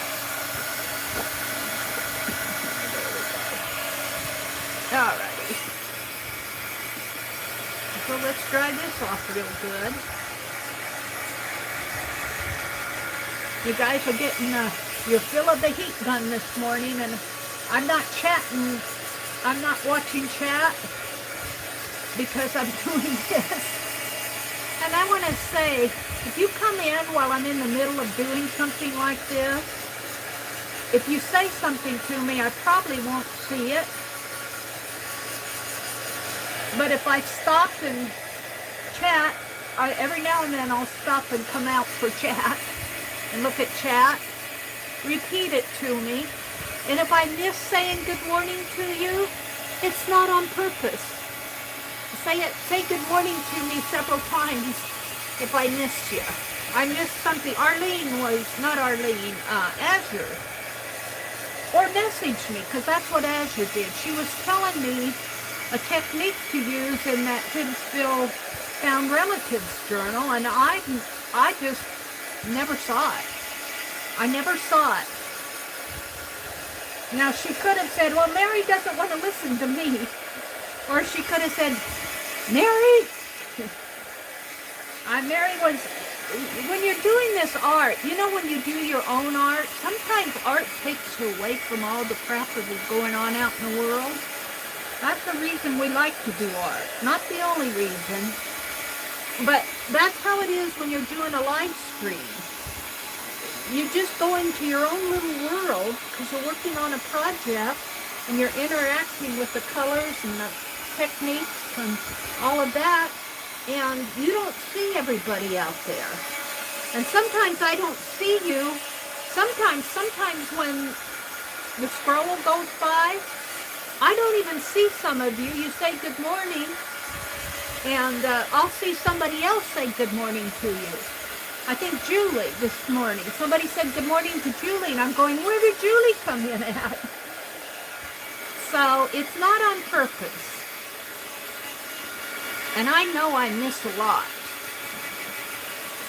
A: Alrighty. So let's dry this off real good. You guys are getting your fill of the heat gun this morning, and I'm not chatting. I'm not watching chat because I'm doing this. And I want to say, if you come in while I'm in the middle of doing something like this, if you say something to me, I probably won't see it. But if I stop and chat, every now and then I'll stop and come out for chat and look at chat. Repeat it to me. And if I miss saying good morning to you, it's not on purpose. Say good morning to me several times if I missed you. I missed something. Azure. Or messaged me, because that's what Azure did. She was telling me a technique to use in that Hibbsville Found Relatives journal, and I just never saw it. I never saw it. Now, she could have said, well, Meri doesn't want to listen to me. Or she could have said, Meri! Meri was, when you're doing this art, you know when you do your own art, sometimes art takes you away from all the crap that is going on out in the world. That's the reason we like to do art. Not the only reason. But that's how it is when you're doing a live stream. You just go into your own little world because you're working on a project and you're interacting with the colors and the techniques and all of that, and you don't see everybody out there. And sometimes I don't see you. Sometimes when the scroll goes by, I don't even see some of you. You say good morning, and I'll see somebody else say good morning to you. I think Julie this morning. Somebody said good morning to Julie, and I'm going, where did Julie come in at? So it's not on purpose. And I know I miss a lot.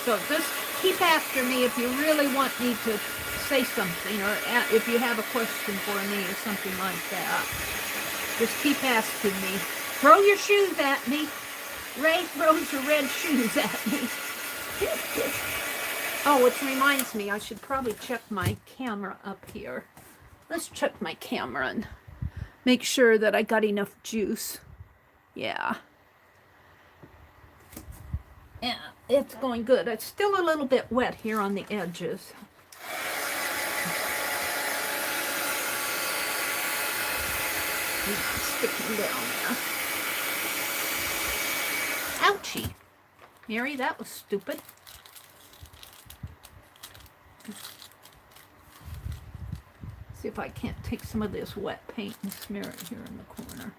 A: So just keep after me if you really want me to say something, or if you have a question for me or something like that. Just keep asking me. Throw your shoes at me. Ray throws your red shoes at me. Oh, which reminds me, I should probably check my camera up here. Let's check my camera and make sure that I got enough juice. Yeah. Yeah, it's going good. It's still a little bit wet here on the edges. Sticking down there. Ouchie. Meri, that was stupid. See if I can't take some of this wet paint and smear it here in the corner.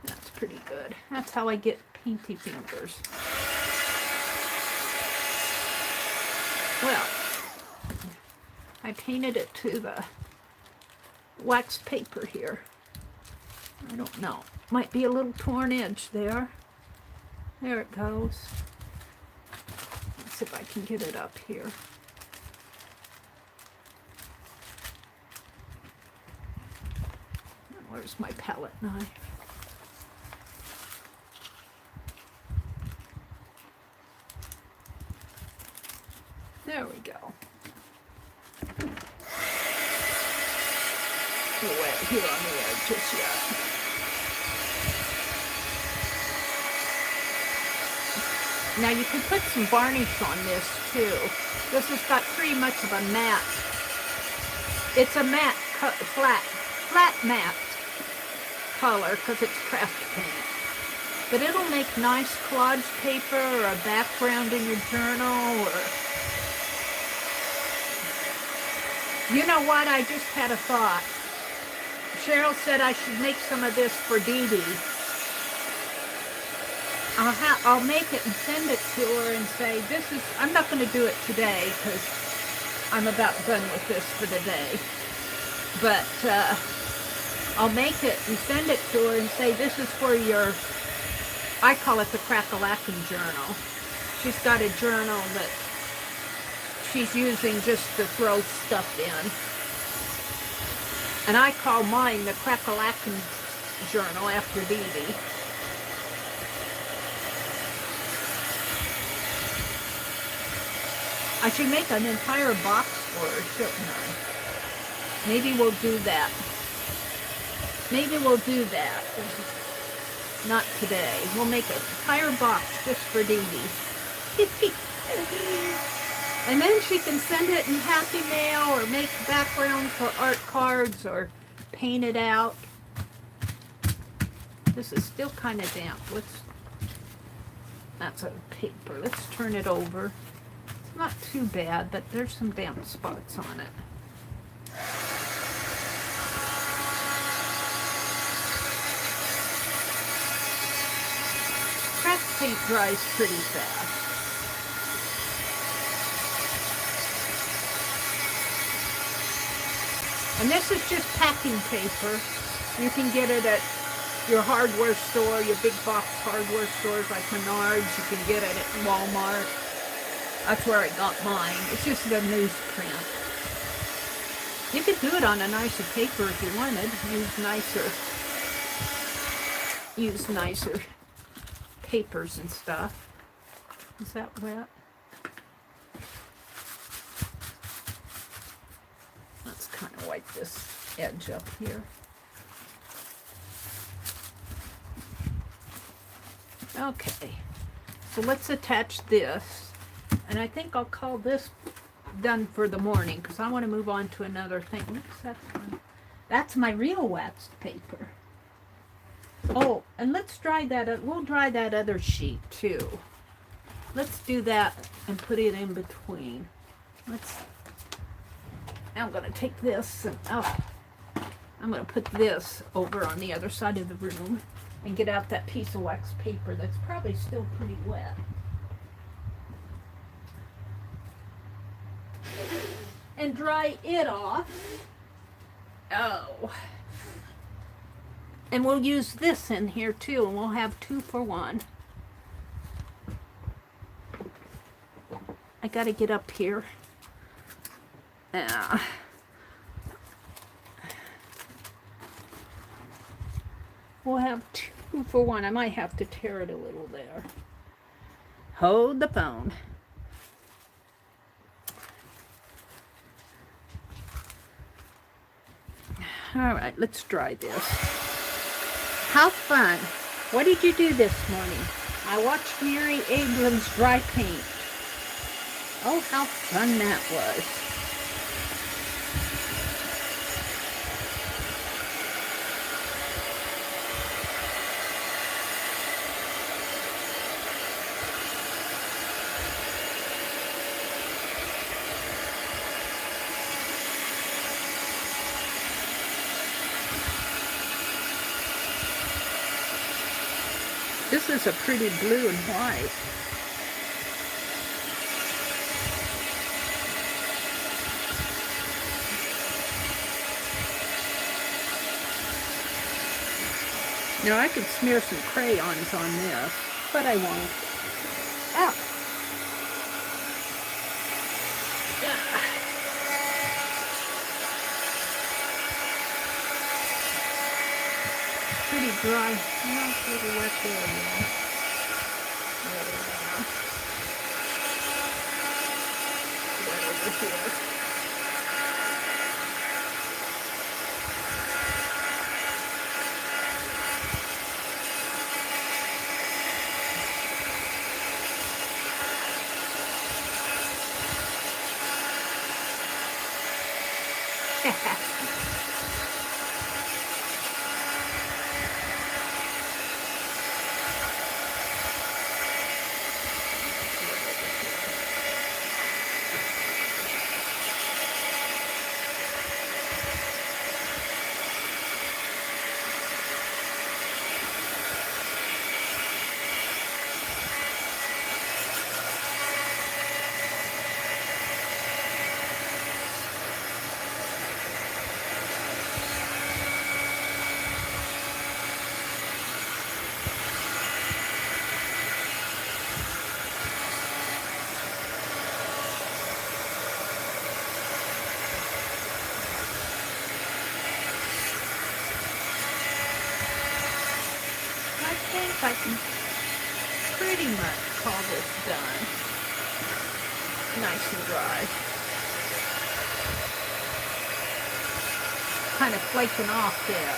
A: That's pretty good. That's how I get painty fingers. Well, I painted it to the wax paper here. I don't know. Might be a little torn edge there. There it goes. Let's see if I can get it up here. Where's my palette knife? There we go. Wet here on the edges yet. Now you can put some varnish on this too. This has got pretty much of a matte. It's a matte, flat matte color because it's craft paint. But it'll make nice collage paper or a background in your journal. Or you know what? I just had a thought. Cheryl said I should make some of this for Dee Dee. I'll make it and send it to her and say, this is, I'm not going to do it today because I'm about done with this for the day. But I'll make it and send it to her and say, this is for your, I call it the Crack-a-Lackin' journal. She's got a journal that she's using just to throw stuff in. And I call mine the Crack-a-Lackin' journal after Dee Dee. I should make an entire box for her, shouldn't I? Maybe we'll do that. Maybe we'll do that. Not today. We'll make an entire box just for Dee Dee. And then she can send it in Happy Mail or make background for art cards or paint it out. This is still kind of damp. That's a paper. Let's turn it over. It's not too bad, but there's some damp spots on it. Craft paint dries pretty fast. And this is just packing paper. You can get it at your hardware store, your big box hardware stores like Menards. You can get it at Walmart. That's where I got mine. It's just a newsprint. You could do it on a nicer paper if you wanted. Use nicer papers and stuff. Is that wet? Let's kind of wipe this edge up here. Okay, so let's attach this. And I think I'll call this done for the morning because I want to move on to another thing. Oops, that's my real waxed paper. Oh, and let's dry that. We'll dry that other sheet too. Let's do that and put it in between. I'm going to take this and I'm going to put this over on the other side of the room and get out that piece of wax paper that's probably still pretty wet. And dry it off. Oh. And we'll use this in here too, and we'll have 2 for 1. I gotta get up here. We'll have 2 for 1. I might have to tear it a little there. Hold the phone. All right, let's try this. How fun. What did you do this morning? I watched Meri Abram's dry paint. Oh, how fun that was. This is a pretty blue and white. Now I could smear some crayons on this, but I won't. Ow. pretty dry. No, it's a little wet there, yeah. There we go. Wet over here. I can pretty much call this done. Nice and dry. Kind of flaking off there.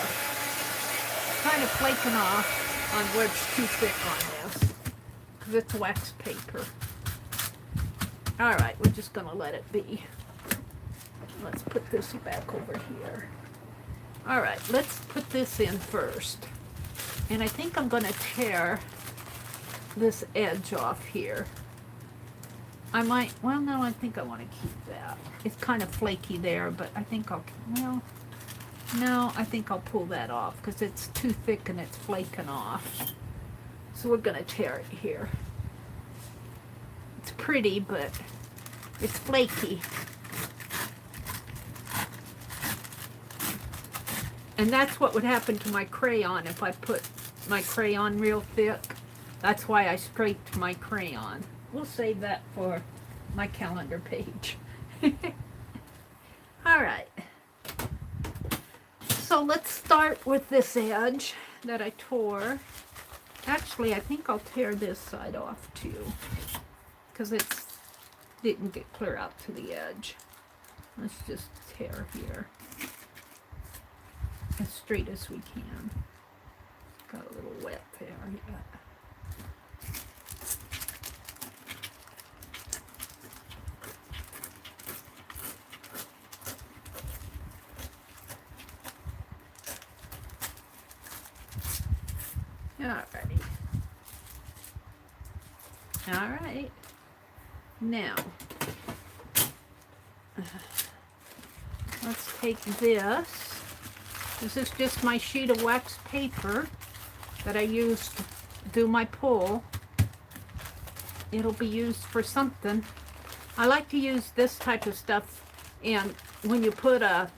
A: Kind of flaking off on where it's too thick on this. Because it's wax paper. Alright, we're just going to let it be. Let's put this back over here. Alright, let's put this in first. And I think I'm going to tear this edge off here. I might, well, no, I think I want to keep that. It's kind of flaky there, but I think I'll, well, no, I think I'll pull that off because it's too thick and it's flaking off. So we're going to tear it here. It's pretty, but it's flaky. And that's what would happen to my crayon if I put my crayon real thick. That's why I scraped my crayon. We'll save that for my calendar page. Alright. So let's start with this edge that I tore. Actually, I think I'll tear this side off too. Because it didn't get clear out to the edge. Let's just tear here. As straight as we can. Got a little wet there. Yeah. Alrighty. Alright. Now, let's take this. This is just my sheet of wax paper that I used to do my pull. It'll be used for something. I like to use this type of stuff, and when you put a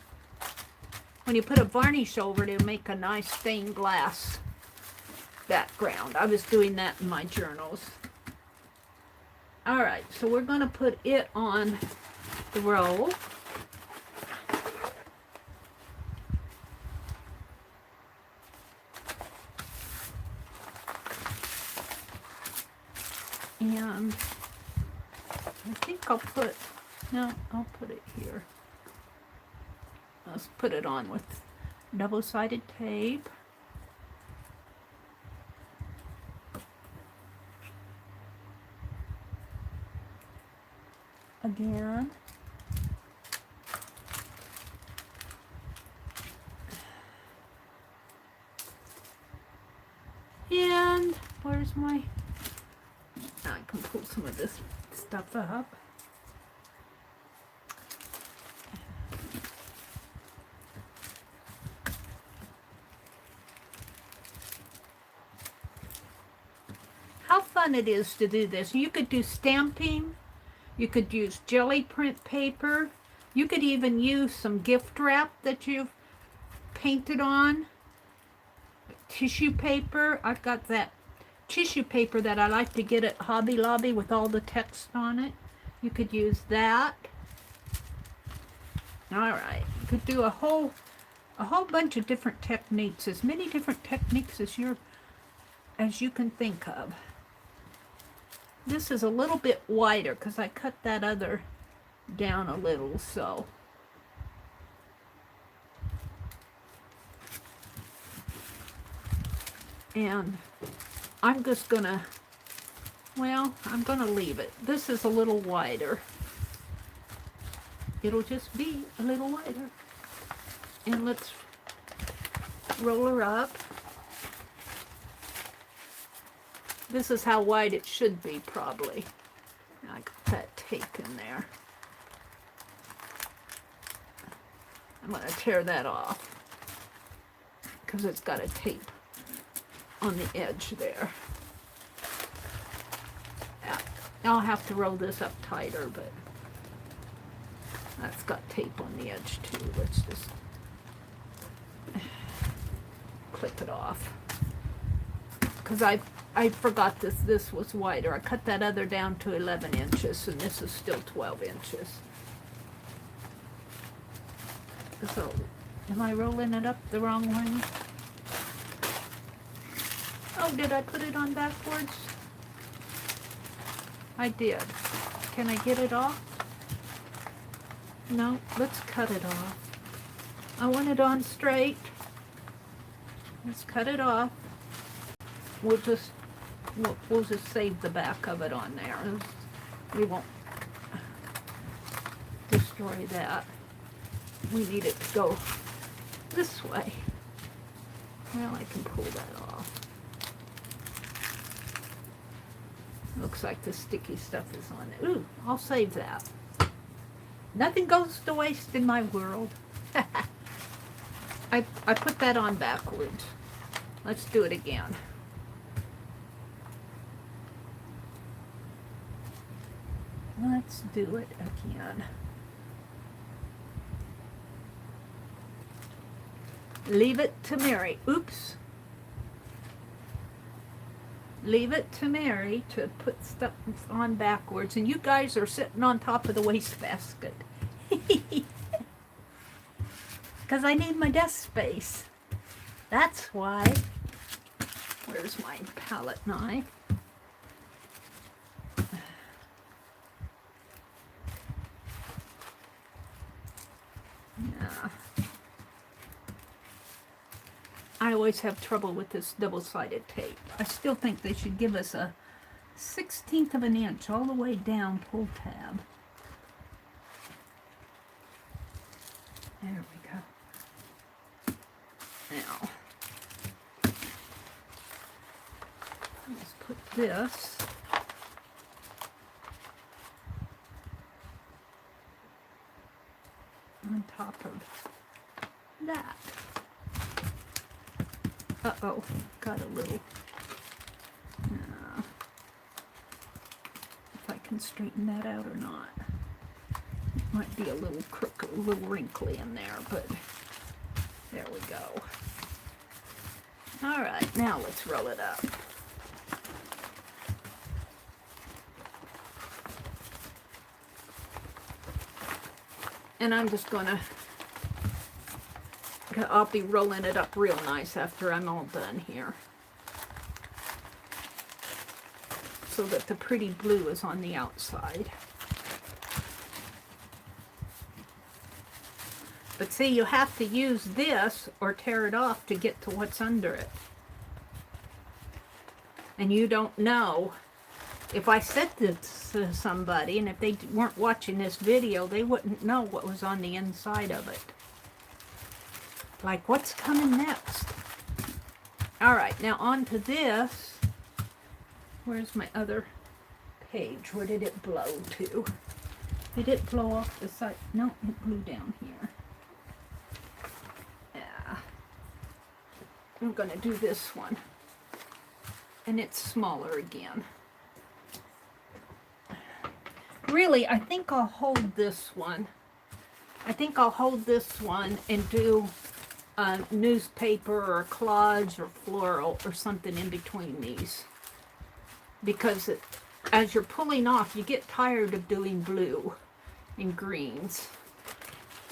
A: varnish over it, it'll make a nice stained glass background. I was doing that in my journals. Alright, so we're going to put it on the roll. And I think I'll put, no, I'll put it here. Let's put it on with double-sided tape. Again. And where's my, I can pull some of this stuff up. How fun it is to do this. You could do stamping. You could use jelly print paper. You could even use some gift wrap that you've painted on. Tissue paper. I've got that tissue paper that I like to get at Hobby Lobby with all the text on it. You could use that. Alright. You could do a whole a whole bunch of different techniques, as many different techniques as you can think of. This is a little bit wider because I cut that other down a little, so. And I'm just gonna, well, I'm gonna leave it. This is a little wider. It'll just be a little wider. And let's roll her up. This is how wide it should be, probably. I got that tape in there. I'm going to tear that off because it's got a tape on the edge there. Yeah, I'll have to roll this up tighter, but that's got tape on the edge too. Let's just clip it off because I forgot this was wider. I cut that other down to 11 inches and this is still 12 inches. So, am I rolling it up the wrong way? Oh, did I put it on backwards? I did. Can I get it off? No, let's cut it off. I want it on straight. Let's cut it off. We'll just save the back of it on there. We won't destroy that. We need it to go this way. Well, I can pull that off. Looks like the sticky stuff is on it. Ooh, I'll save that. Nothing goes to waste in my world. I put that on backwards. Let's do it again. Let's do it again. Leave it to Meri. Oops. Leave it to Meri to put stuff on backwards. And you guys are sitting on top of the wastebasket. Because I need my desk space. That's why. Where's my palette knife? Yeah. I always have trouble with this double-sided tape. I still think they should give us a 1/16 of an inch all the way down, pull tab. There we go. Now, let's put this on top of that. Uh-oh, got a little, if I can straighten that out or not. It might be a little crooked, a little wrinkly in there, but there we go. All right, now let's roll it up. And I'm just gonna, I'll be rolling it up real nice after I'm all done here. So that the pretty blue is on the outside. But see, you have to use this or tear it off to get to what's under it. And you don't know. If I said this to somebody, and if they weren't watching this video, they wouldn't know what was on the inside of it. Like, what's coming next? All right, now on to this. Where's my other page? Where did it blow to? Did it blow off the side? No, it blew down here. Yeah. I'm going to do this one. And it's smaller again. Really, I think I'll hold this one. I think I'll hold this one and do a newspaper or a collage or floral or something in between these. Because as you're pulling off, you get tired of doing blue and greens.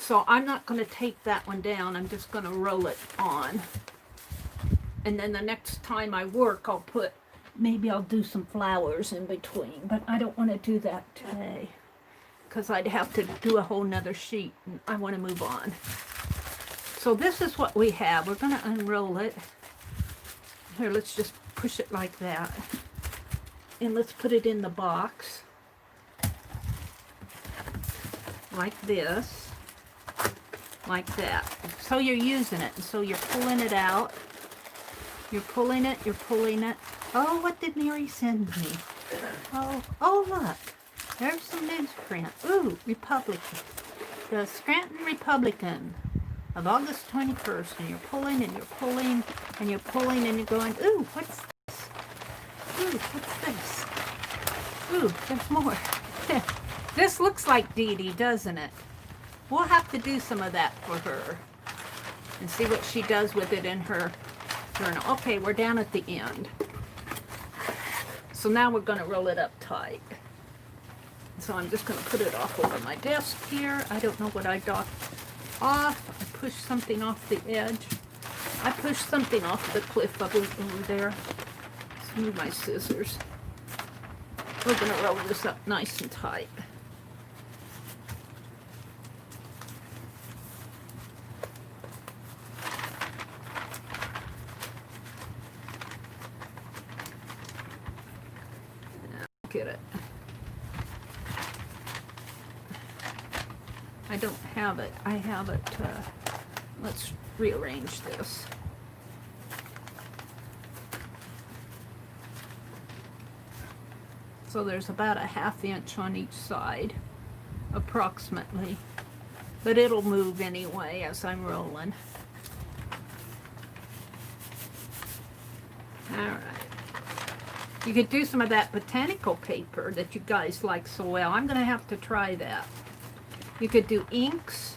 A: So I'm not going to tape that one down. I'm just going to roll it on. And then the next time I work, maybe I'll do some flowers in between. But I don't want to do that today, because I'd have to do a whole nother sheet, and I want to move on. So this is what we have. We're going to unroll it. Here, let's just push it like that. And let's put it in the box. Like this. Like that. So you're using it. And so you're pulling it out. You're pulling it. You're pulling it. Oh, what did Meri send me? Oh, look. There's some newsprint. Ooh, Republican. The Scranton Republican of August 21st. And you're pulling and you're pulling and you're pulling and you're going, ooh, what's this? Ooh, what's this? Ooh, there's more. This looks like Dee Dee, doesn't it? We'll have to do some of that for her and see what she does with it in her journal. Okay, we're down at the end. So now we're going to roll it up tight. So I'm just going to put it off over my desk here. I don't know what I docked off. I pushed something off the edge. I pushed something off the cliff over there. Let's move my scissors. We're going to roll this up nice and tight. Get it. I don't have it. I have it. Let's rearrange this. So there's about a 1/2 inch on each side, approximately. But it'll move anyway as I'm rolling. Alright. You could do some of that botanical paper that you guys like so well. I'm going to have to try that. You could do inks.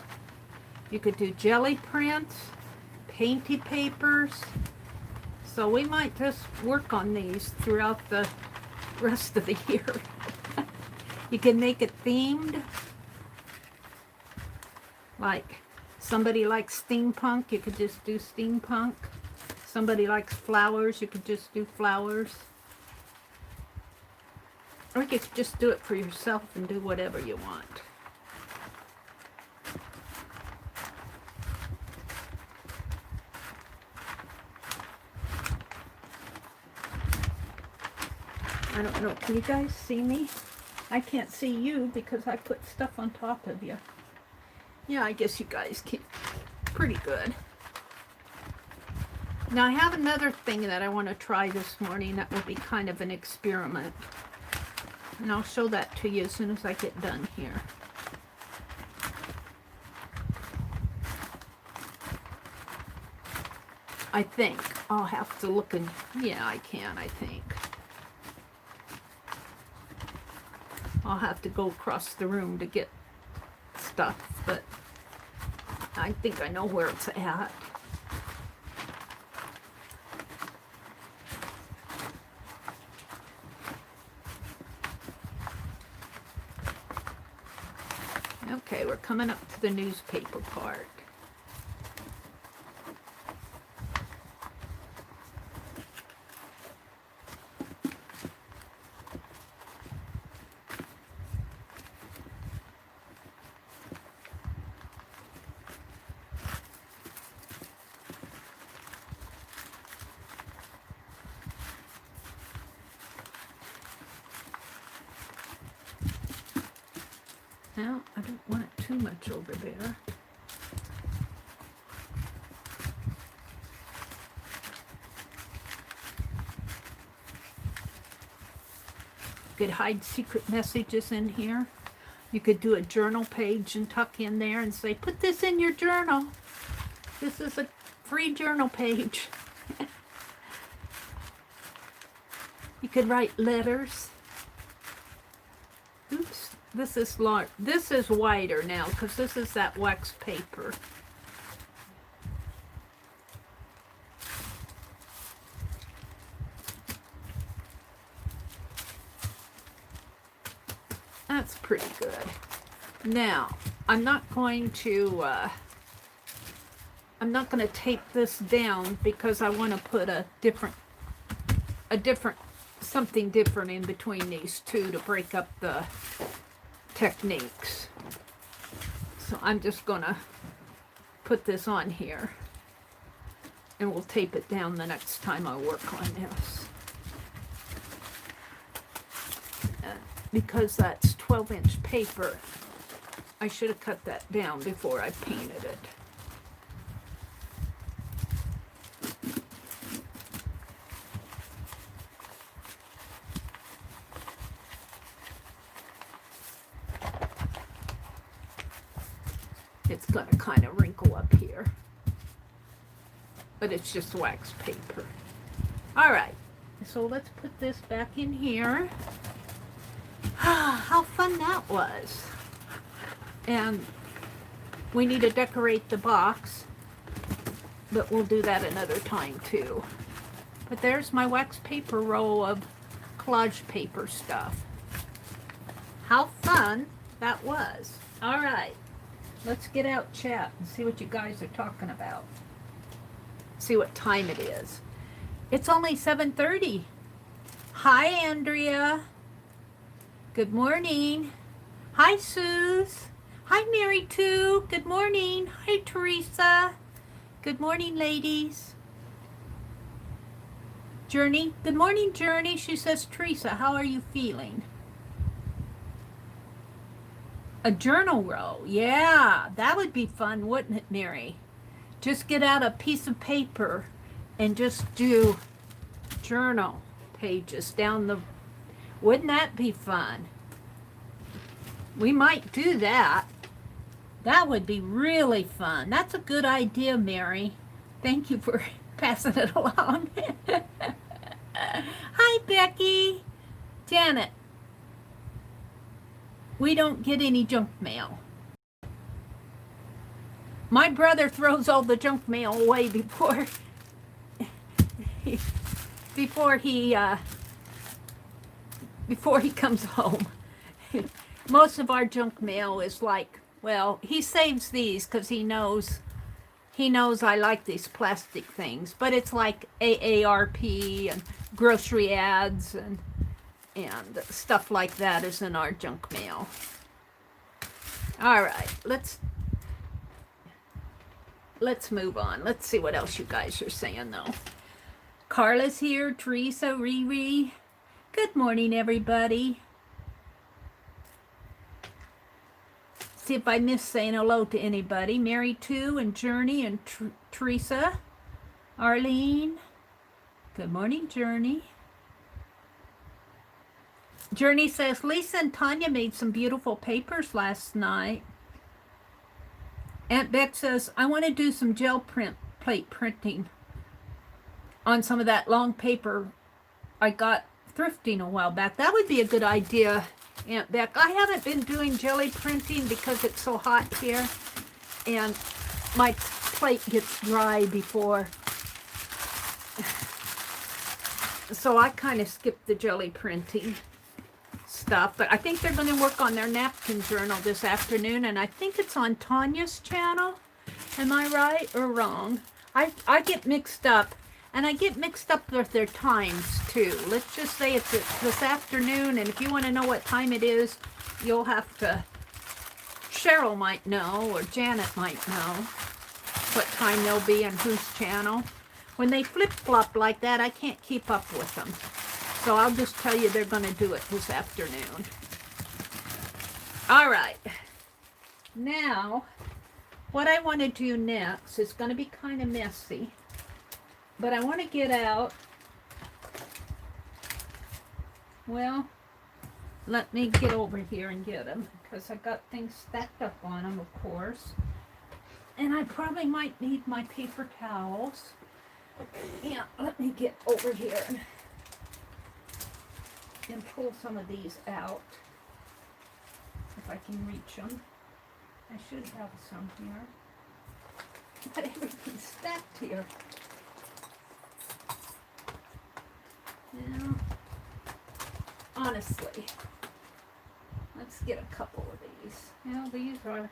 A: You could do jelly prints, painty papers. So we might just work on these throughout the rest of the year. You can make it themed. Like somebody likes steampunk, you could just do steampunk. Somebody likes flowers, you could just do flowers. Or you could just do it for yourself and do whatever you want. I don't know, can you guys see me? I can't see you because I put stuff on top of you. Yeah, I guess you guys can. Pretty good. Now I have another thing that I want to try this morning that will be kind of an experiment. And I'll show that to you as soon as I get done here. I think. I'll have to look and... yeah, I can, I think. I'll have to go across the room to get stuff, but I think I know where it's at. Okay, we're coming up to the newspaper part. Now, I don't want it too much over there. You could hide secret messages in here. You could do a journal page and tuck in there and say, put this in your journal. This is a free journal page. You could write letters. Oops. This is large. This is wider now because this is that wax paper. That's pretty good. Now, I'm not going to tape this down because I want to put something different in between these two to break up the techniques. So I'm just going to put this on here, and we'll tape it down the next time I work on this. Because that's 12-inch paper, I should have cut that down before I painted it. It's going to kind of wrinkle up here, but it's just wax paper. All right, so let's put this back in here. How fun that was. And we need to decorate the box, but we'll do that another time too. But there's my wax paper roll of collage paper stuff. How fun that was. All right, let's get out chat and see what you guys are talking about. See what time it is. It's only 7:30. Hi, Andrea. Good morning. Hi, Suze. Hi, Meri too. Good morning. Hi, Teresa. Good morning, ladies. Journey. Good morning, Journey. She says, Teresa, how are you feeling? A journal roll. Yeah, that would be fun, wouldn't it, Meri? Just get out a piece of paper and just do journal pages down the... Wouldn't that be fun? We might do that. That would be really fun. That's a good idea, Meri. Thank you for passing it along. Hi, Becky. Janet. We don't get any junk mail. My brother throws all the junk mail away before he comes home. Most of our junk mail is like, well, he saves these because he knows I like these plastic things, but it's like AARP and grocery ads and stuff like that is in our junk mail. All right, let's move on. Let's see what else you guys are saying though. Carla's here, Teresa, Riri. Good morning, everybody. See if I missed saying hello to anybody. Meri too, and Journey, and Teresa. Arlene. Good morning, Journey. Journey says, Lisa and Tanya made some beautiful papers last night. Aunt Beck says, I want to do some gel plate printing on some of that long paper I got thrifting a while back. That would be a good idea, Aunt Beck. I haven't been doing jelly printing because it's so hot here, and my plate gets dry before. So I kind of skipped the jelly printing stuff, but I think they're going to work on their napkin journal this afternoon, and I think it's on Tanya's channel. Am I right or wrong? I get mixed up, and I get mixed up with their times too. Let's just say it's this afternoon, and if you want to know what time it is, you'll have to, Cheryl might know, or Janet might know what time they'll be on whose channel. When they flip-flop like that, I can't keep up with them. So I'll just tell you they're going to do it this afternoon. All right. Now, what I want to do next is going to be kind of messy. But I want to get out... Well, let me get over here and get them, because I got things stacked up on them, of course. And I probably might need my paper towels. Yeah, let me get over here and pull some of these out, if I can reach them. I should have some here. But everything's stacked here. Now, honestly, let's get a couple of these. Now, these are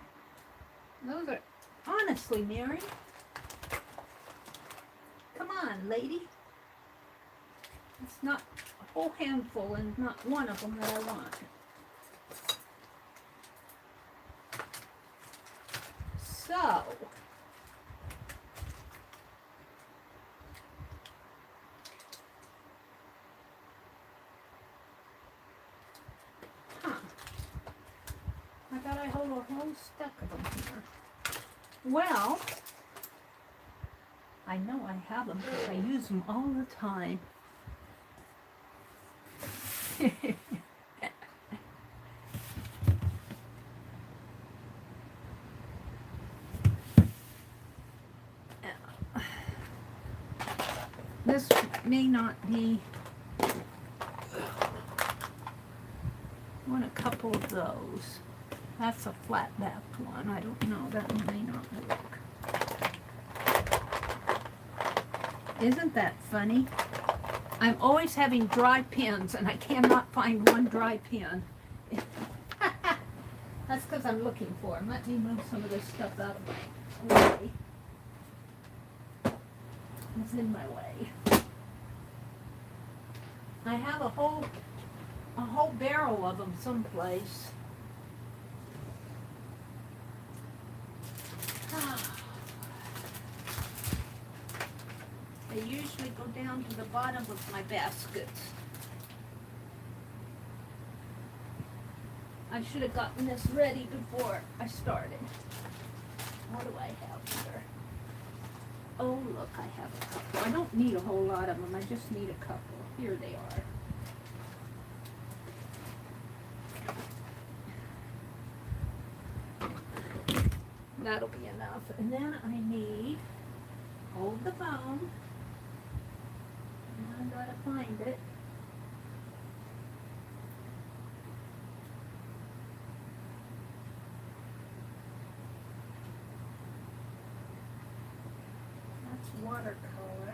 A: Those are, honestly, Meri, come on, lady. It's not a whole handful and not one of them that I want. So, I thought I hold a whole stack of them here. Well, I know I have them because I use them all the time. This may not be. I want a couple of those. That's a flat backed one. I don't know. That one may not work. Isn't that funny? I'm always having dry pins and I cannot find one dry pin. That's because I'm looking for them. Let me move some of this stuff out of my way. It's in my way. I have a whole barrel of them someplace. They usually go down to the bottom of my baskets. I should have gotten this ready before I started. What do I have here? Oh, look, I have a couple. I don't need a whole lot of them. I just need a couple. Here they are. That'll be enough. And then I need, hold the phone. I gotta find it. That's watercolor.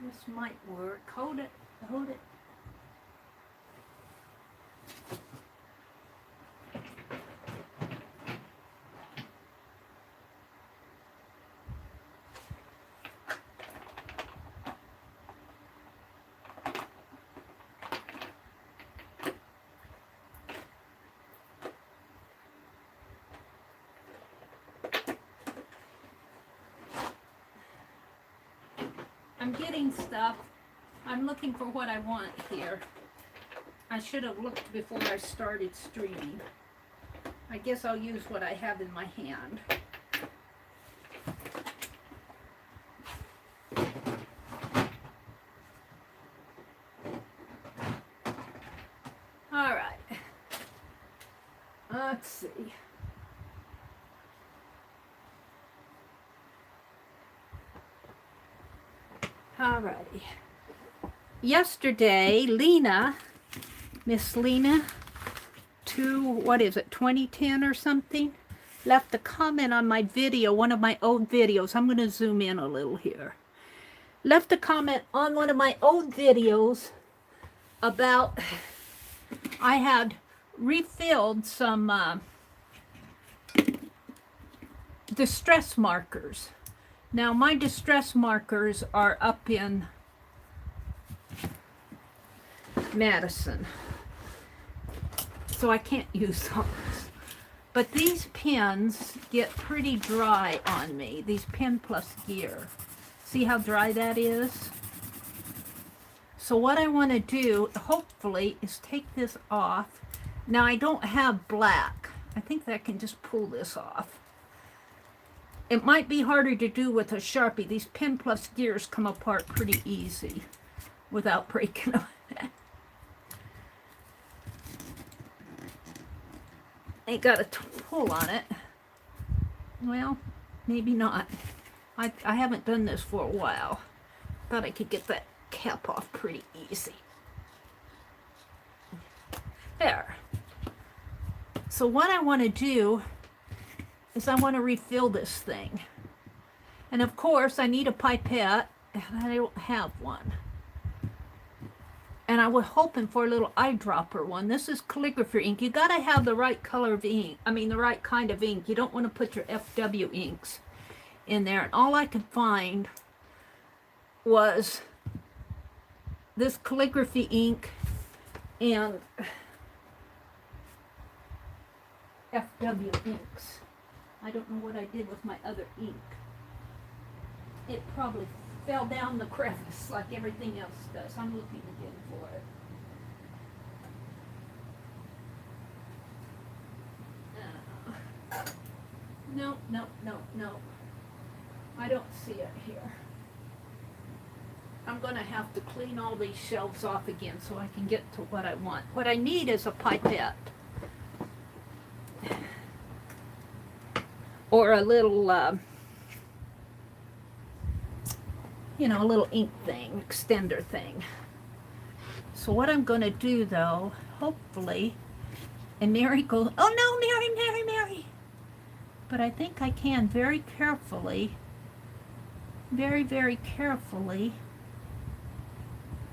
A: This might work. Hold it. Hold it. I'm getting stuff. I'm looking for what I want here. I should have looked before I started streaming. I guess I'll use what I have in my hand. All right. Let's see. Alrighty. Yesterday, Lena, Miss Lena, what is it, 2010 or something, left a comment on my video, one of my old videos. I'm going to zoom in a little here. Left a comment on one of my old videos about I had refilled some distress markers. Now, my distress markers are up in Madison, so I can't use those. But these pens get pretty dry on me, these Pen Plus Gear. See how dry that is? So what I want to do, hopefully, is take this off. Now, I don't have black. I think that I can just pull this off. It might be harder to do with a Sharpie. These Pen Plus Gears come apart pretty easy without breaking them. Ain't got a pull on it. Well, maybe not. I haven't done this for a while. Thought I could get that cap off pretty easy. There. So what I want to do is I want to refill this thing. And of course I need a pipette, and I don't have one. And I was hoping for a little eyedropper one. This is calligraphy ink. You got to have the right color of ink. I mean the right kind of ink. You don't want to put your FW inks in there. And all I could find was this calligraphy ink and FW inks. I don't know what I did with my other ink. It probably fell down the crevice like everything else does. I'm looking again for it. No. I don't see it here. I'm going to have to clean all these shelves off again so I can get to what I want. What I need is a pipette. Or a little, you know, a little ink thing, extender thing. So what I'm going to do though, hopefully, and Meri goes, oh no, Meri. But I think I can very carefully, very carefully.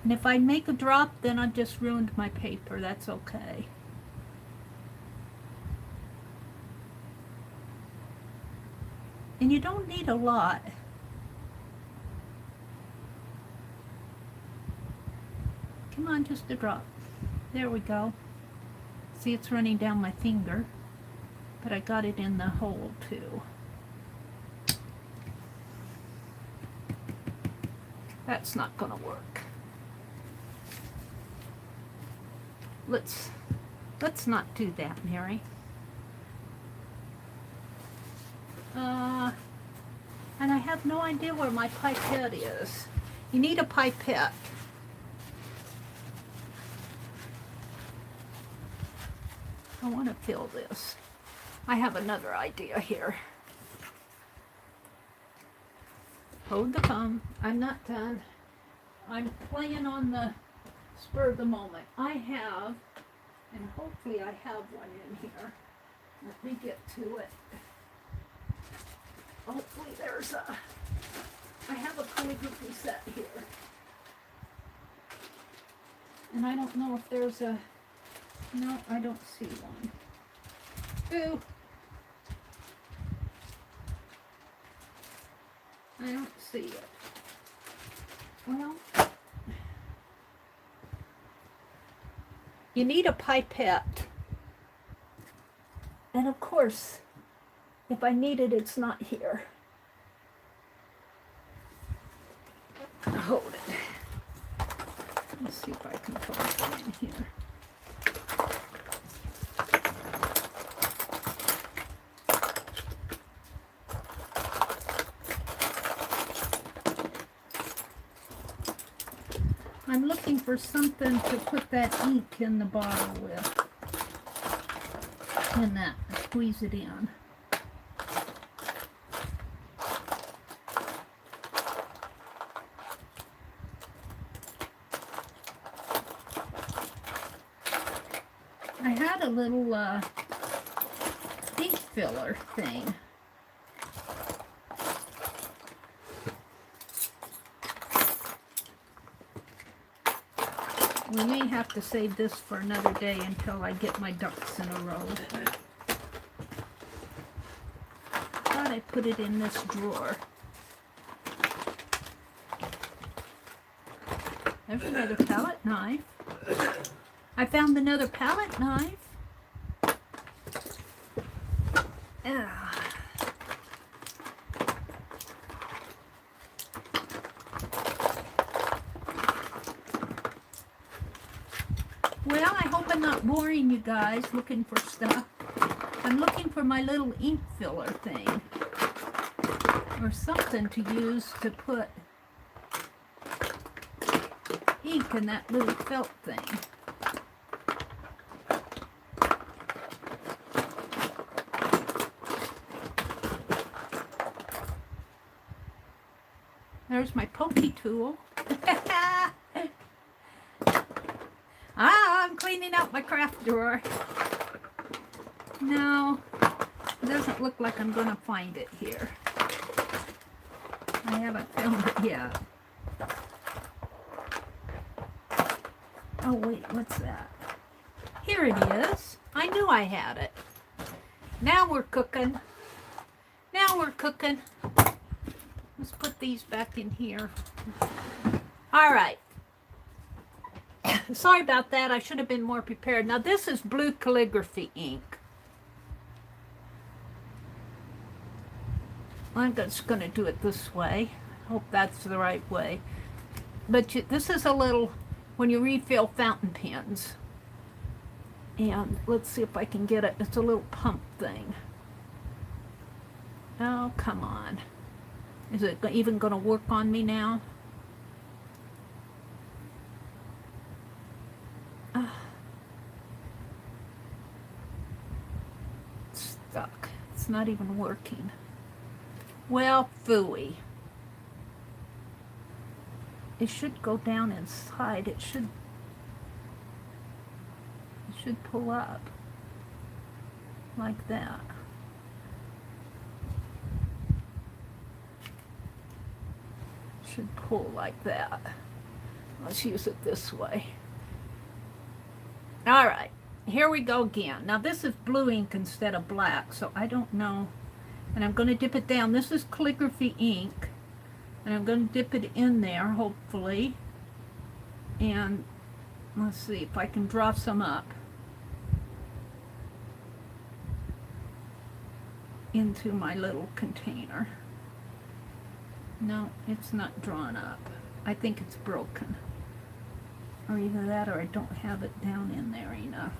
A: And if I make a drop, then I've just ruined my paper. That's okay. And you don't need a lot. Come on, just a drop. There we go. See, it's running down my finger, but I got it in the hole too. That's not gonna work. Let's not do that, Meri. And I have no idea where my pipette is. You need a pipette. I want to fill this. I have another idea here. Hold the phone. I'm not done. I'm playing on the spur of the moment. I have, and hopefully I have one in here. Let me get to it. Hopefully there's a, I have a calligraphy set here. And I don't know if there's a, no, I don't see one. Ooh. I don't see it. Well, you need a pipette. And of course, if I need it, it's not here. Hold it. Let's see if I can find it in here. I'm looking for something to put that ink in the bottle with. And that, squeeze it in. I had a little ink filler thing. We may have to save this for another day until I get my ducks in a row. Thought I put it in this drawer. There's another palette knife. I found another palette knife. Well, I hope I'm not boring you guys looking for stuff. I'm looking for my little ink filler thing. Or something to use to put ink in that little felt thing. There's my pokey tool. I'm cleaning cleaning out my craft drawer. No, it doesn't look like I'm gonna find it here. I haven't found it yet. Oh wait, what's that? Here it is. I knew I had it. Now we're cooking. Now we're cooking. Let's put these back in here. All right. Sorry about that. I should have been more prepared. Now this is blue calligraphy ink. I'm just going to do it this way. Hope that's the right way. But this is a little, when you refill fountain pens. And let's see if I can get it. It's a little pump thing. Oh, come on. Is it even going to work on me now? It's stuck. It's not even working. Well, phooey. It should go down inside. It should pull up like that. Should pull like that. Let's use it this way. All right, here we go again. Now this is blue ink instead of black, so I don't know. And I'm going to dip it down. This is calligraphy ink. And I'm going to dip it in there, hopefully. And let's see if I can draw some up into my little container. No, it's not drawn up. I think it's broken. Or either that or I don't have it down in there enough.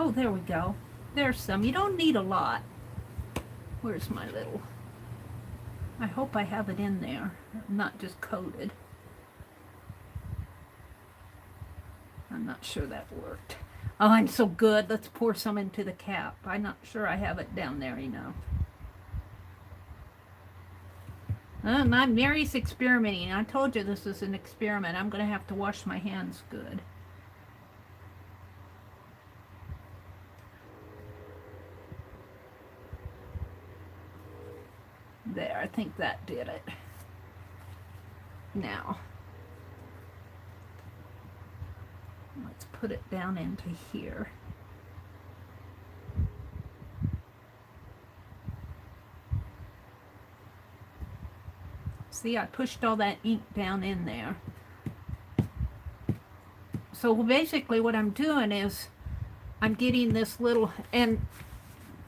A: Oh, there we go. There's some. You don't need a lot. Where's my little... I hope I have it in there, not just coated. I'm not sure that worked. Oh, I'm so good. Let's pour some into the cap. I'm not sure I have it down there enough. Meri's experimenting. I told you this is an experiment. I'm going to have to wash my hands good. There, I think that did it. Now, let's put it down into here. See, I pushed all that ink down in there. So basically what I'm doing is I'm getting this little, and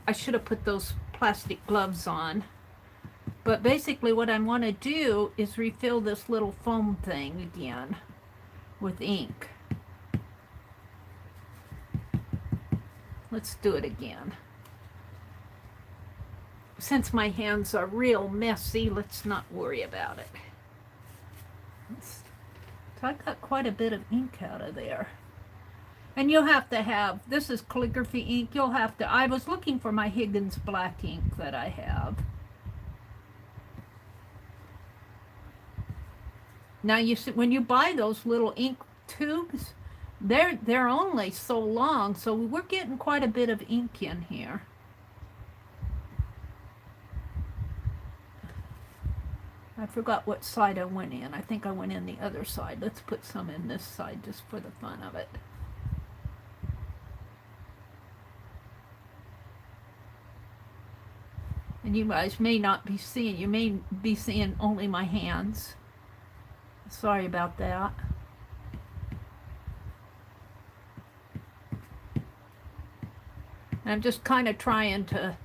A: I should have put those plastic gloves on. But basically what I want to do is refill this little foam thing again with ink. Let's do it again. Since my hands are real messy, let's not worry about it. So I got quite a bit of ink out of there. And you'll have to have, this is calligraphy ink, you'll have to, I was looking for my Higgins black ink that I have. Now you see, when you buy those little ink tubes, they're only so long, so we're getting quite a bit of ink in here. I forgot what side I went in. I think I went in the other side. Let's put some in this side just for the fun of it. And you guys may not be seeing, you may be seeing only my hands. Sorry about that. I'm just kind of trying to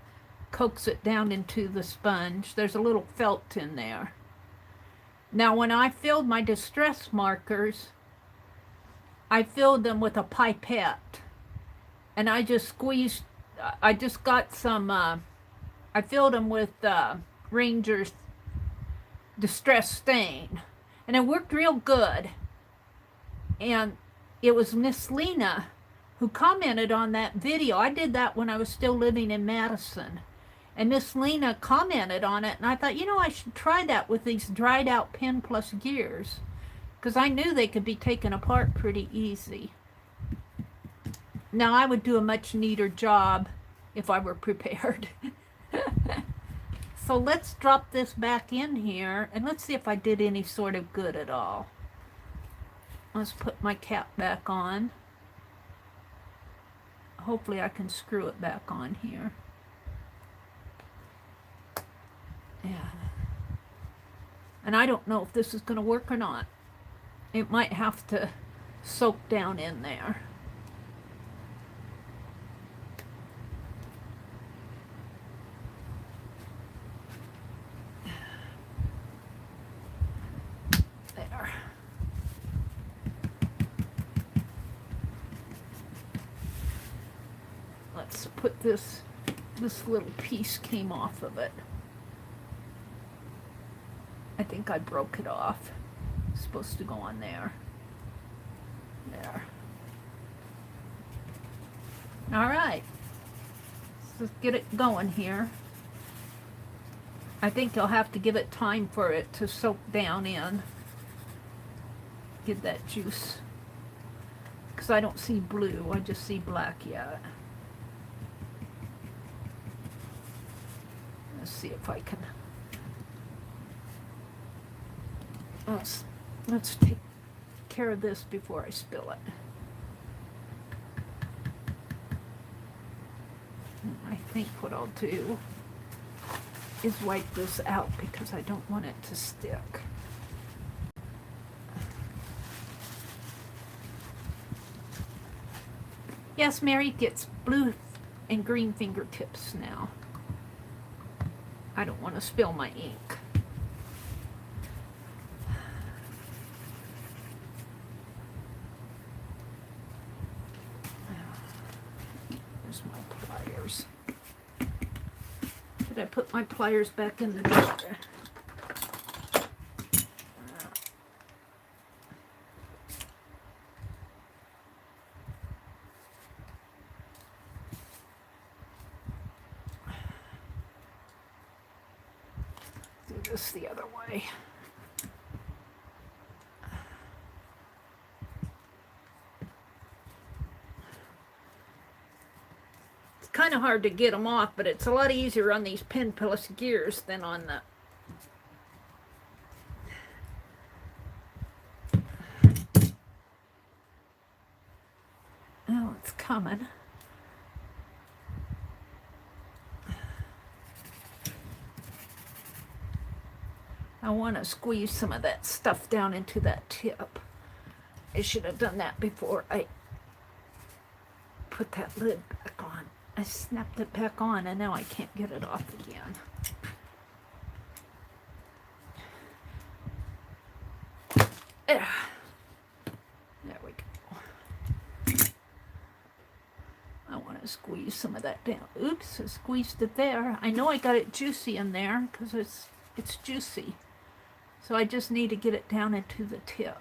A: coax it down into the sponge. There's a little felt in there. Now when I filled my distress markers, I filled them with a pipette. And I just squeezed, I just got some, I filled them with Ranger's Distress Stain. And it worked real good. And it was Miss Lena who commented on that video. I did that when I was still living in Madison. And Miss Lena commented on it. And I thought, you know, I should try that with these dried out Pen Plus gears. because I knew they could be taken apart pretty easy. Now I would do a much neater job if I were prepared. So let's drop this back in here and let's see if I did any sort of good at all. Let's put my cap back on. Hopefully I can screw it back on here. Yeah. And I don't know if this is going to work or not. It might have to soak down in there. There. Let's put this little piece came off of it. I think I broke it off. It's supposed to go on there. There. All right. Let's get it going here. I think you'll have to give it time for it to soak down in. Get that juice. Because I don't see blue, I just see black yet. Let's see if I can. Let's take care of this before I spill it. I think what I'll do is wipe this out because I don't want it to stick. Yes, Meri gets blue and green fingertips now. I don't want to spill my ink. Did I put my pliers back in the drawer? Do this the other way. Kind of hard to get them off, but it's a lot easier on these pin plus gears than on the oh, it's coming. I want to squeeze some of that stuff down into that tip. I should have done that before I put that lid back on. I snapped it back on and now I can't get it off again. There we go. I want to squeeze some of that down. Oops, I squeezed it there. I know I got it juicy in there because it's juicy. So I just need to get it down into the tip.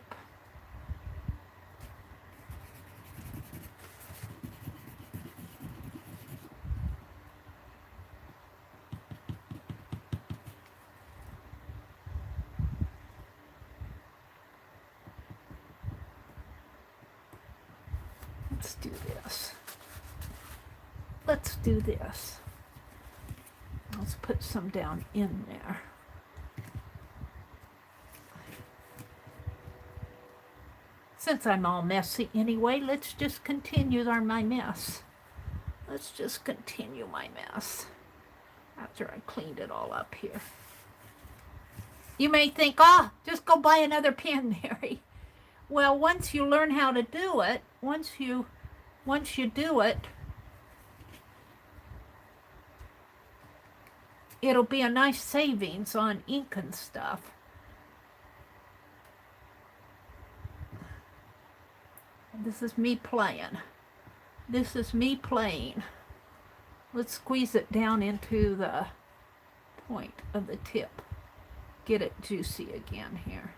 A: Let's do this. Let's do this. Let's put some down in there. Since I'm all messy anyway, let's just continue my mess. Let's just continue my mess after I cleaned it all up here. You may think, just go buy another pen, Meri. Well, once you learn how to do it, once you do it, it'll be a nice savings on ink and stuff. This is me playing. This is me playing. Let's squeeze it down into the point of the tip. Get it juicy again here.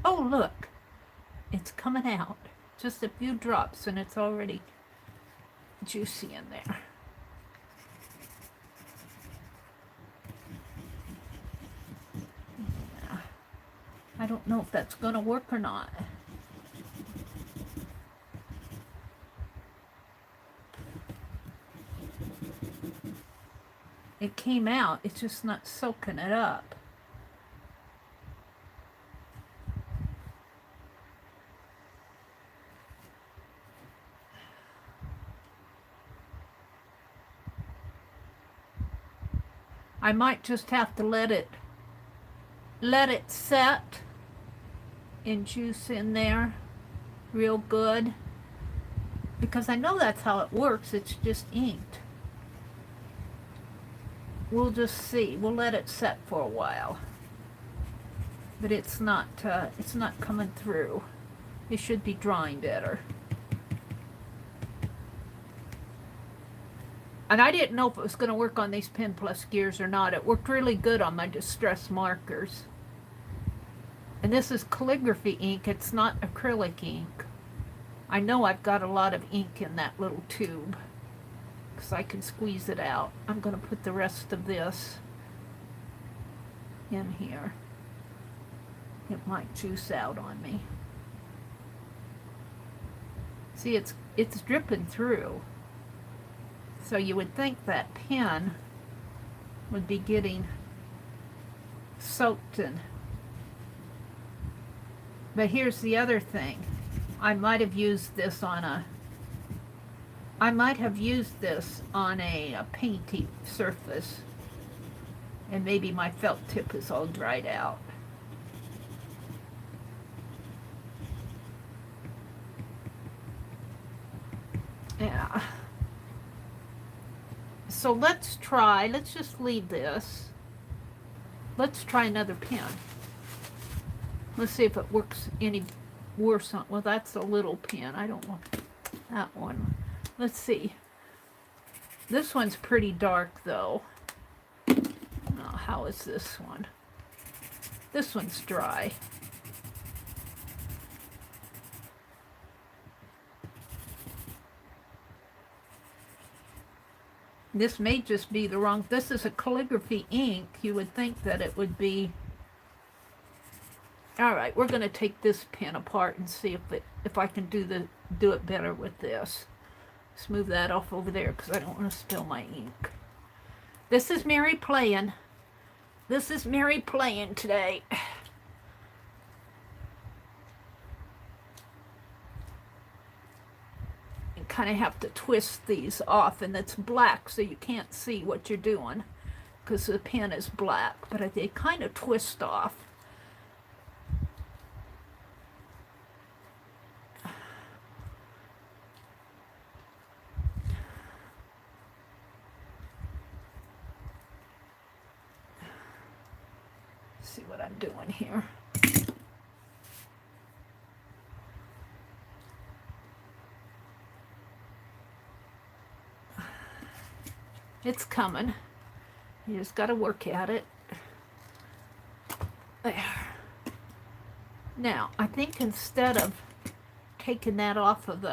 A: Oh, look. It's coming out. Just a few drops and it's already juicy in there. don't know if that's going to work or not. It came out, it's just not soaking it up. I might just have to let it set and juice in there real good, because I know that's how it works. It's just inked. We'll just see. We'll let it set for a while, but it's not coming through. It should be drying better. And I didn't know if it was going to work on these Pen Plus gears or not. It worked really good on my distress markers. And this is calligraphy ink. It's not acrylic ink. I know I've got a lot of ink in that little tube, because I can squeeze it out. I'm going to put the rest of this in here. It might juice out on me. See, it's dripping through. So you would think that pen would be getting soaked in. But here's the other thing. I might have used this on a painty surface, and maybe my felt tip is all dried out. Yeah. So let's just leave this. Let's try another pen. Let's see if it works any worse on, well, that's a little pen. I don't want that one. Let's see. This one's pretty dark though. Oh, how is this one? This one's dry. This may just be the wrong, this is a calligraphy ink. You would think that it would be. All right, we're going to take this pen apart and see if I can do it better with this. Let's move that off over there because I don't want to spill my ink. This is Meri playing. This is Meri playing today. Kind of have to twist these off, and it's black so you can't see what you're doing because the pen is black, but they kind of twist off. See what I'm doing here. It's coming. You just got to work at it. There. Now, I think instead of taking that off of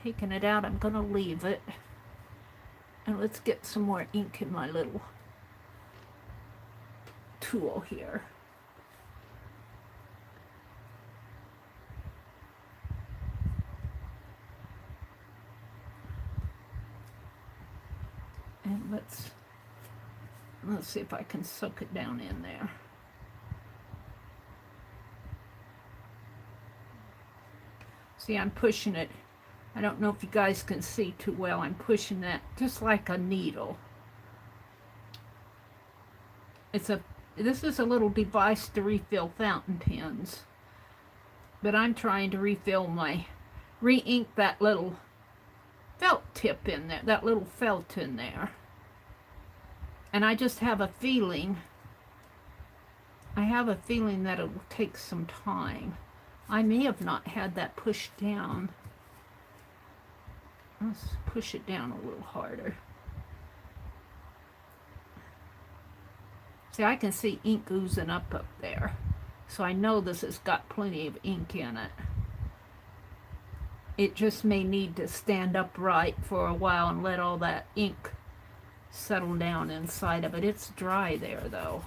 A: taking it out, I'm going to leave it. And let's get some more ink in my little tool here. And let's see if I can soak it down in there. See, I'm pushing it. I don't know if you guys can see too well. I'm pushing that just like a needle. This is a little device to refill fountain pens. But I'm trying to re-ink that little felt tip in there, that little felt in there. And I just have a feeling, that it will take some time. I may have not had that pushed down. Let's push it down a little harder. See, I can see ink oozing up there. So I know this has got plenty of ink in it. It just may need to stand upright for a while and let all that ink settle down inside of it. It's dry there though.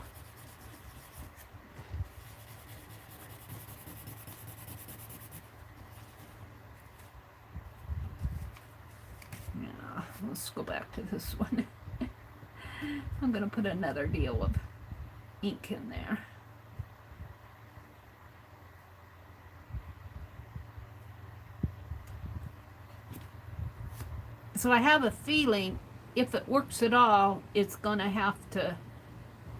A: Yeah, let's go back to this one. I'm going to put another deal of ink in there. So I have a feeling if it works at all, it's going to have to,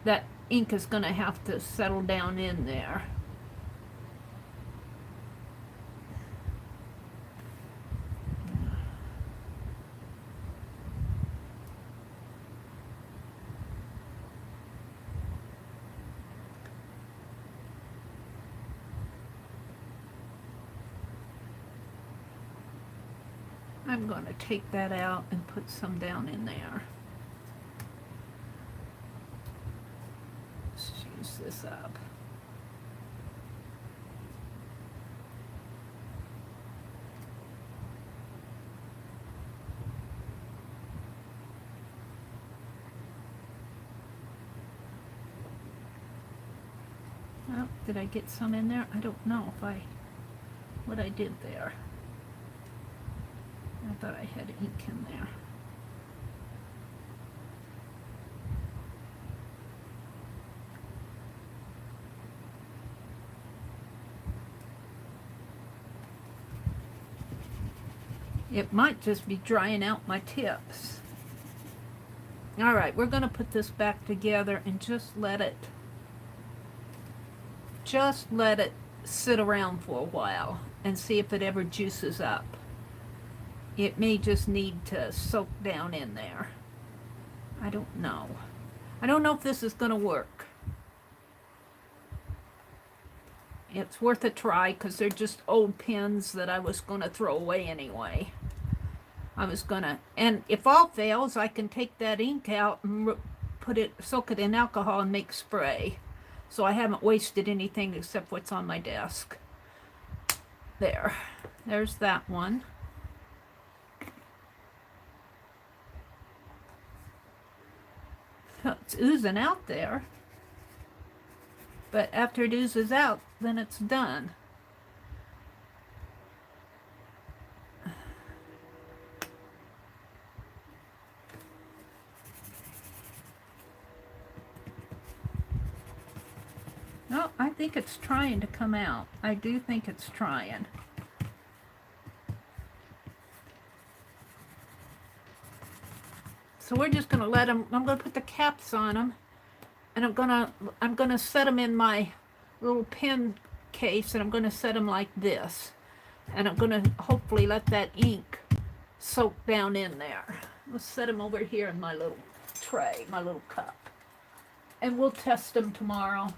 A: that ink is going to have to settle down in there. I'm going to take that out and put some down in there. Let's use this up. Oh, did I get some in there? I don't know if what I did there. I thought I had ink in there. It might just be drying out my tips. All right, we're going to put this back together and just let it sit around for a while and see if it ever juices up. It may just need to soak down in there. I don't know. I don't know if this is going to work. It's worth a try because they're just old pens that I was going to throw away anyway. And if all fails, I can take that ink out and soak it in alcohol and make spray. So I haven't wasted anything except what's on my desk. There's that one. It's oozing out there. But after it oozes out, then it's done. No, I think it's trying to come out. I do think it's trying. So we're just going to let them, I'm going to put the caps on them, and I'm going to set them in my little pen case, and I'm going to set them like this. And I'm going to hopefully let that ink soak down in there. Let's set them over here in my little tray, my little cup. And we'll test them tomorrow.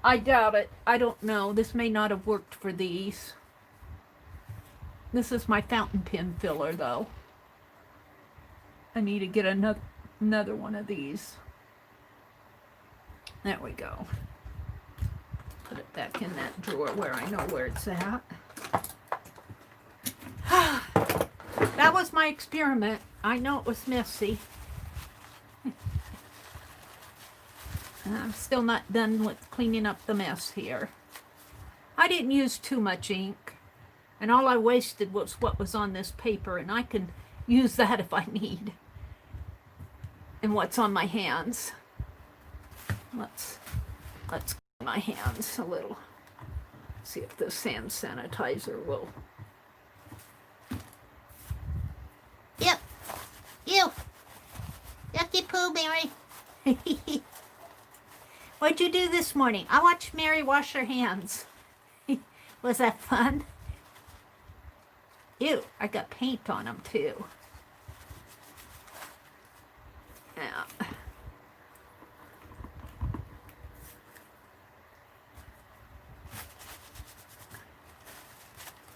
A: I doubt it. I don't know. This may not have worked for these. This is my fountain pen filler, though. I need to get another one of these. There we go. Put it back in that drawer where I know where it's at. That was my experiment. I know it was messy. I'm still not done with cleaning up the mess here. I didn't use too much ink, and all I wasted was what was on this paper, and I can use that if I need. And what's on my hands. Let's clean my hands a little. See if this hand sanitizer will. Yep. You. Yucky poo, Meri. What'd you do this morning? I watched Meri wash her hands. Was that fun? Ew, I got paint on them too. Yeah.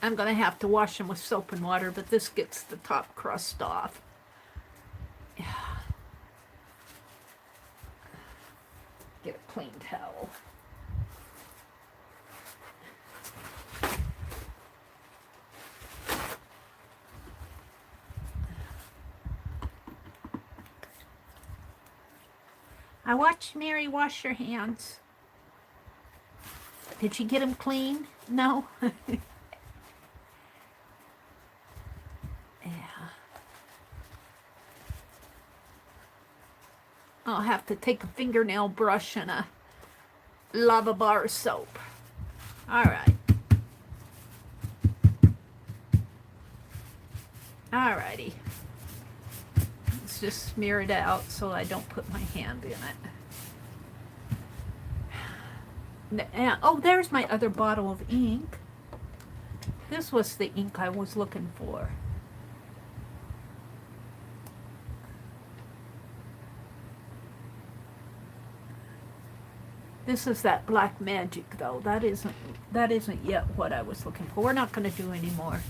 A: I'm going to have to wash them with soap and water, but this gets the top crust off. Yeah. Get a clean towel. I watched Meri wash her hands. Did she get them clean? No. Yeah. I'll have to take a fingernail brush and a lava bar of soap. All right. All righty. Let's just smear it out so I don't put my hand in it. Oh, there's my other bottle of ink. This was the ink I was looking for. This is that black magic though. That isn't yet what I was looking for. We're not going to do any more.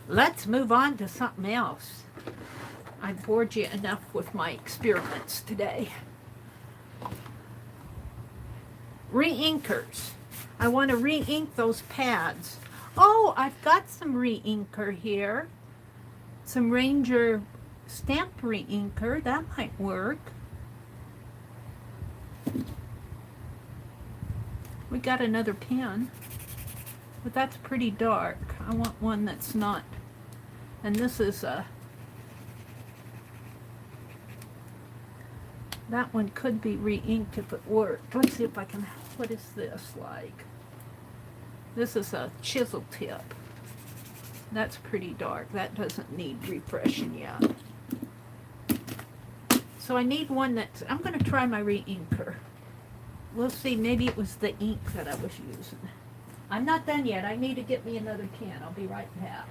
A: Let's move on to something else. I bored you enough with my experiments today. Re-inkers. I want to re-ink those pads. Oh, I've got some re-inker here. Some Ranger stamp re-inker. That might work. We got another pen, but that's pretty dark. I want one that's not. And this is a. That one could be re-inked if it worked. Let's see if I can. What is this like? This is a chisel tip. That's pretty dark. That doesn't need refreshing yet. So I need one that's. I'm going to try my re-inker. We'll see. Maybe it was the ink that I was using. I'm not done yet. I need to get me another can. I'll be right back.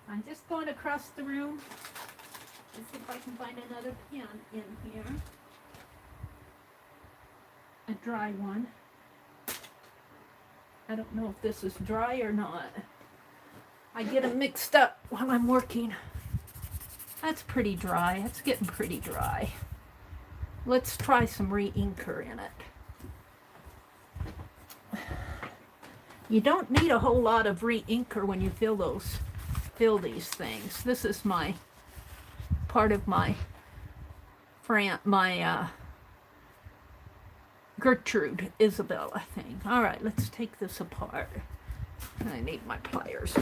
A: I'm just going across the room. Let's see if I can find another pen in here. A dry one. I don't know if this is dry or not. I get them mixed up while I'm working. That's pretty dry. It's getting pretty dry. Let's try some re-inker in it. You don't need a whole lot of re-inker when you fill these things. This is my part of my Gertrude Isabella thing. All right, let's take this apart. I need my pliers.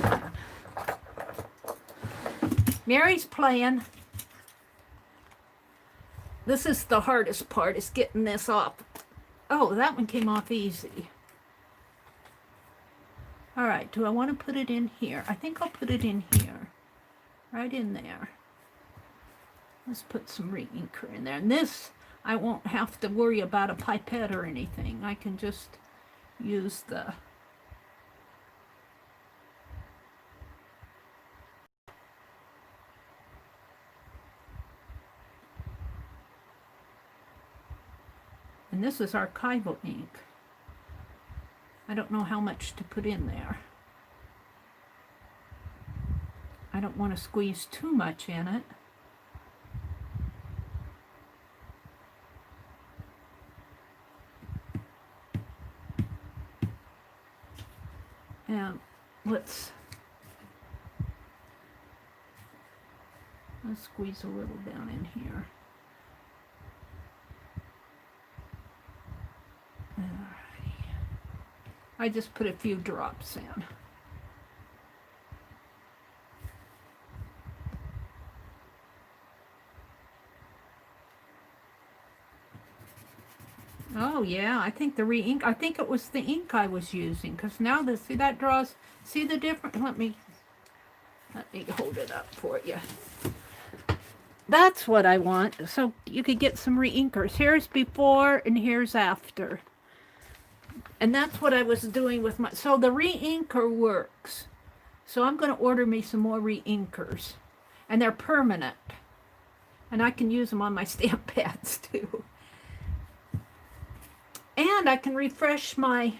A: Meri's playing. This is the hardest part, is getting this off. Oh, that one came off easy. All right, do I want to put it in here? I think I'll put it in here. Right in there. Let's put some re-inker in there. And this, I won't have to worry about a pipette or anything. I can just use the... And this is archival ink. I don't know how much to put in there. I don't want to squeeze too much in it. And let's squeeze a little down in here. I just put a few drops in. Oh yeah, I think the re-ink, I think it was the ink I was using, because now see that draws, see the difference? Let me hold it up for you. That's what I want. So you could get some re-inkers. Here's before and here's after. And that's what I was doing with my... So the re-inker works. So I'm going to order me some more re-inkers. And they're permanent. And I can use them on my stamp pads too. And I can refresh my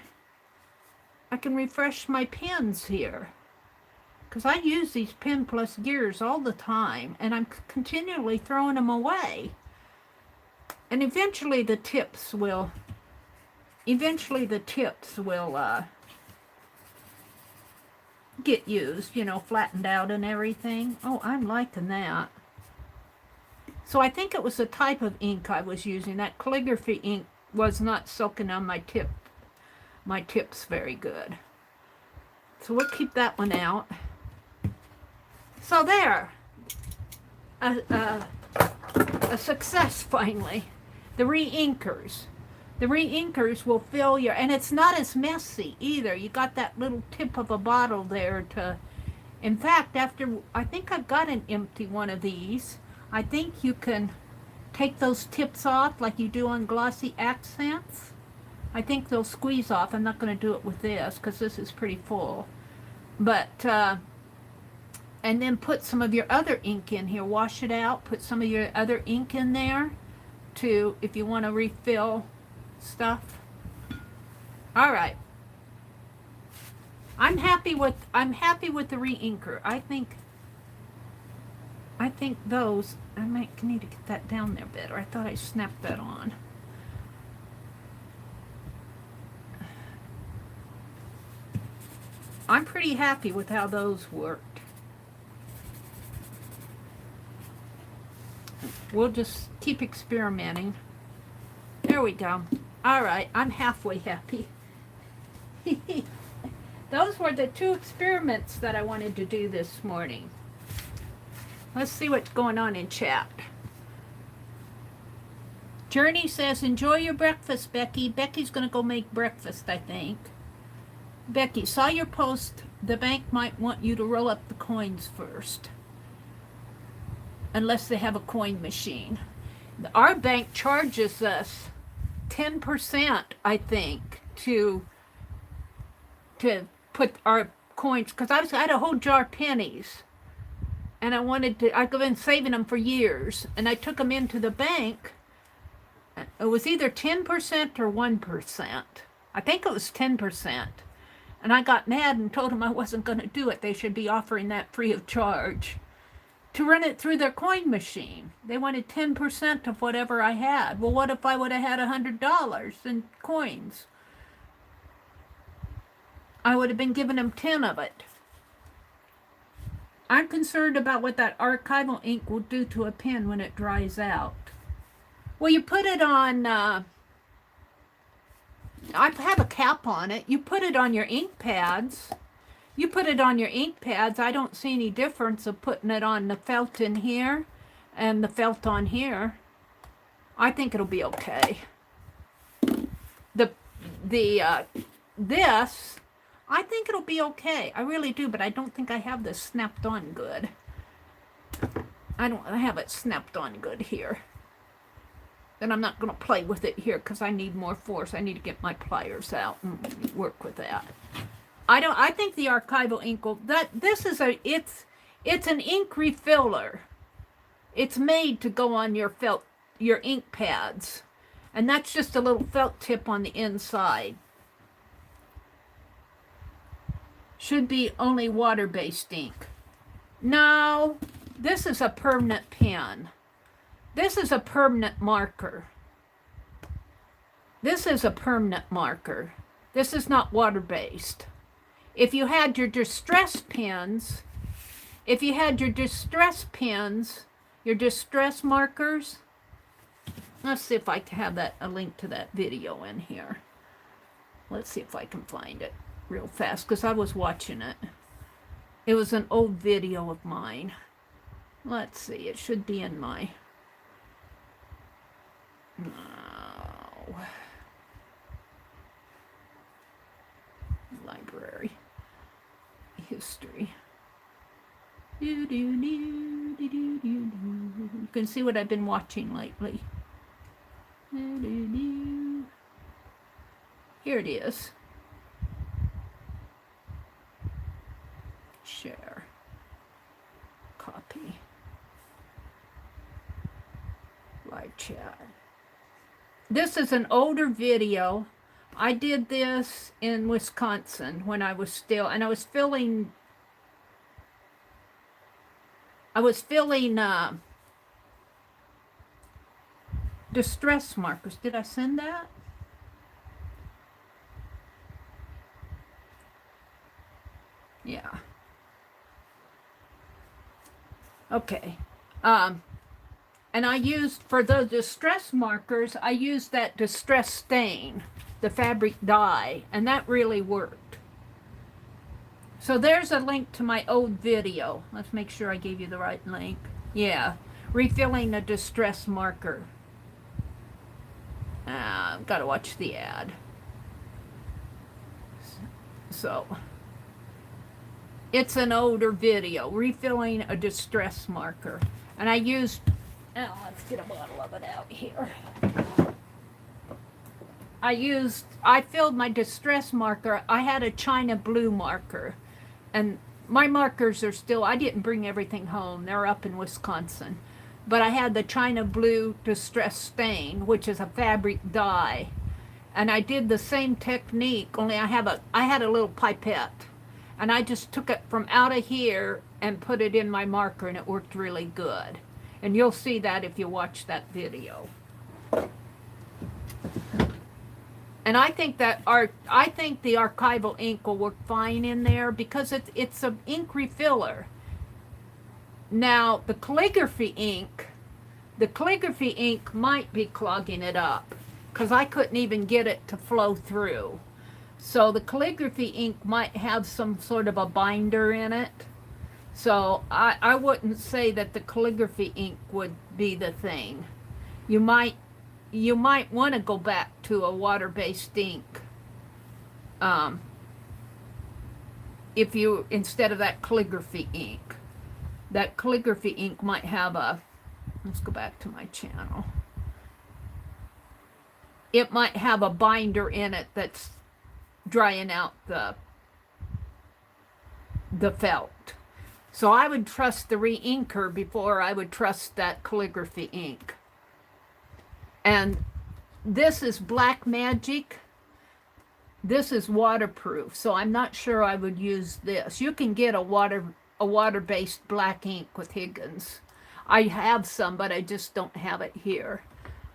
A: pens here. Because I use these Pen Plus gears all the time. And I'm continually throwing them away. And eventually the tips will... get used, you know, flattened out and everything. Oh, I'm liking that. So I think it was the type of ink I was using. That calligraphy ink was not soaking on my tips very good. So we'll keep that one out. So there. a success finally. The re-inkers. The re-inkers will fill your, and it's not as messy either. You got that little tip of a bottle there to, in fact, after, I think I've got an empty one of these. I think you can take those tips off like you do on glossy accents. I think they'll squeeze off. I'm not going to do it with this because this is pretty full. But, and then put some of your other ink in here. Wash it out. Put some of your other ink in there to, if you want to refill stuff. All right. I'm happy with the re-inker. I think those, I might need to get that down there better. I thought I snapped that on. I'm pretty happy with how those worked. We'll just keep experimenting. There we go. All right, I'm halfway happy. Those were the 2 experiments that I wanted to do this morning. Let's see what's going on in chat. Journey says, enjoy your breakfast, Becky. Becky's going to go make breakfast, I think. Becky, saw your post. The bank might want you to roll up the coins first. Unless they have a coin machine. Our bank charges us 10%, I think, to put our coins, because I had a whole jar of pennies, and I've been saving them for years, and I took them into the bank. It was either 10% or 1%. I think it was 10%. And I got mad and told them I wasn't going to do it. They should be offering that free of charge to run it through their coin machine. They wanted 10% of whatever I had. Well, what if I would have had $100 in coins? I would have been giving them 10 of it. I'm concerned about what that archival ink will do to a pen when it dries out. Well, you put it on, I have a cap on it. You put it on your ink pads. I don't see any difference of putting it on the felt in here and the felt on here. I think it'll be okay. This, I think it'll be okay. I really do, but I don't think I have this snapped on good. I have it snapped on good here. Then I'm not going to play with it here because I need more force. I need to get my pliers out and work with that. I think the archival ink will, it's an ink refiller. It's made to go on your ink pads. And that's just a little felt tip on the inside. Should be only water-based ink. No, this is a permanent pen. This is a permanent marker. This is a permanent marker. This is not water-based. If you had your distress pens, your distress markers, let's see if I can have a link to that video in here. Let's see if I can find it real fast, because I was watching it. It was an old video of mine. Let's see, it should be in my... No. Library. History. You can see what I've been watching lately. Here it is. Share. Copy. Live chat. This is an older video. I did this in Wisconsin when I was still, and I was filling distress markers. Did I send that? Yeah. Okay. And I used, for the distress markers, I used that distress stain, the fabric dye, and that really worked. So there's a link to my old video. Let's make sure I gave you the right link. Yeah, refilling a distress marker. I've got to watch the ad. So, it's an older video, refilling a distress marker. And I used, let's get a bottle of it out here. I filled my distress marker. I had a China blue marker. And my markers are still, I didn't bring everything home. They're up in Wisconsin. But I had the China blue distress stain, which is a fabric dye. And I did the same technique, only I had a little pipette. And I just took it from out of here and put it in my marker, and it worked really good. And you'll see that if you watch that video. And I think the archival ink will work fine in there because it's an ink refiller. Now, the calligraphy ink might be clogging it up because I couldn't even get it to flow through. So the calligraphy ink might have some sort of a binder in it. So I wouldn't say that the calligraphy ink would be the thing. You might want to go back to a water-based ink. If you, instead of that calligraphy ink. That calligraphy ink might have let's go back to my channel. It might have a binder in it that's drying out the felt. So I would trust the re-inker before I would trust that calligraphy ink. And this is Black Magic. This is waterproof, so I'm not sure I would use this. You can get a water-based black ink with Higgins. I have some, but I just don't have it here.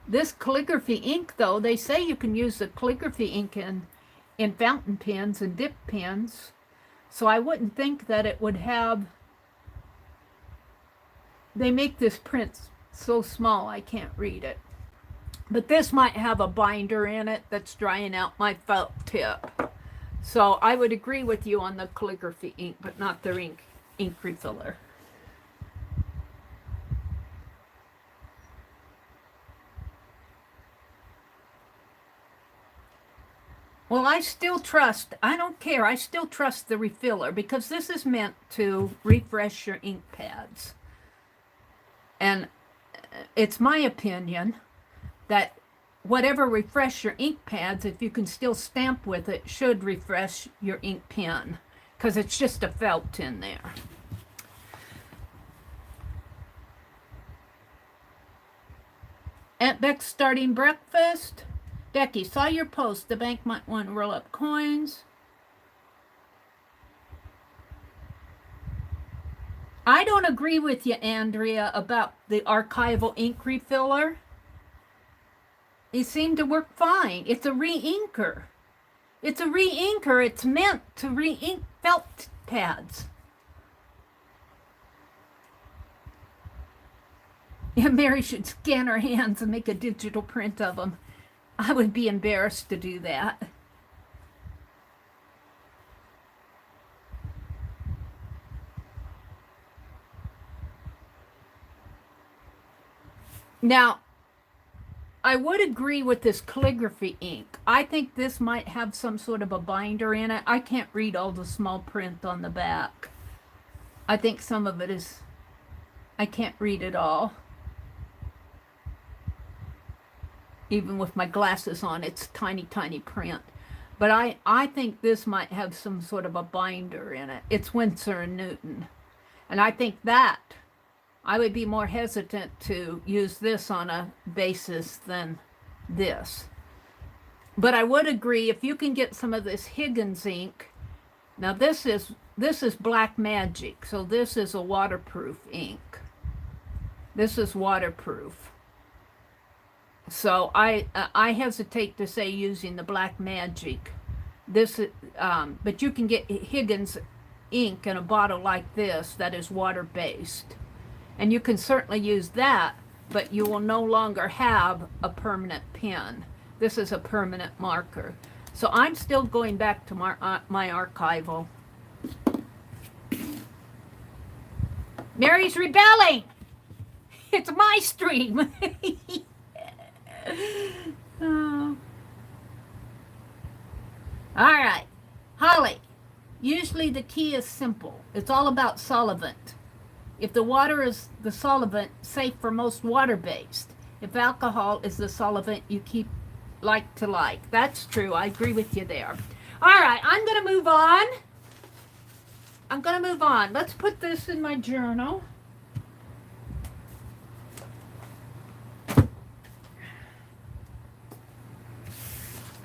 A: This calligraphy ink, though, they say you can use the calligraphy ink in fountain pens and dip pens. So I wouldn't think that it would have... They make this print so small I can't read it. But this might have a binder in it that's drying out my felt tip. So I would agree with you on the calligraphy ink, but not the ink refiller. Well, I still trust, I don't care, I still trust the refiller because this is meant to refresh your ink pads. And it's my opinion that whatever refresh your ink pads, if you can still stamp with it, should refresh your ink pen because it's just a felt in there. Aunt Beck's starting breakfast. Becky, saw your post. The bank might want to roll up coins. I don't agree with you, Andrea, about the archival ink refiller. It seemed to work fine. It's a re-inker. It's a re-inker. It's meant to re-ink felt pads. Yeah, Meri should scan her hands and make a digital print of them. I would be embarrassed to do that. Now, I would agree with this calligraphy ink. I think this might have some sort of a binder in it. I can't read all the small print on the back. I think some of it is, I can't read it all. Even with my glasses on, it's tiny, tiny print. But I think this might have some sort of a binder in it. It's Winsor & Newton. And I think that I would be more hesitant to use this on a basis than this. But I would agree if you can get some of this Higgins ink. Now this is Black Magic, so this is a waterproof ink. This is waterproof. So I hesitate to say using the Black Magic. This, but you can get Higgins ink in a bottle like this that is water-based. And you can certainly use that, but you will no longer have a permanent pen. This is a permanent marker. So I'm still going back to my archival. Meri's rebelling! It's my stream. All right, Holly. Usually the key is simple. It's all about solvent. If the water is the solvent, safe for most water-based. If alcohol is the solvent, you keep like to like. That's true. I agree with you there. All right, I'm going to move on. Let's put this in my journal.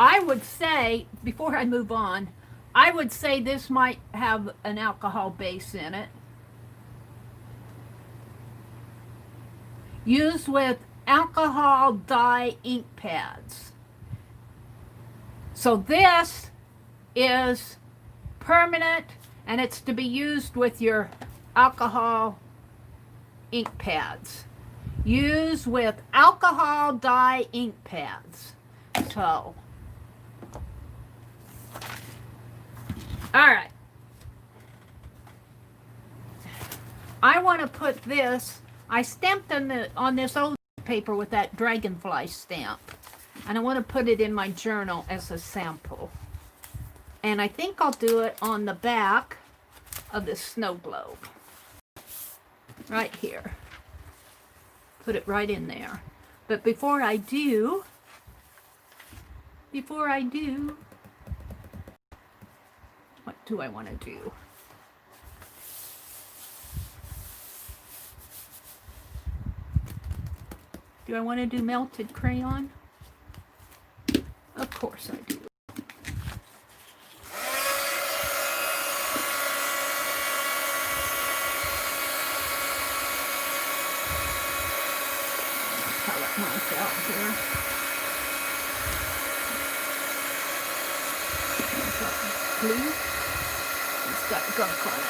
A: I would say, before I move on, I would say this might have an alcohol base in it. Used with alcohol dye ink pads. So this is permanent, and it's to be used with your alcohol ink pads. Used with alcohol dye ink pads. So, all right. I want to put this, I stamped on this old paper with that dragonfly stamp. And I want to put it in my journal as a sample. And I think I'll do it on the back of the snow globe. Right here. Put it right in there. But before I do, what do I want to do? Do I want to do melted crayon? Of course I do. Color myself here. Blue. It's got gunk on it.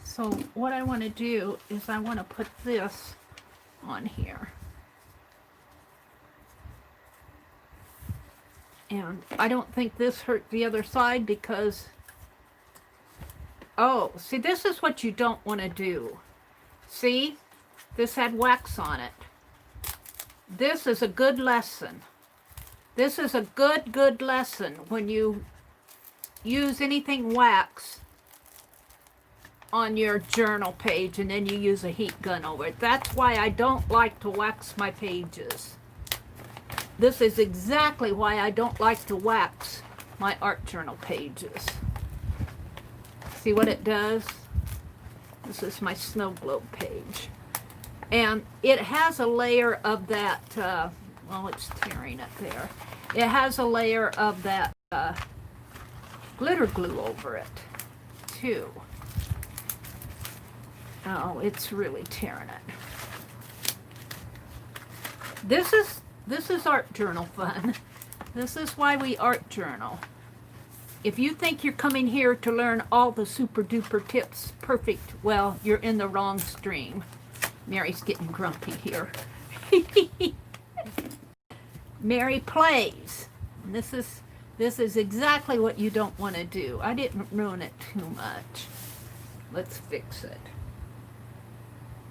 A: So what I want to do is I want to put this on here. And I don't think this hurt the other side because, oh, see, this is what you don't want to do. See, this had wax on it. This is a good lesson. This is a good lesson when you use anything wax on your journal page and then you use a heat gun over it. That's why I don't like to wax my pages. This is exactly why I don't like to wax my art journal pages. See what it does? This is my snow globe page. And it has a layer of that, well, it's tearing it there. It has a layer of that glitter glue over it, too. Oh, it's really tearing it. This is art journal fun. This is why we art journal. If you think you're coming here to learn all the super duper tips perfect, well, you're in the wrong stream. Mary's getting grumpy here. Meri plays. And this is exactly what you don't want to do. I didn't ruin it too much. Let's fix it.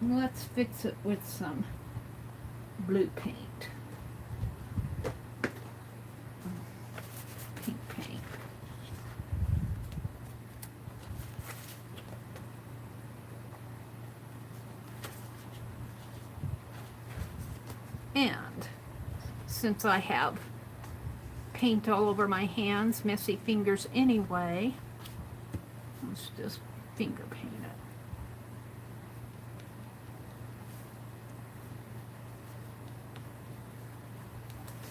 A: Let's fix it with some blue paint. Pink paint. And since I have paint all over my hands, messy fingers anyway, let's just finger paint it.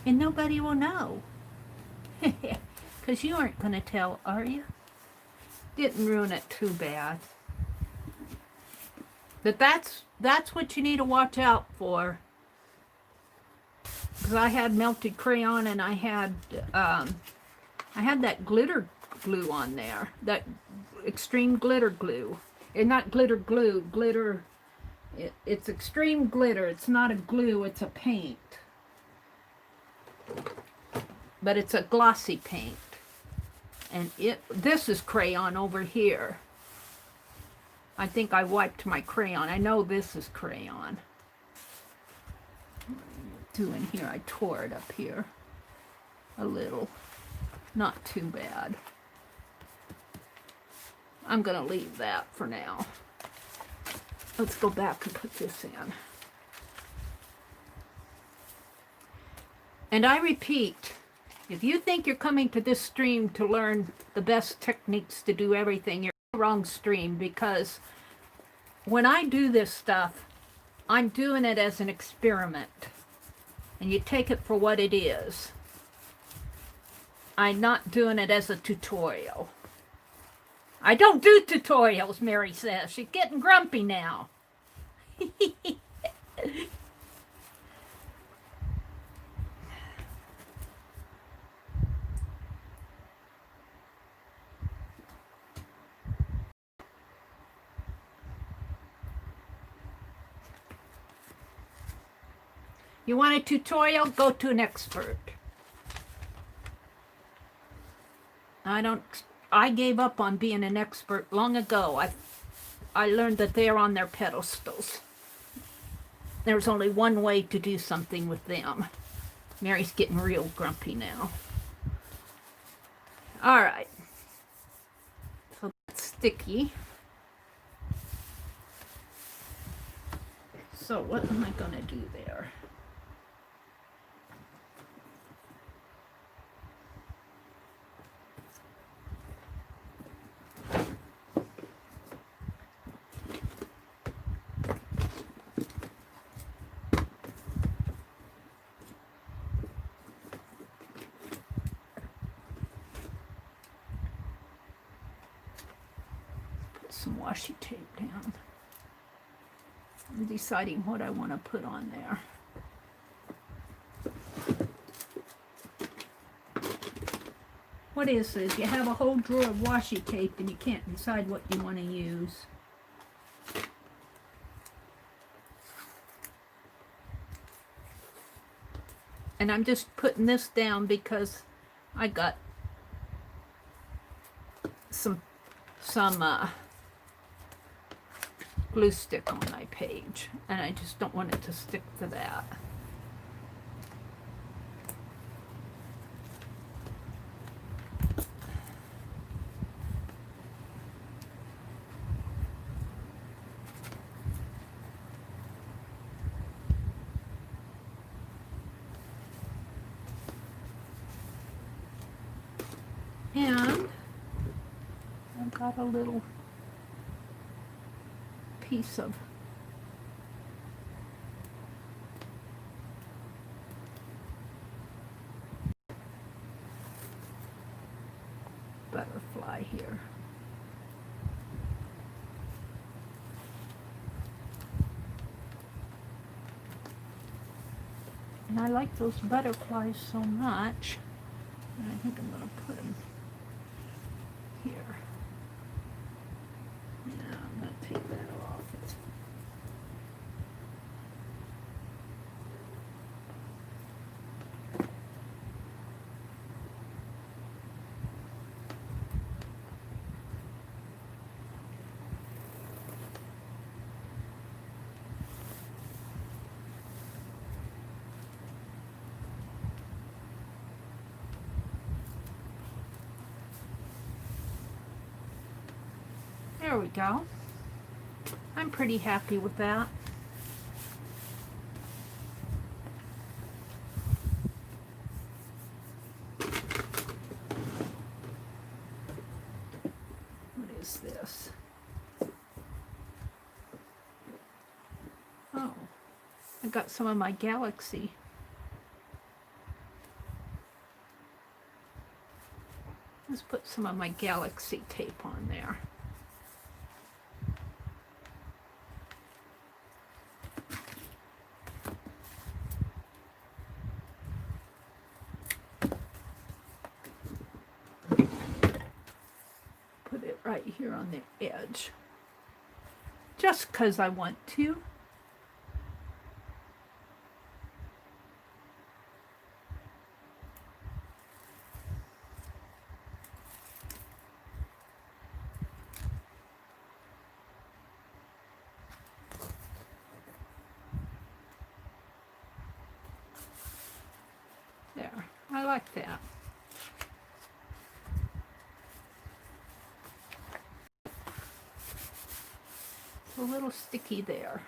A: And nobody will know. Because you aren't going to tell, are you? Didn't ruin it too bad. But that's what you need to watch out for. Because I had melted crayon and I had that glitter glue on there. That extreme glitter glue. And not glitter glue, glitter. It's extreme glitter. It's not a glue, it's a paint. But it's a glossy paint. And this is crayon over here. I think I wiped my crayon. I know this is crayon. Doing here, I tore it up here a little. Not too bad. I'm gonna leave that for now. Let's go back and put this in. And I repeat, if you think you're coming to this stream to learn the best techniques to do everything, you're in the wrong stream, because when I do this stuff, I'm doing it as an experiment. And you take it for what it is. I'm not doing it as a tutorial. I don't do tutorials, Meri says. She's getting grumpy now. You want a tutorial? Go to an expert. I gave up on being an expert long ago. I learned that they're on their pedestals. There's only one way to do something with them. Mary's getting real grumpy now. All right. So that's sticky. So what am I going to do there? Some washi tape down. I'm deciding what I want to put on there. What is this? You have a whole drawer of washi tape and you can't decide what you want to use. And I'm just putting this down because I got some glue stick on my page, and I just don't want it to stick to that. And I've got a little piece of butterfly here. And I like those butterflies so much. And I think I'm going to put them here. Yeah, I'm going to take that off. There we go. I'm pretty happy with that. What is this? Oh, I got some of my galaxy. Let's put some of my galaxy tape on there. Put it right here on the edge. Just 'cause I want to. There, I like that. It's a little sticky there.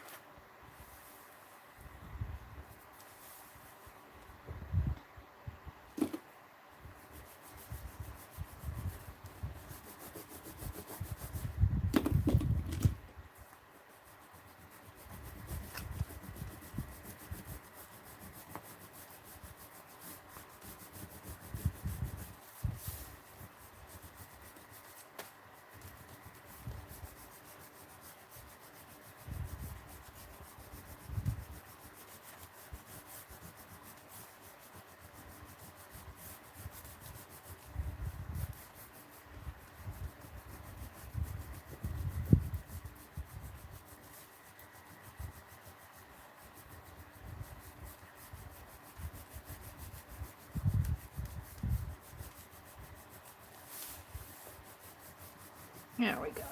A: There we go.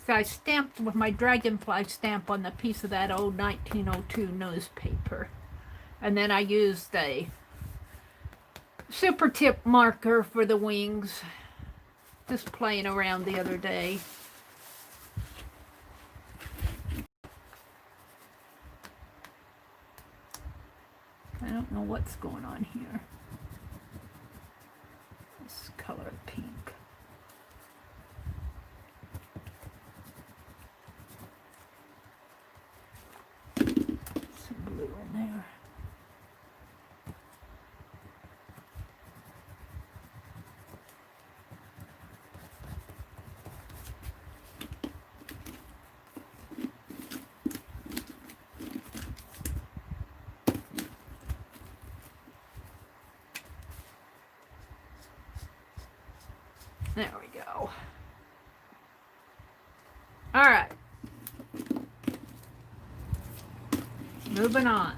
A: So I stamped with my dragonfly stamp on the piece of that old 1902 newspaper. And then I used a super tip marker for the wings. Just playing around the other day. I don't know what's going on here. This color pink. Some blue in there. There we go. All right. Moving on.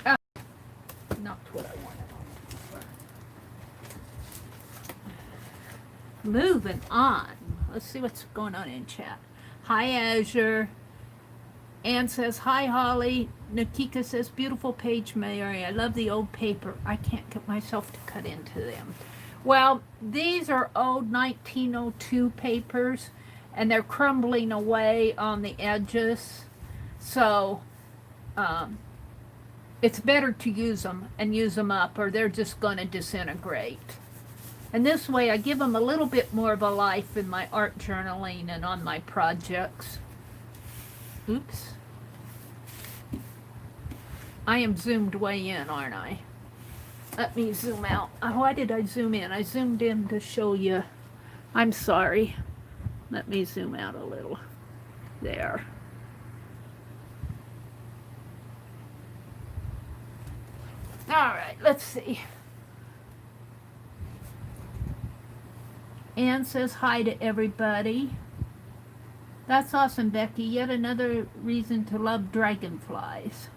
A: Ah, not what I wanted. Moving on. Let's see what's going on in chat. Hi, Azure. Ann says, hi, Holly. Nikika says, beautiful page, Meri. I love the old paper. I can't get myself to cut into them. Well, these are old 1902 papers, and they're crumbling away on the edges. So, it's better to use them and use them up, or they're just going to disintegrate. And this way I give them a little bit more of a life in my art journaling and on my projects. Oops. I am zoomed way in, aren't I? Let me zoom out. Why did I zoom in? I zoomed in to show you. I'm sorry. Let me zoom out a little. There. All right, let's see. Anne says hi to everybody. That's awesome, Becky. Yet another reason to love dragonflies.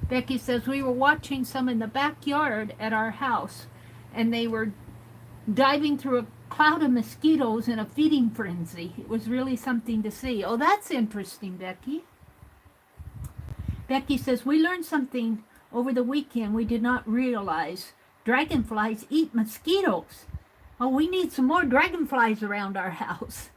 A: Becky says, we were watching some in the backyard at our house, and they were diving through a cloud of mosquitoes in a feeding frenzy. It was really something to see. Oh, that's interesting, Becky. Becky says, we learned something over the weekend we did not realize. Dragonflies eat mosquitoes. Oh, we need some more dragonflies around our house.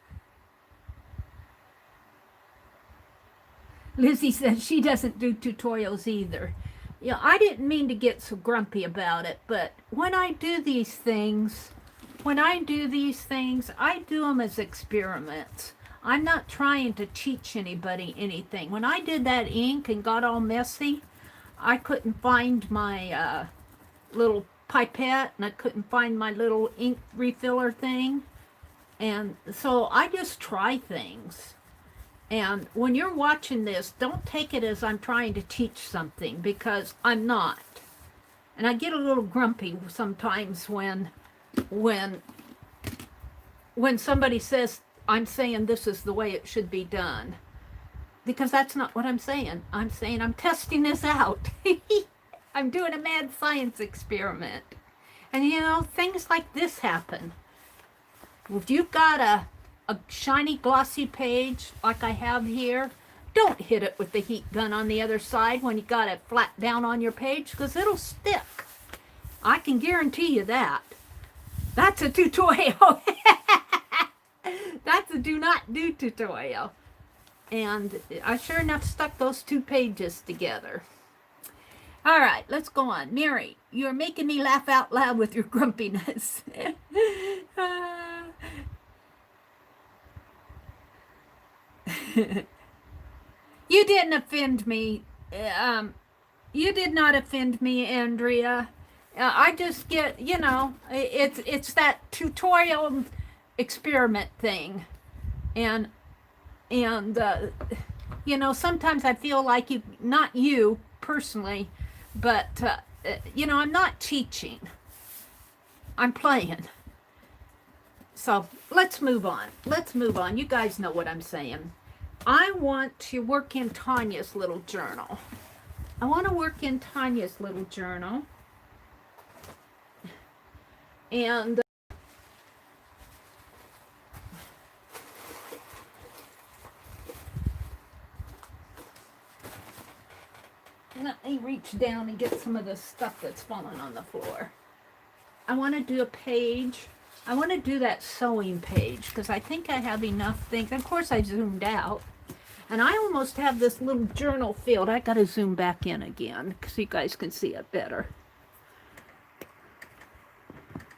A: Lizzie says she doesn't do tutorials either. Yeah, I didn't mean to get so grumpy about it, but when I do these things, I do them as experiments. I'm not trying to teach anybody anything. When I did that ink and got all messy, I couldn't find my little pipette, and I couldn't find my little ink refiller thing. And so I just try things. And when you're watching this, don't take it as I'm trying to teach something, because I'm not. And I get a little grumpy sometimes when somebody says I'm saying this is the way it should be done. Because that's not what I'm saying. I'm saying I'm testing this out. I'm doing a mad science experiment. And you know, things like this happen. If you've got a shiny glossy page like I have here, don't hit it with the heat gun on the other side when you got it flat down on your page, because it'll stick. I can guarantee you that. That's a tutorial. That's a do not do tutorial. And I sure enough stuck those 2 pages together. All right, let's go on. Meri, you're making me laugh out loud with your grumpiness. You didn't offend me. You did not offend me, Andrea. I just get, you know, it's that tutorial experiment thing. And you know, sometimes I feel like you, not you personally, but, you know, I'm not teaching. I'm playing. So let's move on. Let's move on. You guys know what I'm saying. I want to work in Tanya's little journal. I want to work in Tanya's little journal. And let me reach down and get some of the stuff that's falling on the floor. I want to do a page. I want to do that sewing page because I think I have enough things. Of course, I zoomed out. And I almost have this little journal filled. I got to zoom back in again so you guys can see it better.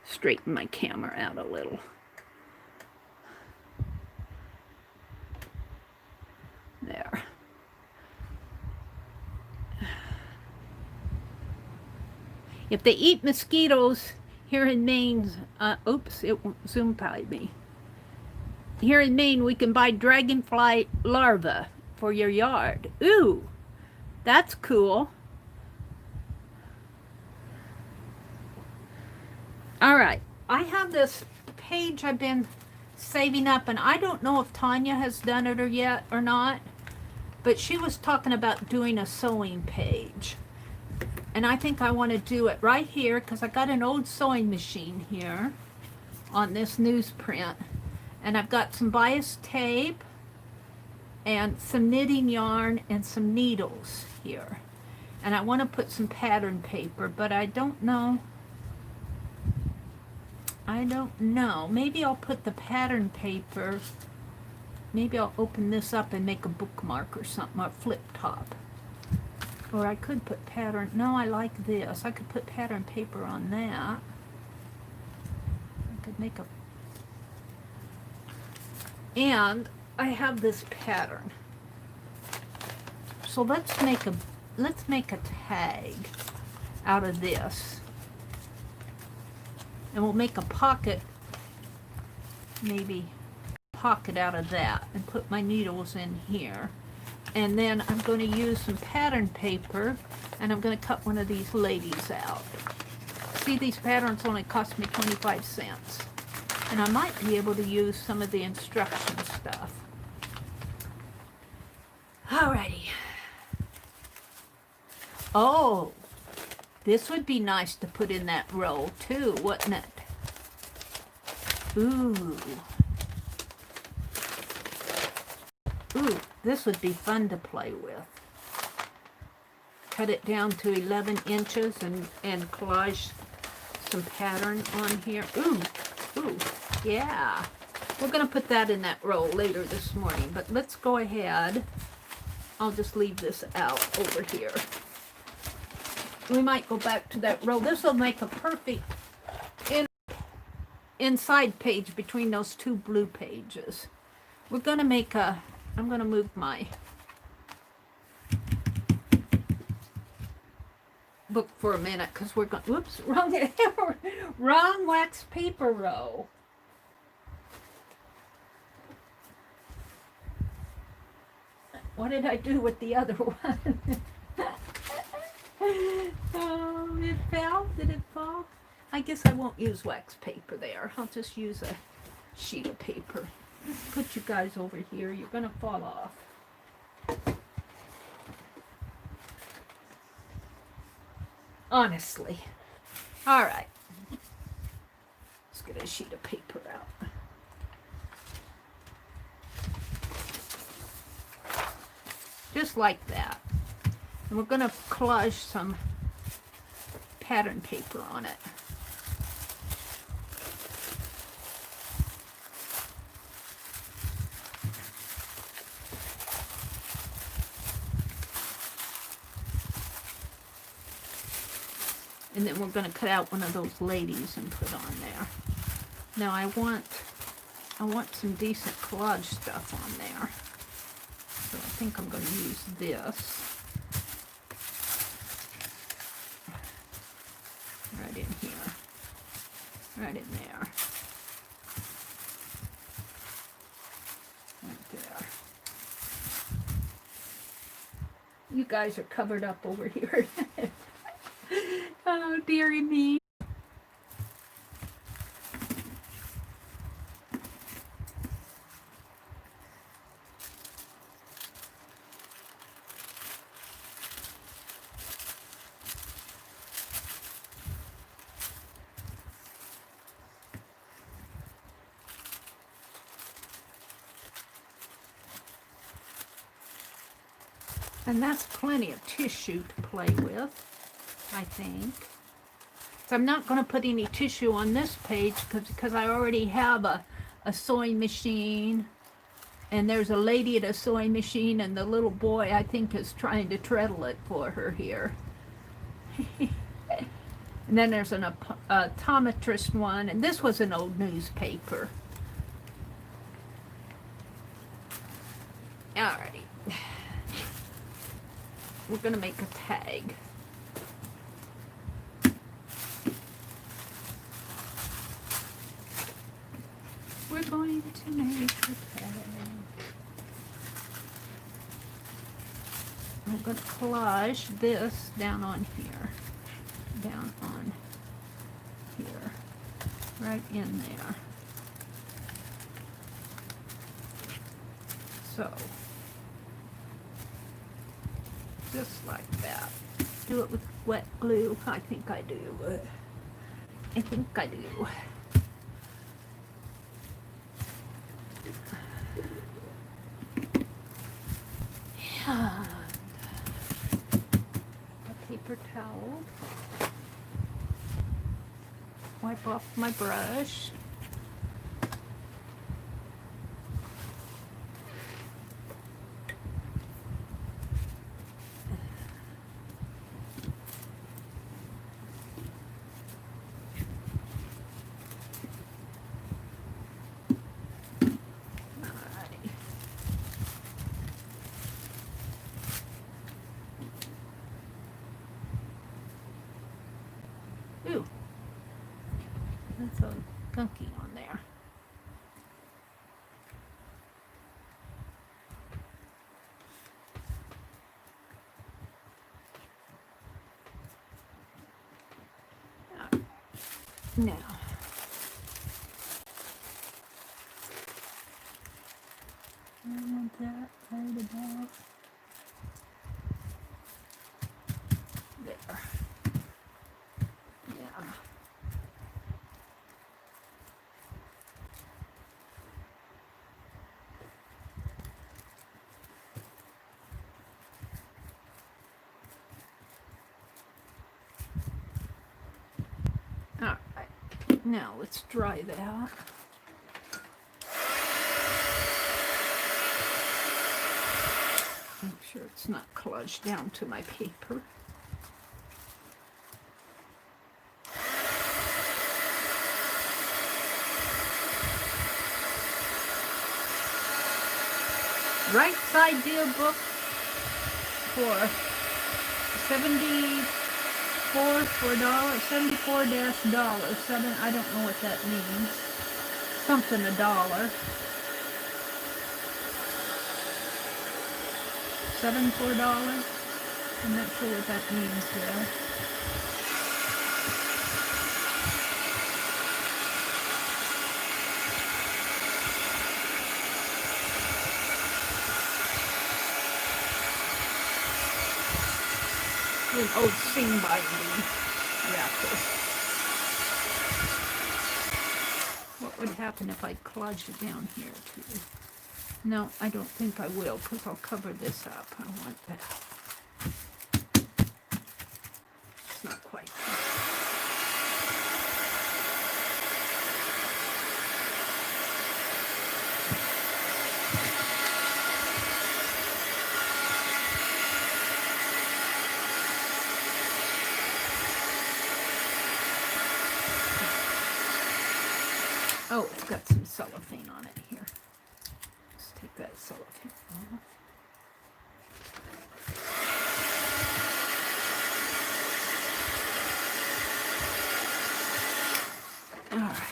A: Straighten my camera out a little. There. If they eat mosquitoes here in Maine, oops, it zoomed by me. Here in Maine, we can buy dragonfly larvae for your yard. Ooh, that's cool. All right, I have this page I've been saving up, and I don't know if Tanya has done it yet or not, but she was talking about doing a sewing page. And I think I want to do it right here because I got an old sewing machine here on this newsprint. And I've got some bias tape and some knitting yarn and some needles here. And I want to put some pattern paper, but I don't know. Maybe I'll put the pattern paper. Maybe I'll open this up and make a bookmark or something, or flip top. Or I could put pattern. No, I like this. I could put pattern paper on that. I could make a... And I have this pattern. So let's make a let's make a tag out of this. And we'll make a pocket, maybe pocket out of that, and put my needles in here. And then I'm going to use some pattern paper, and I'm going to cut one of these ladies out. See, these patterns only cost me 25 cents. And I might be able to use some of the instruction stuff. Alrighty. Oh, this would be nice to put in that row too, wouldn't it? Ooh. Ooh, this would be fun to play with. Cut it down to 11 inches and collage some pattern on here. Ooh, ooh, yeah. We're going to put that in that row later this morning, but let's go ahead. I'll just leave this out over here. We might go back to that row. This will make a perfect inside page between those two blue pages. We're going to make a, I'm going to move my book for a minute because we're going, whoops, wrong wax paper row. What did I do with the other one? Oh, it fell. Did it fall? I guess I won't use wax paper there. I'll just use a sheet of paper. Let's put you guys over here. You're going to fall off. Honestly. All right. Let's get a sheet of paper out. Just like that. And we're going to collage some pattern paper on it. And then we're going to cut out one of those ladies and put on there. Now I want some decent collage stuff on there. So I think I'm going to use this. Right in here. Right in there. Right there. You guys are covered up over here. Oh, dearie me. And that's plenty of tissue to play with, I think. So I'm not going to put any tissue on this page because I already have a sewing machine. And there's a lady at a sewing machine, and the little boy, I think, is trying to treadle it for her here. And then there's an optometrist one, and this was an old newspaper. Alrighty. We're going to make a tag. We're going to make a tag. I'm going to collage this down on here. Down on here. Right in there. So. Just like that. Do it with wet glue. I think I do. I think I do. And a paper towel. Wipe off my brush. That's a gunky on there. Now, I want that right about there. Yeah. All right. Now let's dry that. Make sure it's not collaged down to my paper. Right Side Deal book for $74. I don't know what that means. Something $1. $74. I'm not sure what that means there. An old seam binding wrapper. What would happen if I collage it down here too? No, I don't think I will, because I'll cover this up. I want that. It's not quite. Oh, it's got some cellophane on it here. Let's take that cellophane off. All right.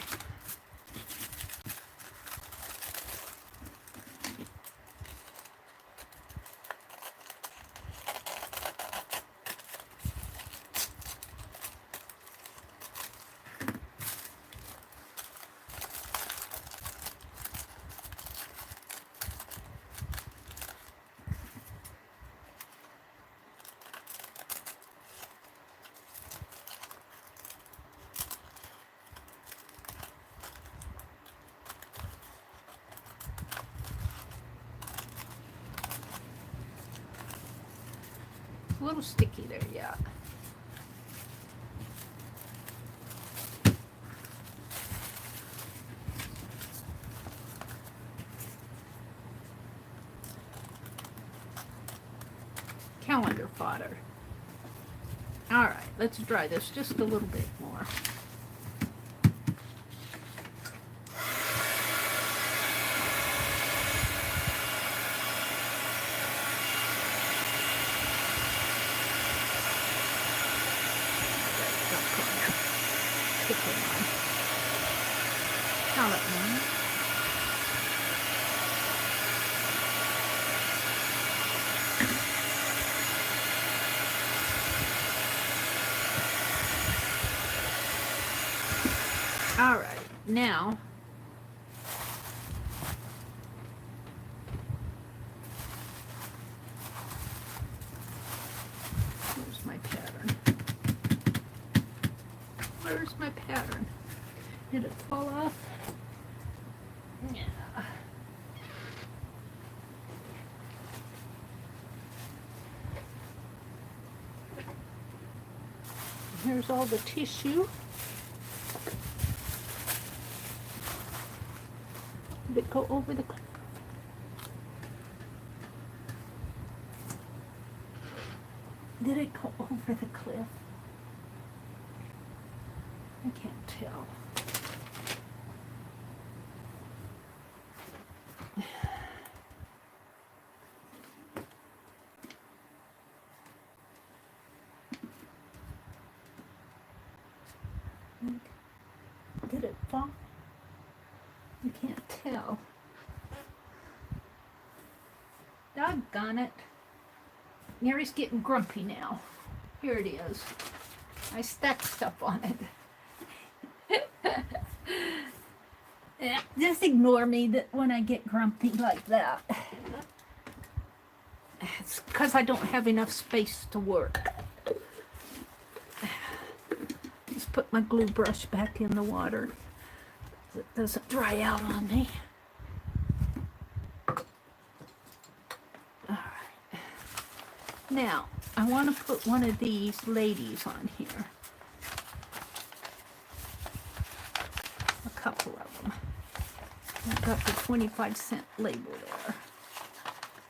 A: A little sticky there, yeah. Calendar fodder. All right, let's dry this just a little bit more. All right, now where's my pattern? Where's my pattern? Did it fall off? Yeah. Here's all the tissue. Did it go over the cliff? Did it go over the cliff? I can't tell. Did it fall? You can't tell. Doggone it. Meri's getting grumpy now. Here it is. I stacked stuff on it. Yeah, just ignore me that when I get grumpy like that. It's because I don't have enough space to work. Just put my glue brush back in the water so it doesn't dry out on me. All right. Now, I want to put one of these ladies on here. A couple of them. I've got the 25-cent label there.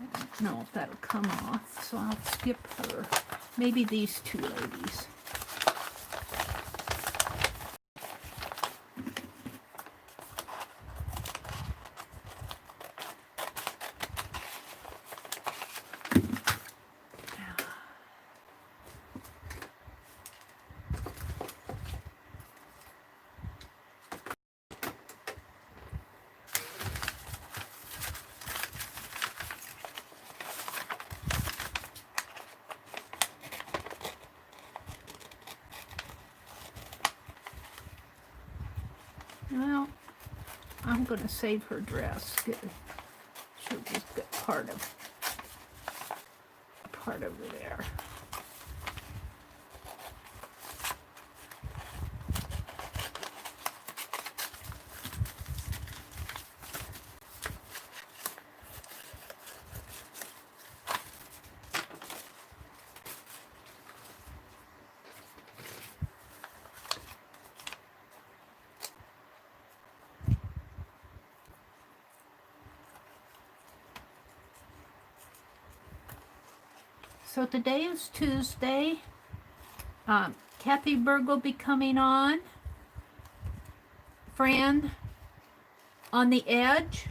A: I don't know if that'll come off, so I'll skip her. Maybe these two ladies. Well, I'm going to save her dress. She'll just get part of it there. So today is Tuesday. Kathy Berg will be coming on. Fran on the Edge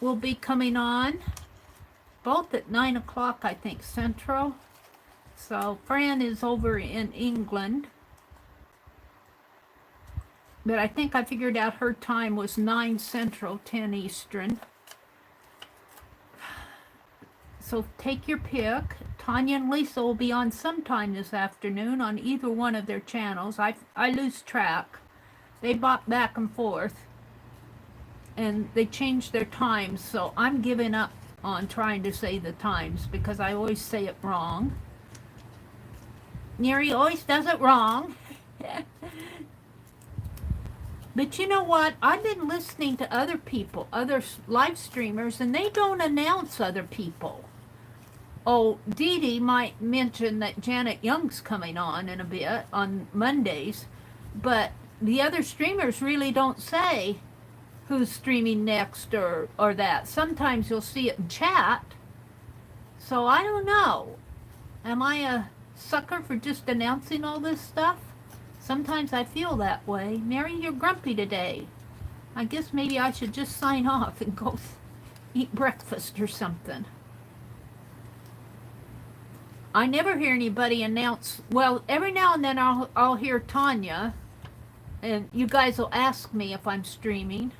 A: will be coming on. Both at 9 o'clock, I think, Central. So Fran is over in England. But I think I figured out her time was 9 Central, 10 Eastern. So take your pick. Tanya and Lisa will be on sometime this afternoon on either one of their channels. I lose track. They bop back and forth. And they change their times. So I'm giving up on trying to say the times because I always say it wrong. Meri always does it wrong. But you know what? I've been listening to other people, other live streamers, and they don't announce other people. Oh, Dee Dee might mention that Janet Young's coming on in a bit on Mondays, but the other streamers really don't say who's streaming next or that. Sometimes you'll see it in chat. So I don't know. Am I a sucker for just announcing all this stuff? Sometimes I feel that way. Meri, you're grumpy today. I guess maybe I should just sign off and go eat breakfast or something. I never hear anybody announce. Well, every now and then I'll hear Tanya, and you guys will ask me if I'm streaming.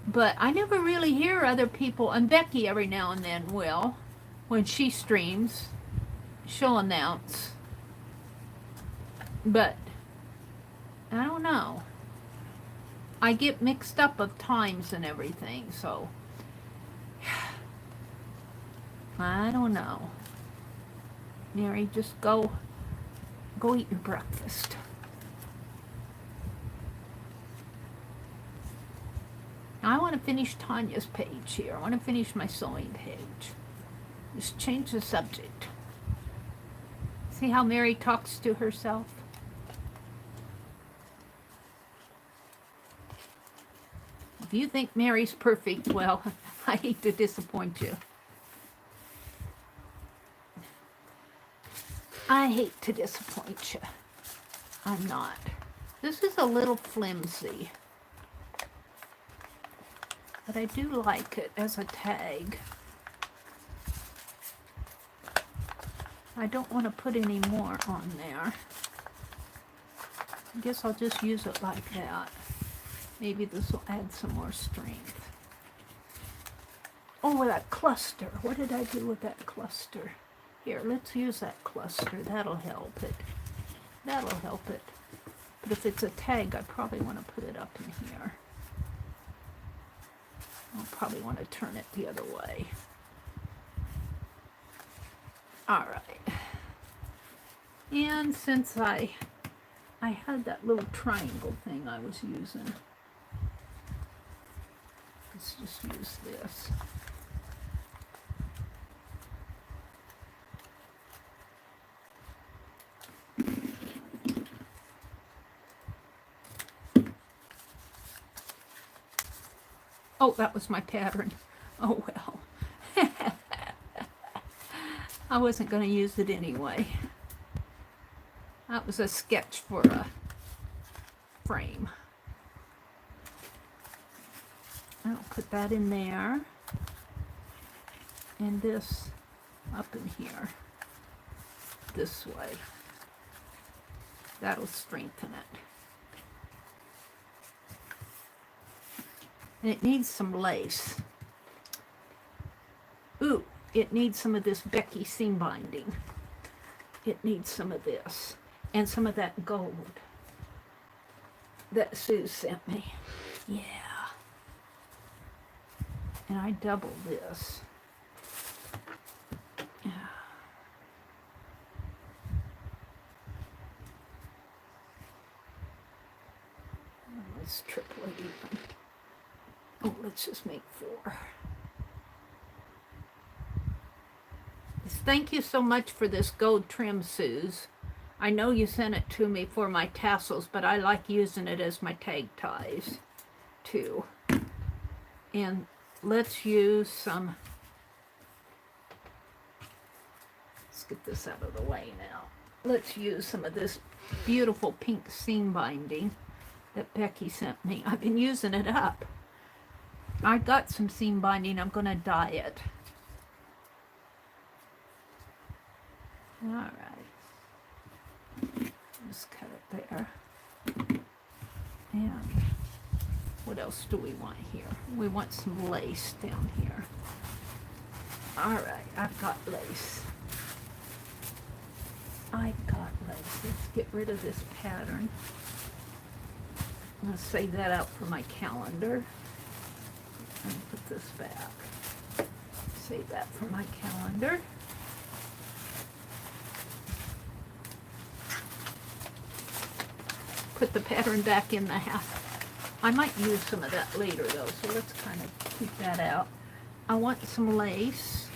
A: But I never really hear other people, and Becky every now and then will. When she streams, she'll announce. But I don't know. I get mixed up of times and everything, so I don't know. Meri, just go eat your breakfast. I want to finish Tanya's page here. I want to finish my sewing page. Just change the subject. See how Meri talks to herself? If you think Meri's perfect, well, I hate to disappoint you. I hate to disappoint you. I'm not. This is a little flimsy. But I do like it as a tag. I don't want to put any more on there. I guess I'll just use it like that. Maybe this will add some more strength. Oh, that cluster. What did I do with that cluster? Here, let's use that cluster. That'll help it. That'll help it. But if it's a tag, I probably want to put it up in here. I'll probably want to turn it the other way. All right. And since I had that little triangle thing I was using, let's just use this. Oh, that was my pattern. Oh well. I wasn't going to use it anyway. That was a sketch for a frame. I'll put that in there. And this up in here. This way. That'll strengthen it. And it needs some lace. Ooh, it needs some of this Becky seam binding. It needs some of this. And some of that gold that Sue sent me. Yeah. And I double this. Yeah. Let's triple it even. Oh, let's just make 4. Thank you so much for this gold trim, Suze. I know you sent it to me for my tassels, but I like using it as my tag ties, too. And let's use some... Let's get this out of the way now. Let's use some of this beautiful pink seam binding that Becky sent me. I've been using it up. I got some seam binding. I'm going to dye it. All right. Just cut it there. And what else do we want here? We want some lace down here. All right, I've got lace. I've got lace. Let's get rid of this pattern. I'm going to save that out for my calendar. And put this back. Save that for my calendar. Put the pattern back in the half. I might use some of that later though, so let's kind of keep that out. I want some lace.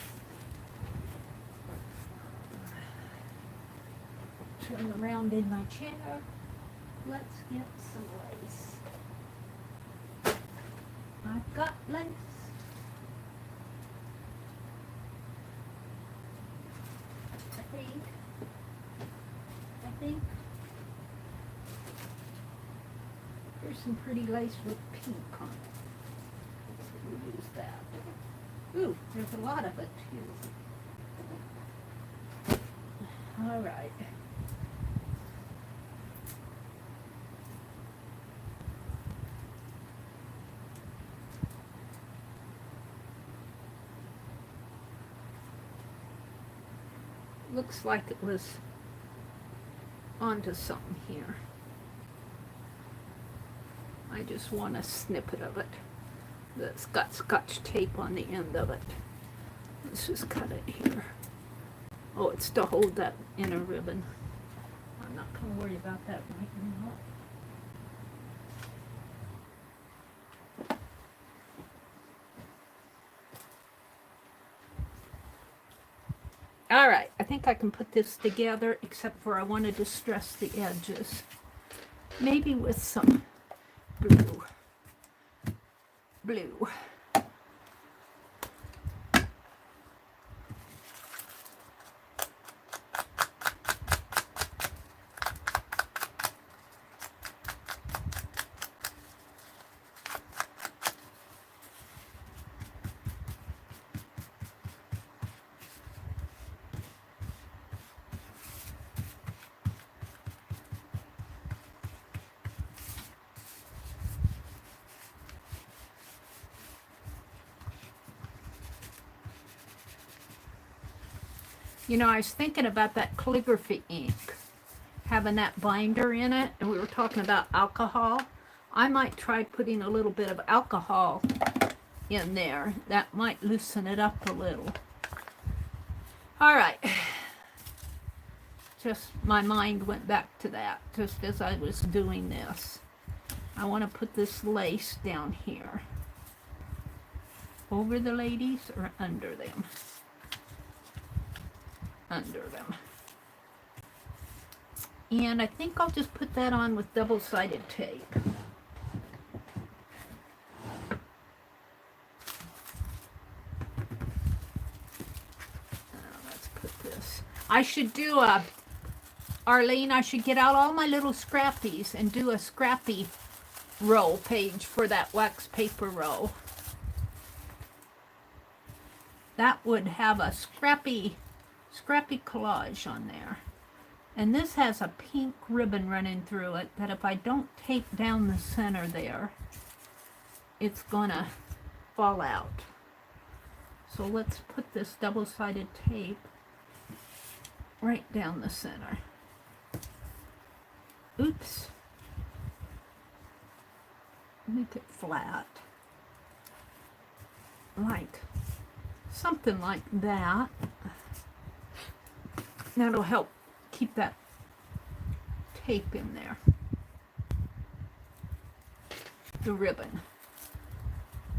A: Turn around in my chair. Let's get some lace. I've got lace. I think there's some pretty lace with pink on it. We'll use that. Ooh, there's a lot of it too. All right. Looks like it was onto something here. I just want a snippet of it that's got scotch tape on the end of it. Let's just cut it here. Oh, it's to hold that inner ribbon. I'm not going to worry about that right now. All right, I think I can put this together, except for I want to distress the edges. Maybe with some blue. Blue. You know, I was thinking about that calligraphy ink, having that binder in it, and we were talking about alcohol. I might try putting a little bit of alcohol in there. That might loosen it up a little. All right. Just my mind went back to that just as I was doing this. I want to put this lace down here. Over the ladies or under them? Under them. And I think I'll just put that on with double-sided tape. Let's put this. I should do a, Arlene, I should get out all my little scrappies and do a scrappy roll page for that wax paper roll. That would have a scrappy collage on there. And this has a pink ribbon running through it that if I don't tape down the center there, it's gonna fall out. So let's put this double-sided tape right down the center. Oops. Make it flat. Like something like that. That'll help keep that tape in there. The ribbon.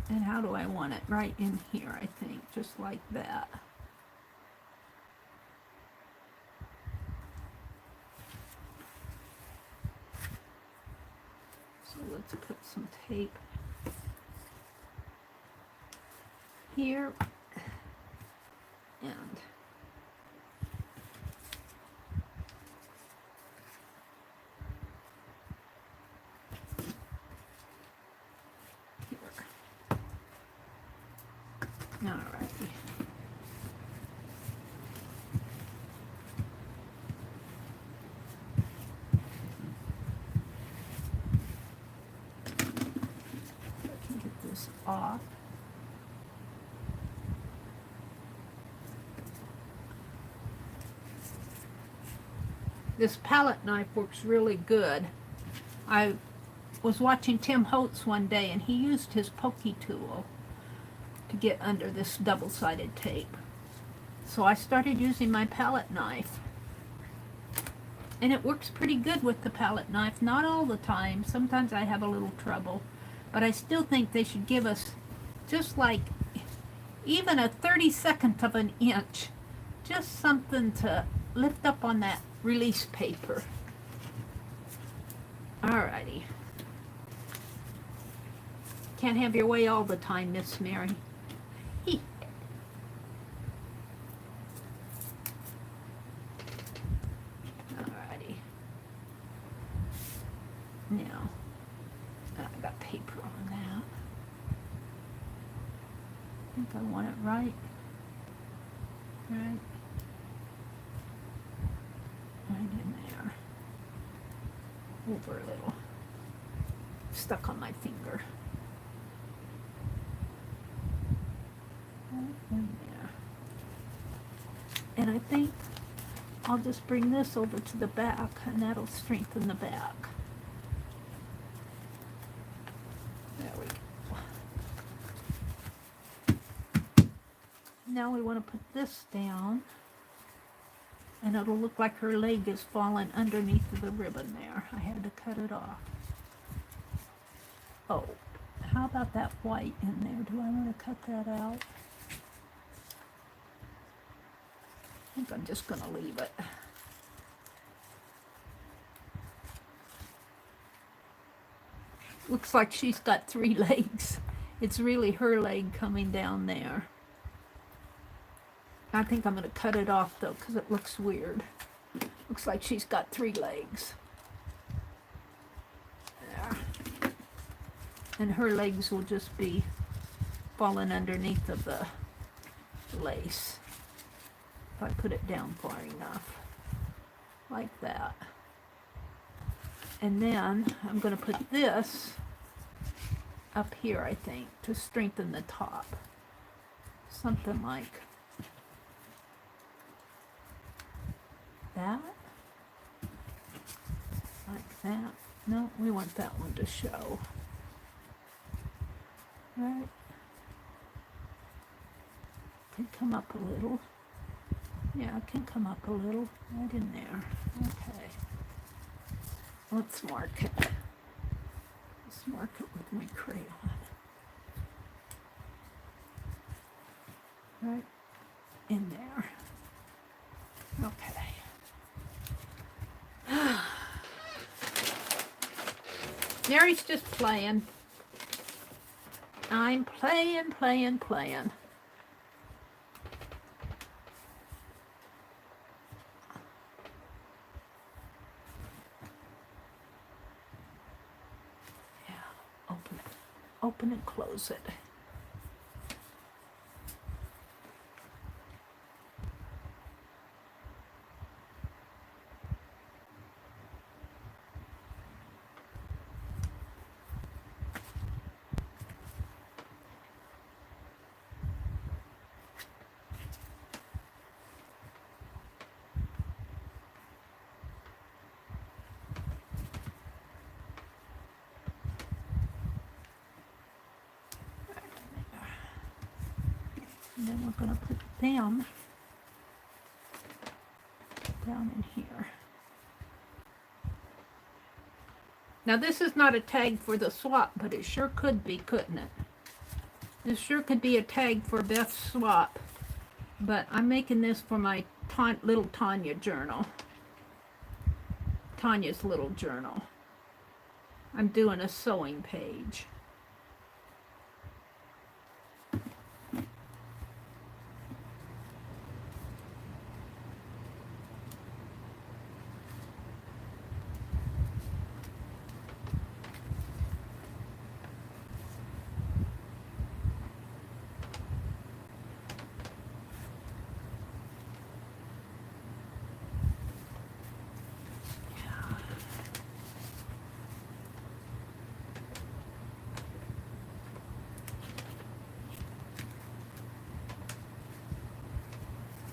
A: And how do I want it? Right in here, I think. Just like that. So let's put some tape here. And all right. I can get this off. This palette knife works really good. I was watching Tim Holtz one day and he used his pokey tool to get under this double-sided tape. So I started using my palette knife. And it works pretty good with the palette knife. Not all the time. Sometimes I have a little trouble. But I still think they should give us just like even a 32nd of an inch. Just something to lift up on that release paper. Alrighty. Can't have your way all the time, Miss Meri. Alrighty. Now, I got paper on that. I think I want it right. Right. Right in there. Over a little. Stuck on my finger. Right in there. And I think I'll just bring this over to the back and that'll strengthen the back. There we go. Now we want to put this down. And it'll look like her leg is falling underneath the ribbon there. I had to cut it off. Oh, how about that white in there? Do I want to cut that out? I think I'm just going to leave it. Looks like she's got 3 legs. It's really her leg coming down there. I think I'm going to cut it off though because it looks weird. Looks like she's got 3 legs. There. And her legs will just be falling underneath of the lace. If I put it down far enough. Like that. And then I'm going to put this up here, I think, to strengthen the top. Something like that. Like that. No, we want that one to show. Right. Can come up a little. Yeah, it can come up a little. Right in there. Okay. Let's mark it. Let's mark it with my crayon. Right in there. Okay. Meri's just playing. I'm playing. Yeah, open and close it. And then we're going to put them down in here. Now this is not a tag for the swap, but it sure could be, couldn't it? This sure could be a tag for Beth's swap, but I'm making this for my little Tanya journal. Tanya's little journal. I'm doing a sewing page.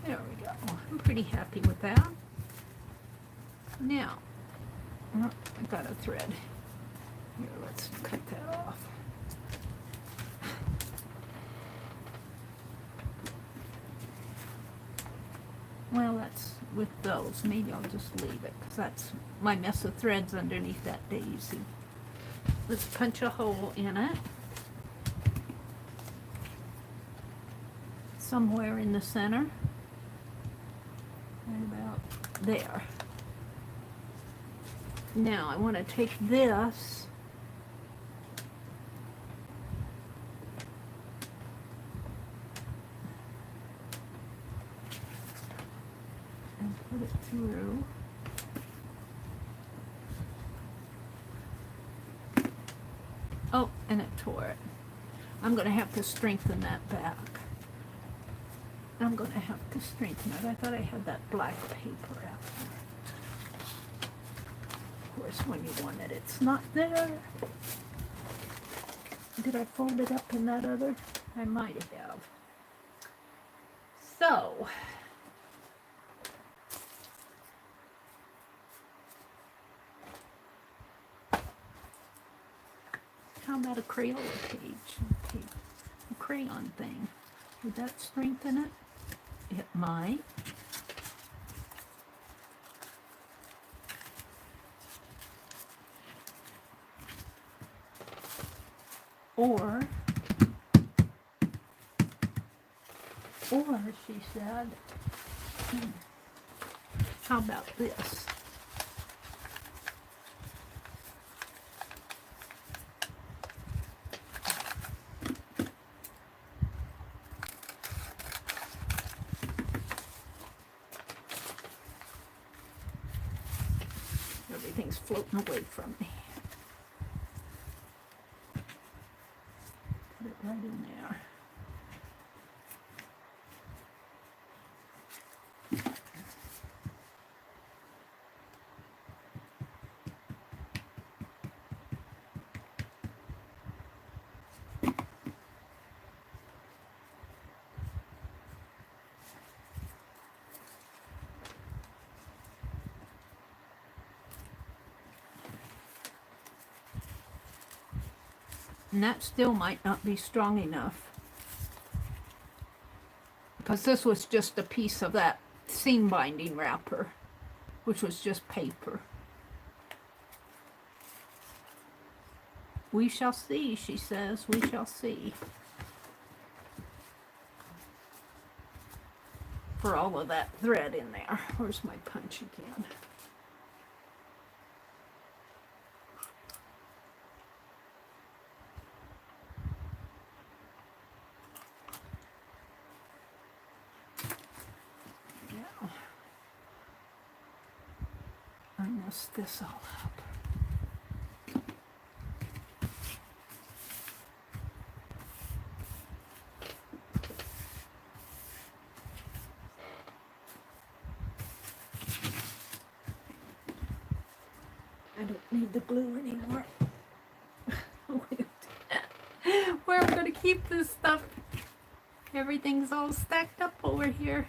A: There we go. I'm pretty happy with that. Now, oh, I got a thread. Here, let's cut that off. Well, that's with those. Maybe I'll just leave it because that's my mess of threads underneath that daisy. Let's punch a hole in it. Somewhere in the center. Right about there. Now I want to take this and put it through. Oh, and it tore it. I'm going to have to strengthen that back. I'm going to have to strengthen it. I thought I had that black paper out there. Of course, when you want it, it's not there. Did I fold it up in that other? I might have. So, how about a Crayola page? Okay. A crayon thing. Would that strengthen it? It might. Or she said, how about this? Everything's floating away from me. Put it right in there. And that still might not be strong enough, because this was just a piece of that seam binding wrapper, which was just paper. We shall see, she says. We shall see. For all of that thread in there. Where's my punch again? Yeah. I messed this all up. I don't need the glue anymore. Where I'm going to keep this stuff. Everything's all stacked up over here.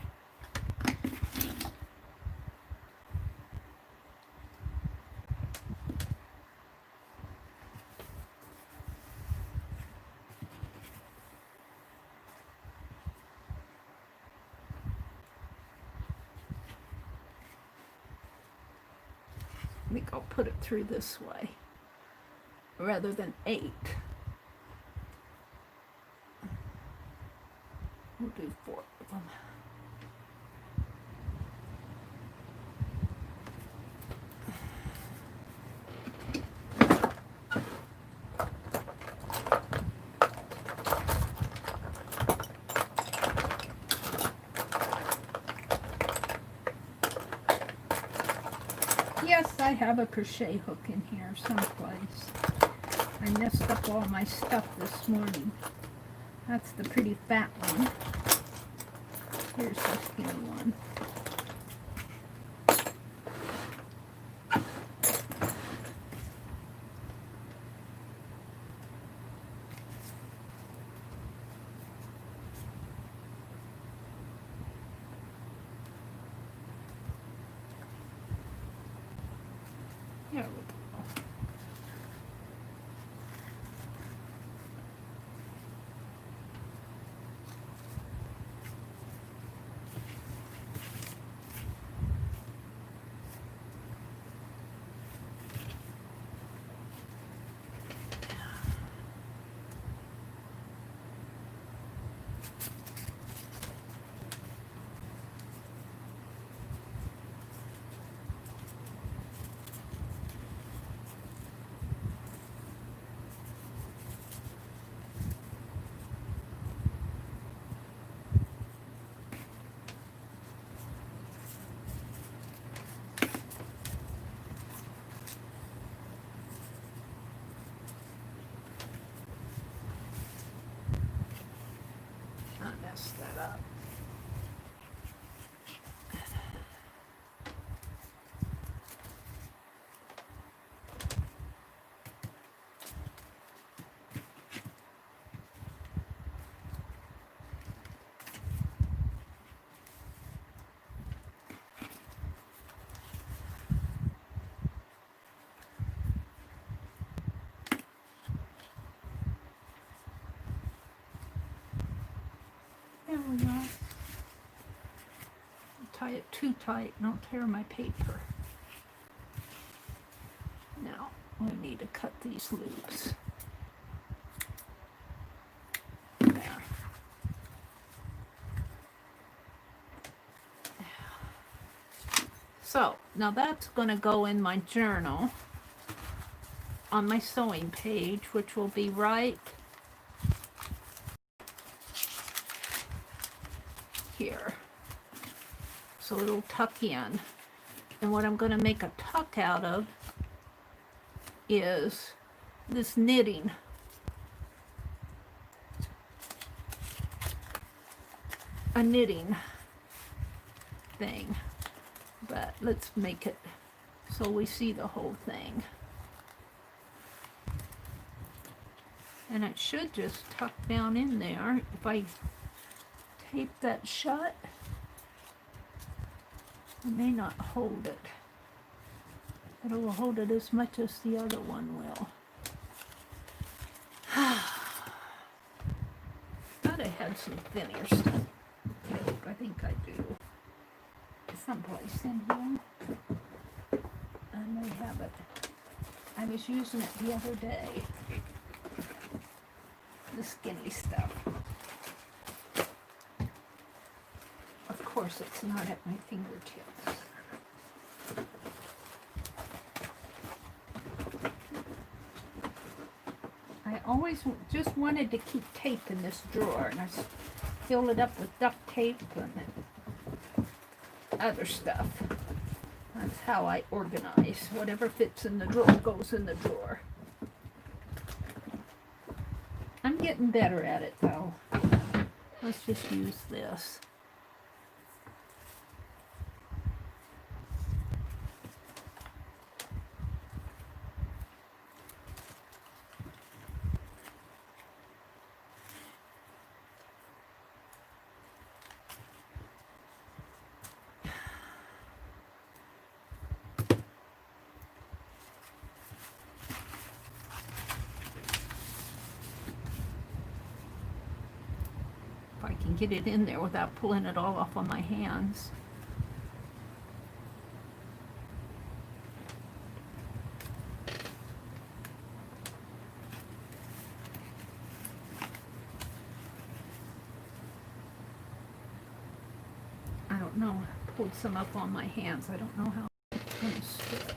A: I think I'll put it through this way rather than 8. We'll do 4 of them. Yes, I have a crochet hook in here someplace. I messed up all my stuff this morning. That's the pretty fat one. Here's the skinny one. There we go. That up. There we go. Tie it too tight and I'll tear my paper. Now we need to cut these loops. There. So now that's going to go in my journal on my sewing page, which will be right here. So it'll tuck in. And what I'm going to make a tuck out of is this knitting. A knitting thing. But let's make it so we see the whole thing. And it should just tuck down in there if I tape that shut. It may not hold it. It will hold it as much as the other one will. found some thinner stuff. I think I do. Someplace in here. I may have it. I was using it the other day. The skinny stuff. Of course, it's not at my fingertips. I always just wanted to keep tape in this drawer, and I filled it up with duct tape and other stuff. That's how I organize. Whatever fits in the drawer goes in the drawer. I'm getting better at it, though. Let's just use this. I can get it in there without pulling it all off on my hands. I don't know. I pulled some up on my hands. I don't know how it's going to stick.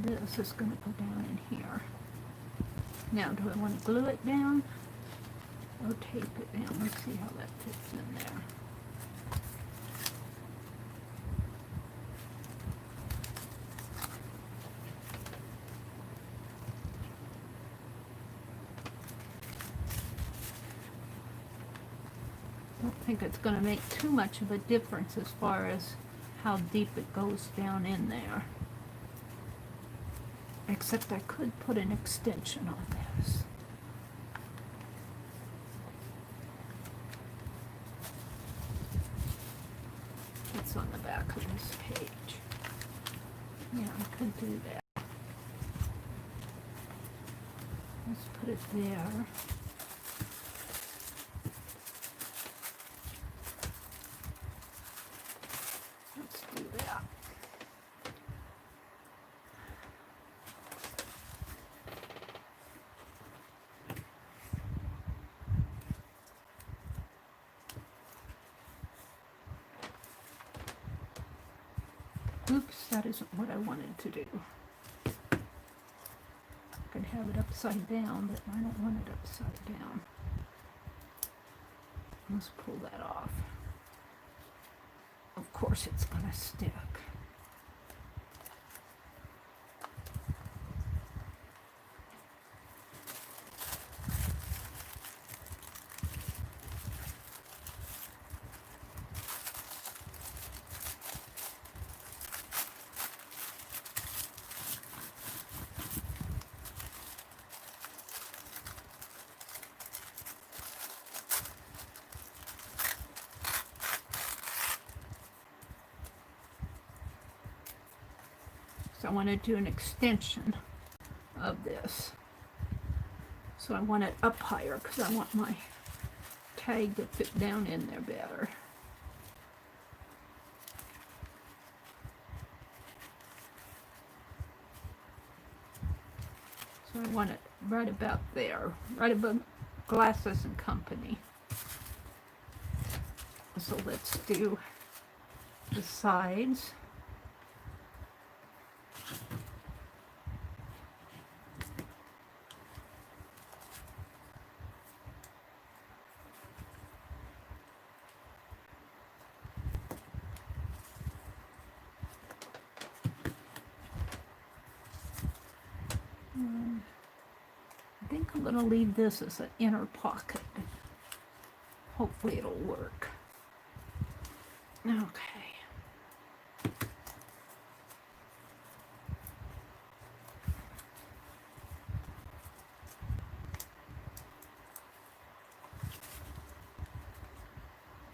A: This is going to go down in here. Now, do I want to glue it down or tape it down? Let's see how that fits in there. I don't think it's going to make too much of a difference as far as how deep it goes down in there. Except I could put an extension on this. It's on the back of this page. Yeah, I could do that. Let's put it there. Let's do that. Oops, that isn't what I wanted to do. I could have it upside down, but I don't want it upside down. Let's pull that off. Of course it's going to stick. So I want to do an extension of this. So I want it up higher because I want my tag to fit down in there better. So I want it right about there, right above Glasses and Company. So let's do the sides. I think I'm going to leave this as an inner pocket hopefully it'll work. Okay.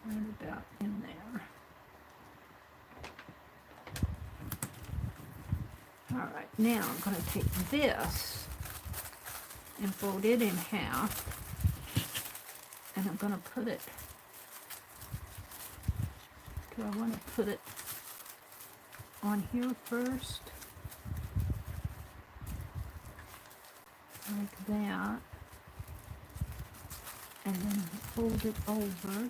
A: Right about in there. All right, now I'm going to take this and fold it in half, and I'm going to put it, do I want to put it on here first? Like that, and then fold it over.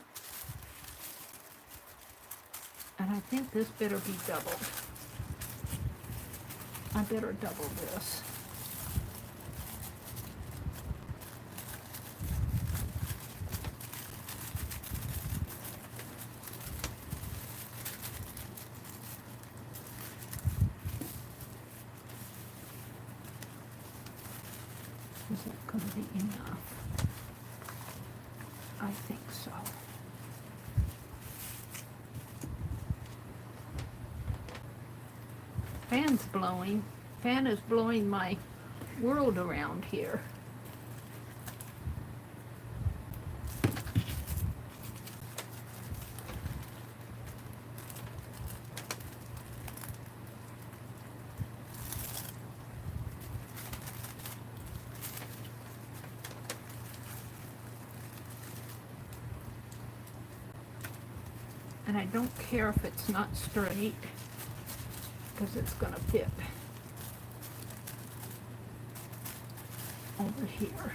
A: And I think this better be doubled. I better double this. Is that going to be enough? I think so. Fan's blowing. Fan is blowing my world around here. And I don't care if it's not straight, because it's going to fit over here.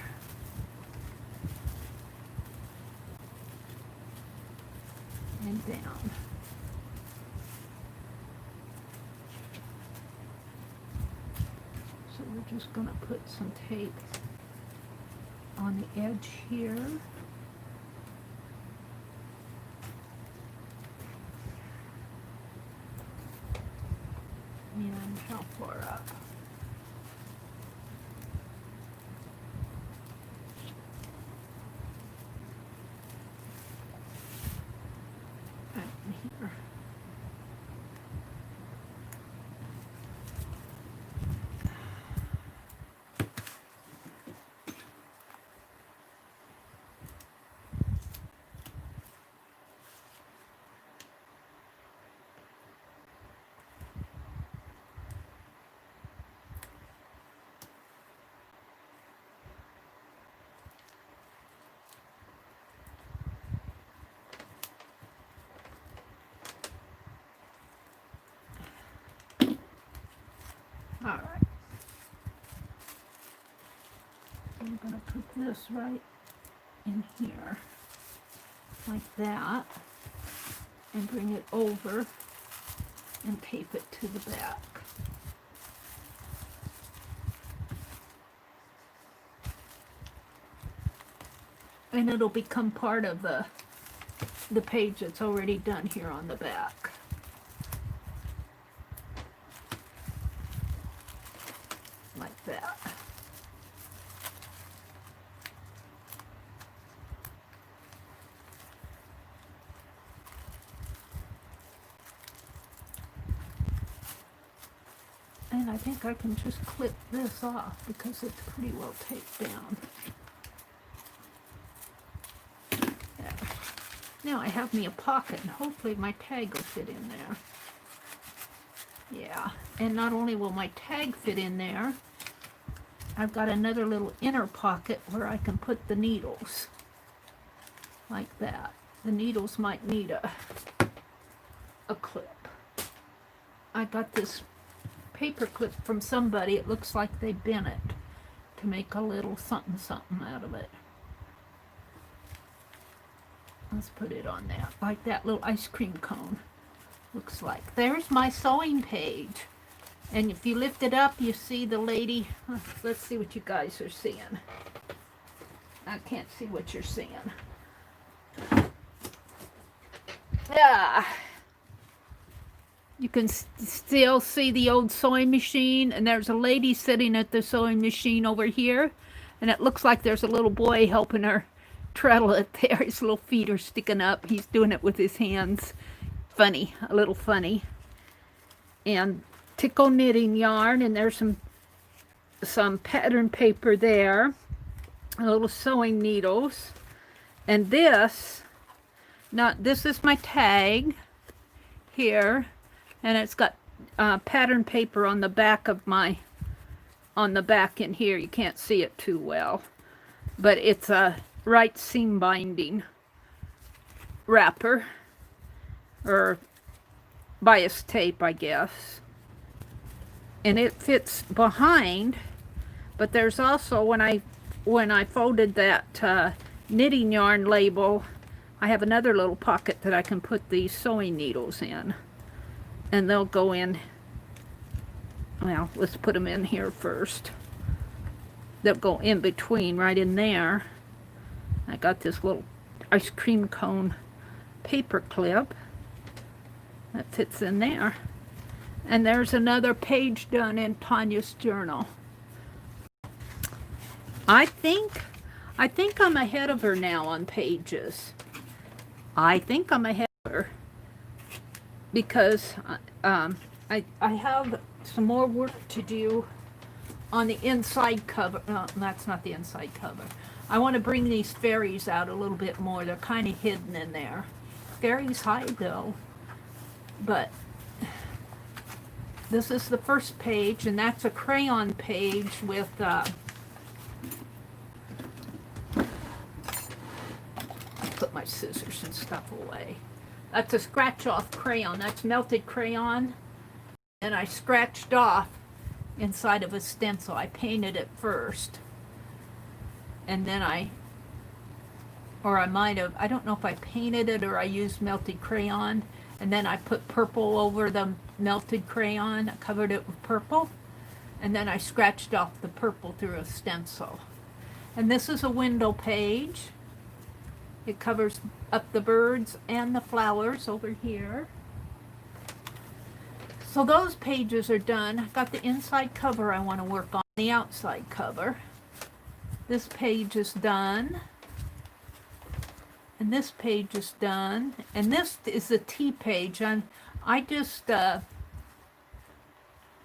A: And down. So we're just going to put some tape on the edge here. And how far up? Right here. All right. I'm going to put this right in here, like that, and bring it over and tape it to the back. And it'll become part of the page that's already done here on the back. Like that. And I think I can just clip this off because it's pretty well taped down. There. Now I have me a pocket, and hopefully my tag will fit in there. Yeah, and not only will my tag fit in there, I've got another little inner pocket where I can put the needles, like that. The needles might need a clip. I got this paper clip from somebody. It looks like they bent it to make a little something something out of it. Let's put it on that, like that little ice cream cone looks like. There's my sewing page. And if you lift it up, you see the lady. Let's see what you guys are seeing. I can't see what you're seeing. Yeah. You can still see the old sewing machine, and there's a lady sitting at the sewing machine over here, and it looks like there's a little boy helping her treadle it there. His little feet are sticking up. He's doing it with his hands. Funny, a little funny. And tickle knitting yarn, and there's some pattern paper there, little sewing needles, and this is my tag here, and it's got pattern paper on the back of on the back in here. You can't see it too well, but it's a right seam binding wrapper, or bias tape, I guess, and it fits behind. But there's also, when I folded that knitting yarn label, I have another little pocket that I can put these sewing needles in, and they'll go in. Well, let's put them in here first. They'll go in between, right in there. I got this little ice cream cone paper clip that fits in there. And there's another page done in Tanya's journal. I think I'm ahead of her now on pages. I think I'm ahead of her because I have some more work to do on the inside cover. No, that's not the inside cover. I want to bring these fairies out a little bit more. They're kind of hidden in there. Fairies hide though. But this is the first page, and that's a crayon page with put my scissors and stuff away. That's a scratch off crayon. That's melted crayon, and I scratched off inside of a stencil. I painted it first, and then I might have, I don't know if I painted it or I used melted crayon, and then I put purple over the melted crayon. I covered it with purple, and then I scratched off the purple through a stencil. And this is a window page. It covers up the birds and the flowers over here. So those pages are done. I've got the inside cover I want to work on, the outside cover. This page is done. And this page is done. And this is the T page. I just have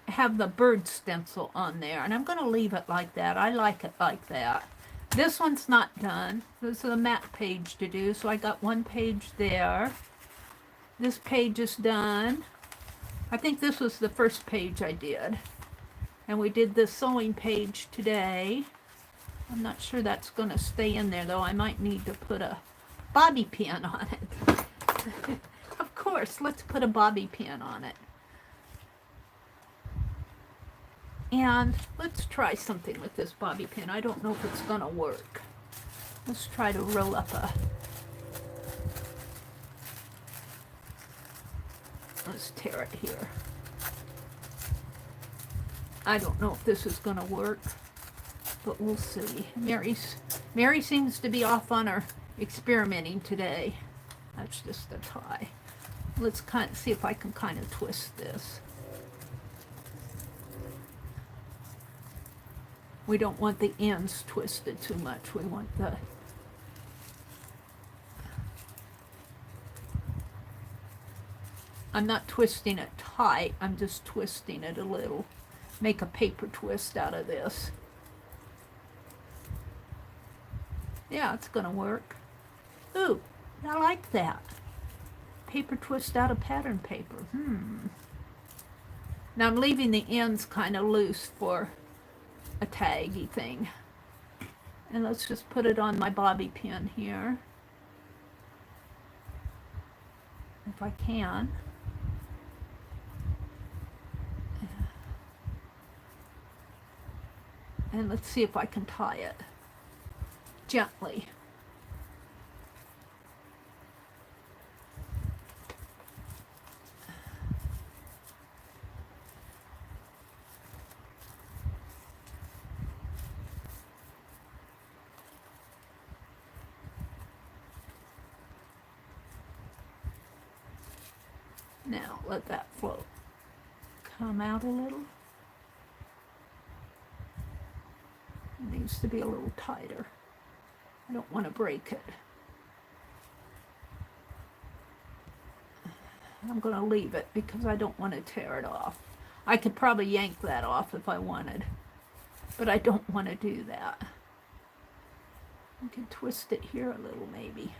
A: the bird stencil on there. And I'm going to leave it like that. I like it like that. This one's not done. This is a matte page to do. So I got one page there. This page is done. I think this was the first page I did. And we did the sewing page today. I'm not sure that's going to stay in there, though. I might need to put a bobby pin on it. Of course, let's put a bobby pin on it. And let's try something with this bobby pin. I don't know if it's going to work. Let's try to roll up a... Let's tear it here. I don't know if this is going to work, but we'll see. Meri seems to be off on her experimenting today. That's just a tie. Let's kind of see if I can kind of twist this. We don't want the ends twisted too much. We want the... I'm not twisting it tight. I'm just twisting it a little. Make a paper twist out of this. Yeah, it's going to work. Ooh, I like that. Paper twist out of pattern paper. Now I'm leaving the ends kind of loose for a taggy thing. And let's just put it on my bobby pin here. If I can. And let's see if I can tie it gently. Now let that float. Come out a little. It needs to be a little tighter. I don't want to break it. I'm going to leave it because I don't want to tear it off. I could probably yank that off if I wanted, but I don't want to do that. I can twist it here a little maybe.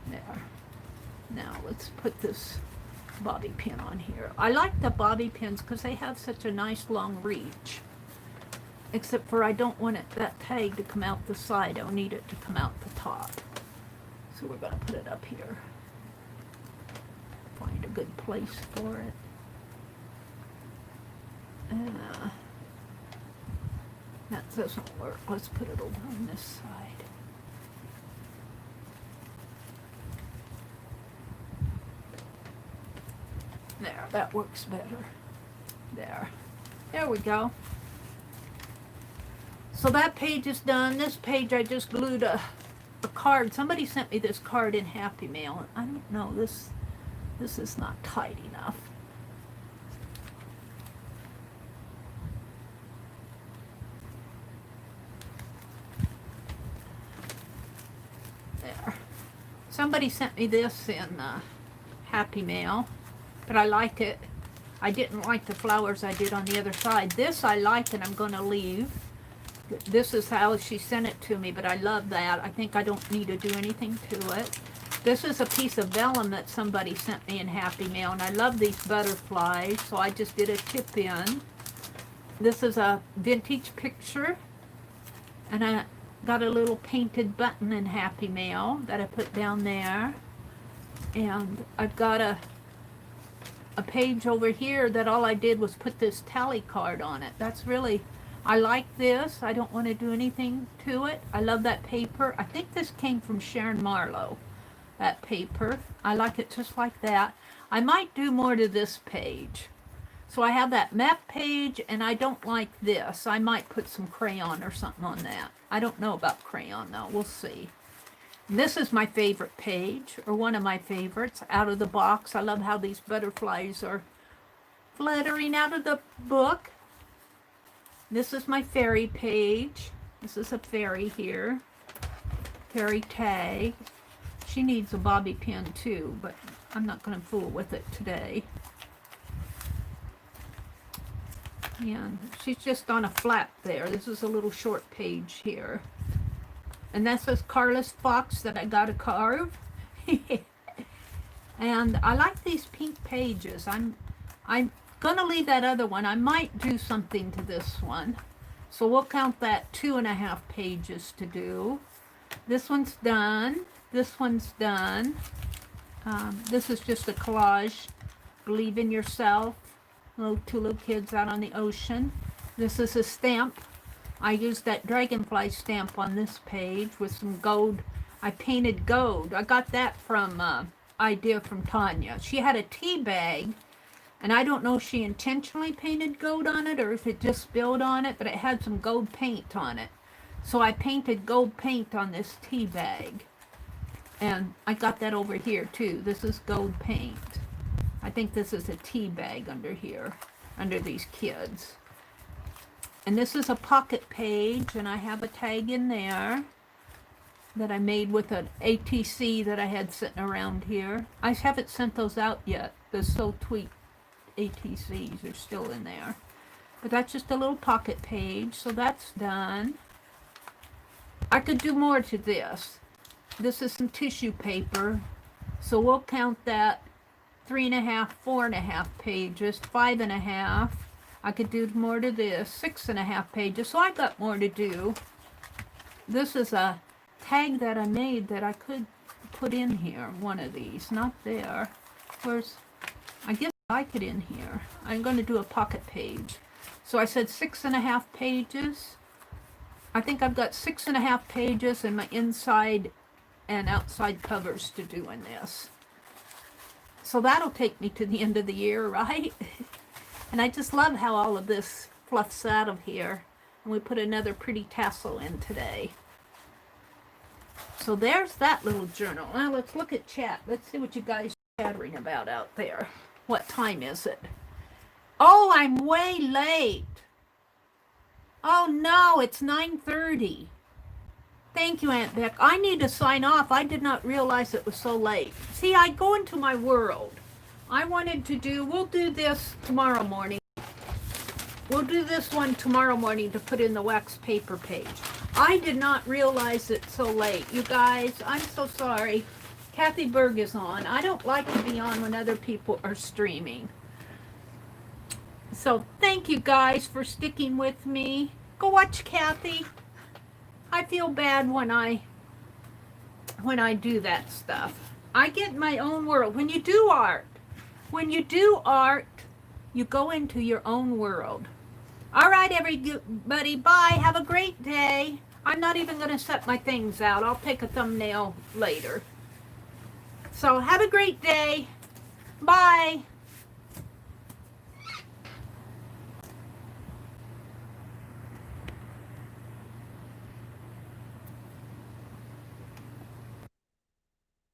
A: There. Now let's put this bobby pin on here. I like the bobby pins because they have such a nice long reach. Except for I don't want that tag to come out the side. I'll need it to come out the top. So we're going to put it up here. Find a good place for it. That doesn't work. Let's put it over on this side. There, that works better. There. There we go. So that page is done. This page I just glued a card. Somebody sent me this card in Happy Mail. I don't know, this is not tight enough. There. Somebody sent me this in Happy Mail, but I like it. I didn't like the flowers I did on the other side. This I like and I'm going to leave. This is how she sent it to me, but I love that. I think I don't need to do anything to it. This is a piece of vellum that somebody sent me in Happy Mail, and I love these butterflies, so I just did a tip in. This is a vintage picture, and I got a little painted button in Happy Mail that I put down there. And I've got a page over here that all I did was put this tally card on it. That's really... I like this. I don't want to do anything to it. I love that paper. I think this came from Sharon Marlowe, that paper. I like it just like that. I might do more to this page. So I have that map page, and I don't like this. I might put some crayon or something on that. I don't know about crayon, though. We'll see. And this is my favorite page, or one of my favorites, out of the box. I love how these butterflies are fluttering out of the book. This is my fairy page. This is a fairy here. Fairy tag. She needs a bobby pin too, but I'm not going to fool with it today. And she's just on a flap there. This is a little short page here. And that's this Carlos fox that I got to carve. And I like these pink pages. I'm gonna leave that other one. I might do something to this one, so we'll count that 2.5 pages to do. This one's done. This one's done. This is just a collage. Believe in yourself. Two little kids out on the ocean. This is a stamp. I used that dragonfly stamp on this page with some gold. I painted gold. I got that from idea from Tanya. She had a tea bag. And I don't know if she intentionally painted gold on it or if it just spilled on it, but it had some gold paint on it. So I painted gold paint on this tea bag. And I got that over here too. This is gold paint. I think this is a tea bag under here, under these kids. And this is a pocket page, and I have a tag in there that I made with an ATC that I had sitting around here. I haven't sent those out yet. The So Tweet ATCs are still in there. But that's just a little pocket page, so that's done. I could do more to this. This is some tissue paper, so we'll count that 3.5, 4.5 pages, 5.5. I could do more to this, 6.5 pages, so I got more to do. This is a tag that I made that I could put in here, one of these, not there. Where's, I guess I like it in here. I'm going to do a pocket page. So I said 6.5 pages. I think I've got 6.5 pages in my inside and outside covers to do in this. So that'll take me to the end of the year, right? And I just love how all of this fluffs out of here. And we put another pretty tassel in today. So there's that little journal. Now let's look at chat. Let's see what you guys are chattering about out there. What time is it? Oh, I'm way late. Oh no, it's 9:30. Thank you, Aunt Beck. I need to sign off. I did not realize it was so late. See, I go into my world. I wanted to do, we'll do this tomorrow morning. We'll do this one tomorrow morning to put in the wax paper page. I did not realize it so late. You guys, I'm so sorry. Kathy Berg is on. I don't like to be on when other people are streaming. So thank you guys for sticking with me. Go watch Kathy. I feel bad when I do that stuff. I get my own world. When you do art, you go into your own world. All right, everybody, bye. Have a great day. I'm not even going to set my things out. I'll take a thumbnail later. So have a great day. Bye.